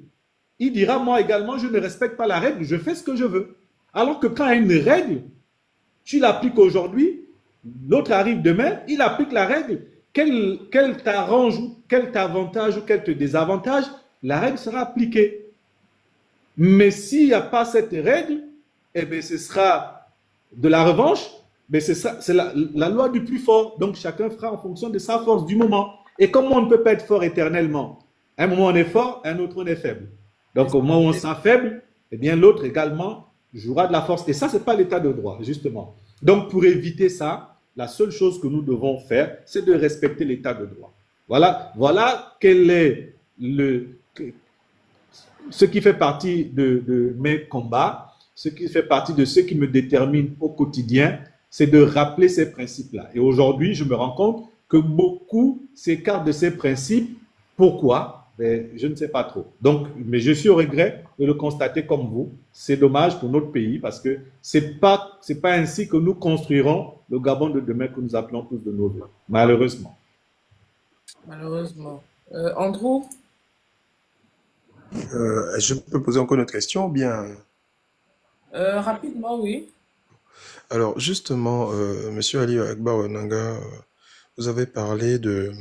il dira, moi également, je ne respecte pas la règle, je fais ce que je veux. Alors que quand il y a une règle, tu l'appliques aujourd'hui, l'autre arrive demain, il applique la règle, qu'elle t'arrange, qu'elle t'avantage ou qu'elle te désavantage, la règle sera appliquée. Mais s'il n'y a pas cette règle, eh bien, ce sera de la revanche, mais c'est la loi du plus fort. Donc, chacun fera en fonction de sa force du moment. Et comme on ne peut pas être fort éternellement, à un moment on est fort, à un autre on est faible. Donc, au moment où on sera faible, eh bien, l'autre également jouera de la force. Et ça, ce n'est pas l'état de droit, justement. Donc, pour éviter ça, la seule chose que nous devons faire, c'est de respecter l'état de droit. Voilà quel est ce qui fait partie de mes combats, ce qui fait partie de ce qui me détermine au quotidien, c'est de rappeler ces principes-là. Et aujourd'hui, je me rends compte que beaucoup s'écartent de ces principes. Pourquoi? Je ne sais pas trop. Donc, mais je suis au regret de le constater comme vous. C'est dommage pour notre pays parce que c'est pas ainsi que nous construirons le Gabon de demain que nous appelons tous de nos voeux. Malheureusement. malheureusement. Andrew? Je peux poser encore une autre question ou bien... Rapidement, oui. Alors, justement, Monsieur Ali Akbar Onanga, vous avez parlé de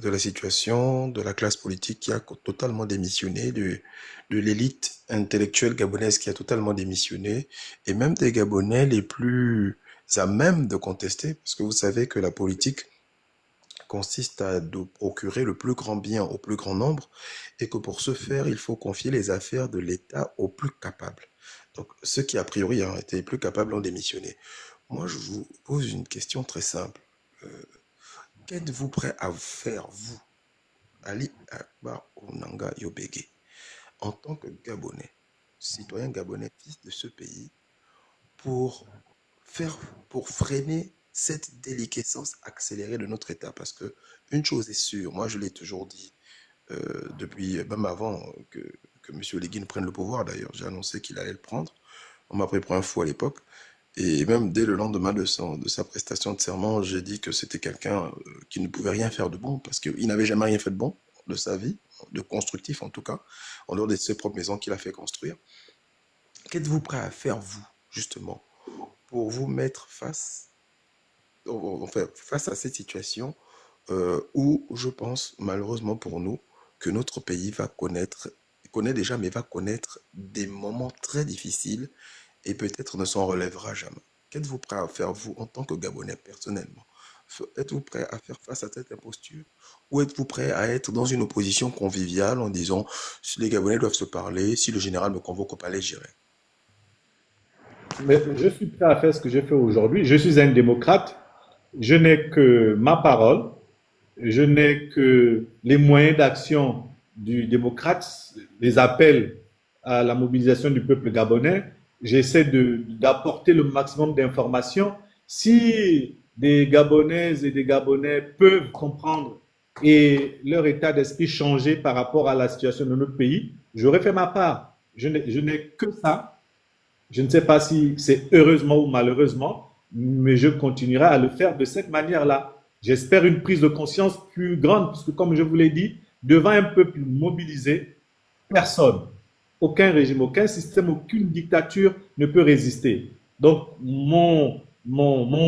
la situation de la classe politique qui a totalement démissionné, de l'élite intellectuelle gabonaise qui a totalement démissionné, et même des Gabonais les plus à même de contester, parce que vous savez que la politique consiste à de procurer le plus grand bien au plus grand nombre, et que pour ce faire, il faut confier les affaires de l'État aux plus capables. Donc, ceux qui, a priori, étaient les plus capables ont démissionné. Moi, je vous pose une question très simple. Qu'êtes-vous prêt à faire, vous, Ali Akbar Onanga Yobege, en tant que Gabonais, citoyen gabonais, fils de ce pays, pour freiner cette déliquescence accélérée de notre État? Parce que une chose est sûre, moi je l'ai toujours dit, depuis, même avant que M. Leguin prenne le pouvoir d'ailleurs, j'ai annoncé qu'il allait le prendre, on m'a pris pour un fou à l'époque, et même dès le lendemain de sa prestation de serment, j'ai dit que c'était quelqu'un qui ne pouvait rien faire de bon, parce qu'il n'avait jamais rien fait de bon de sa vie, de constructif en tout cas, en dehors de ses propres maisons qu'il a fait construire. Qu'êtes-vous prêt à faire, vous, justement, pour vous mettre face à cette situation où je pense, malheureusement pour nous, que notre pays connaît déjà, mais va connaître des moments très difficiles et peut-être ne s'en relèvera jamais. Qu'êtes-vous prêt à faire, vous, en tant que Gabonais, personnellement? Êtes-vous prêt à faire face à cette imposture? Ou êtes-vous prêt à être dans une opposition conviviale en disant, si les Gabonais doivent se parler, si le général me convoque au palais, j'irai? Mais je suis prêt à faire ce que j'ai fait aujourd'hui. Je suis un démocrate. Je n'ai que ma parole. Je n'ai que les moyens d'action du démocrate, les appels à la mobilisation du peuple gabonais. J'essaie d'apporter le maximum d'informations. Si des Gabonaises et des Gabonais peuvent comprendre et leur état d'esprit changer par rapport à la situation de notre pays, j'aurais fait ma part. Je n'ai que ça. Je ne sais pas si c'est heureusement ou malheureusement, mais je continuerai à le faire de cette manière-là. J'espère une prise de conscience plus grande, parce que comme je vous l'ai dit, devant un peuple mobilisé, personne, aucun régime, aucun système, aucune dictature ne peut résister. Donc, mon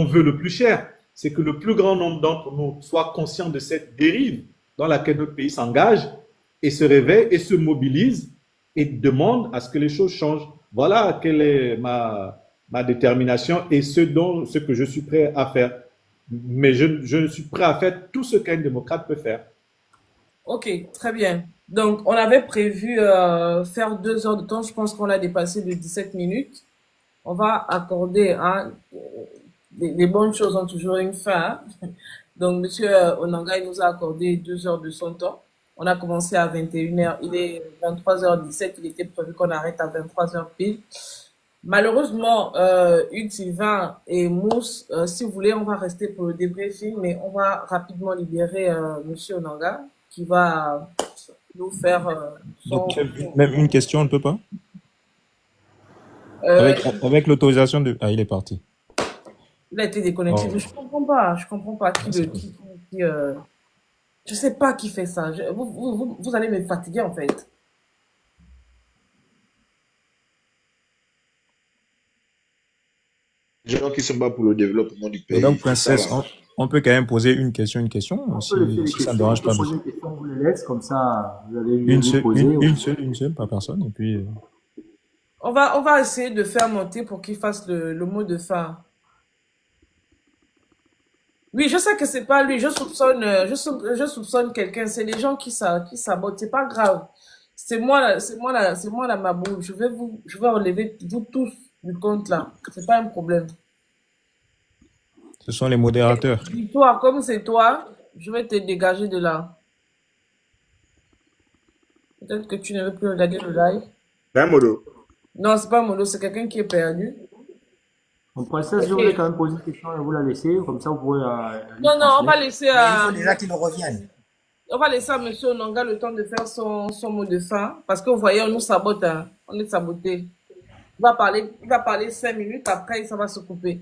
vœu le plus cher, c'est que le plus grand nombre d'entre nous soit conscient de cette dérive dans laquelle notre pays s'engage et se réveille et se mobilise et demande à ce que les choses changent. Voilà quelle est ma détermination et ce que je suis prêt à faire. Mais je suis prêt à faire tout ce qu'un démocrate peut faire. Ok, très bien. Donc, on avait prévu faire 2 heures de temps. Je pense qu'on a dépassé de 17 minutes. On va accorder les bonnes choses ont toujours une fin. Donc, Monsieur Onanga, il nous a accordé 2 heures de son temps. On a commencé à 21h. Il est 23h17. Il était prévu qu'on arrête à 23h pile. Malheureusement, Hugues Sylvain et Mousse, si vous voulez, on va rester pour le débriefing, mais on va rapidement libérer Monsieur Onanga qui va nous faire Donc, même une question, on ne peut pas? euh, Avec l'autorisation de... Ah, il est parti. il a été déconnecté. Oh. Mais je comprends pas je sais pas qui fait ça. Vous allez me fatiguer en fait. Les gens qui se battent pour le développement du Et donc, pays, c'est ça princesse, là. on peut quand même poser une question, On peut laisser si les ça ne questions, dérange on peut pas. poser une question, on vous les laisse, comme ça, vous allez Une lui seule, poser. une seule, pas personne. Et puis, On va essayer de faire monter pour qu'il fasse le mot de fin. Oui, je sais que c'est pas lui. Je soupçonne quelqu'un. C'est les gens qui sabotent. C'est pas grave. C'est moi la maboule. Je vais enlever vous tous du compte là. C'est pas un problème. ce sont les modérateurs. Toi, comme c'est toi, je vais te dégager de là. Peut-être que tu ne veux plus regarder le live. C'est un modo. Non, c'est pas Mono, c'est quelqu'un qui est perdu. Donc, princesse, je Ok. voulais quand même poser une question et vous la laisser, comme ça vous pouvez lui Non, on va transmettre. laisser Mais il à, faut déjà qu'il revienne. on va laisser à Monsieur Onanga le temps de faire son mot de fin. Parce que vous voyez, on nous sabote, hein. On est saboté. Il va parler 5 minutes, après, ça va se couper.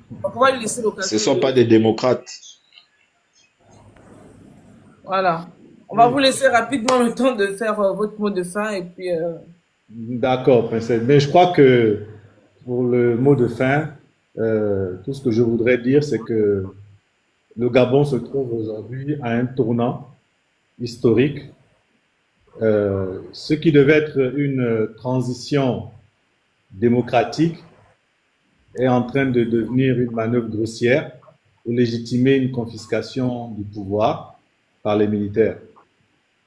Donc, on va lui laisser Ce ne l'occasion sont de... pas des démocrates. Voilà. On va vous laisser rapidement le temps de faire votre mot de fin et puis D'accord, princesse. Mais je crois que pour le mot de fin, tout ce que je voudrais dire, c'est que le Gabon se trouve aujourd'hui à un tournant historique. Ce qui devait être une transition démocratique est en train de devenir une manœuvre grossière pour légitimer une confiscation du pouvoir par les militaires.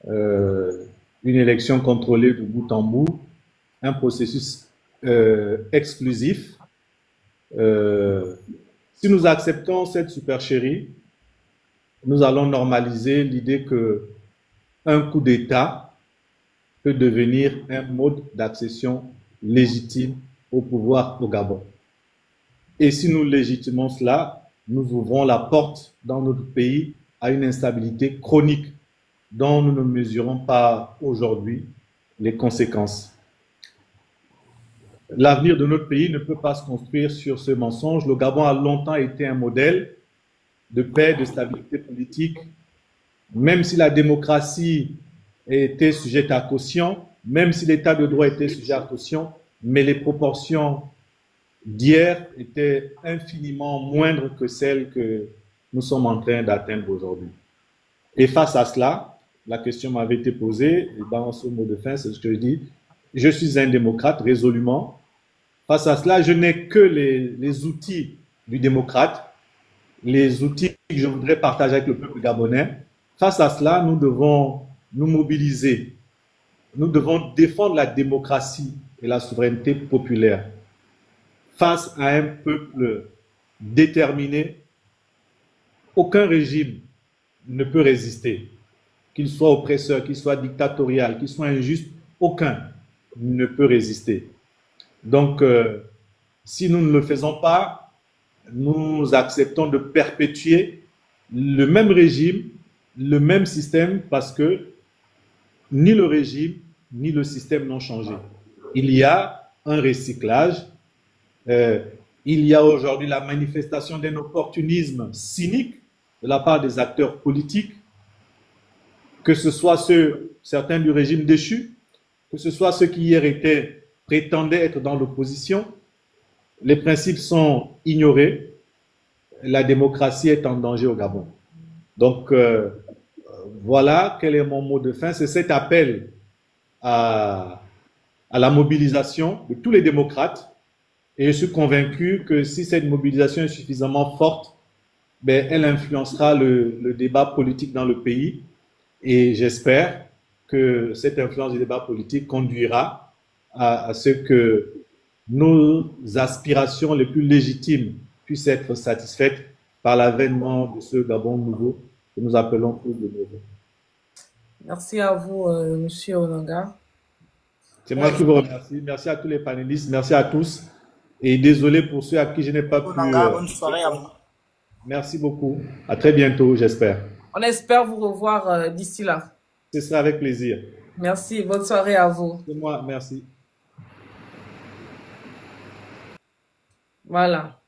Une élection contrôlée de bout en bout, un processus exclusif. Si nous acceptons cette supercherie, nous allons normaliser l'idée que un coup d'État peut devenir un mode d'accession légitime au pouvoir au Gabon. Et si nous légitimons cela, nous ouvrons la porte dans notre pays à une instabilité chronique dont nous ne mesurons pas aujourd'hui les conséquences. L'avenir de notre pays ne peut pas se construire sur ce mensonge. Le Gabon a longtemps été un modèle de paix, de stabilité politique, même si la démocratie était sujette à caution, même si l'état de droit était sujet à caution, mais les proportions d'hier étaient infiniment moindres que celles que nous sommes en train d'atteindre aujourd'hui. Et face à cela, la question m'avait été posée, et dans ce mot de fin, c'est ce que je dis, je suis un démocrate résolument. Face à cela, je n'ai que les outils du démocrate, les outils que je voudrais partager avec le peuple gabonais. Face à cela, nous devons nous mobiliser. Nous devons défendre la démocratie et la souveraineté populaire. Face à un peuple déterminé, aucun régime ne peut résister. Qu'il soit oppresseur, qu'il soit dictatorial, qu'il soit injuste, aucun ne peut résister. Donc, si nous ne le faisons pas, nous acceptons de perpétuer le même régime, le même système, parce que ni le régime, ni le système n'ont changé. Il y a un recyclage. Il y a aujourd'hui la manifestation d'un opportunisme cynique de la part des acteurs politiques, que ce soit certains du régime déchu, que ce soit ceux qui hier prétendaient être dans l'opposition. Les principes sont ignorés. La démocratie est en danger au Gabon. Donc, voilà quel est mon mot de fin. C'est cet appel à la mobilisation de tous les démocrates. Et je suis convaincu que si cette mobilisation est suffisamment forte, ben, elle influencera le débat politique dans le pays. Et j'espère que cette influence du débat politique conduira à ce que nos aspirations les plus légitimes puissent être satisfaites par l'avènement de ce Gabon nouveau que nous appelons tous de nouveau. Merci à vous, Monsieur Onanga. C'est moi qui vous remercie. Merci à tous les panélistes. Merci à tous. Et désolé pour ceux à qui je n'ai pas pu... Bonne soirée à vous. Merci beaucoup. À très bientôt, j'espère. On espère vous revoir d'ici là. Ce sera avec plaisir. Merci. Bonne soirée à vous. C'est moi, merci. Voilà.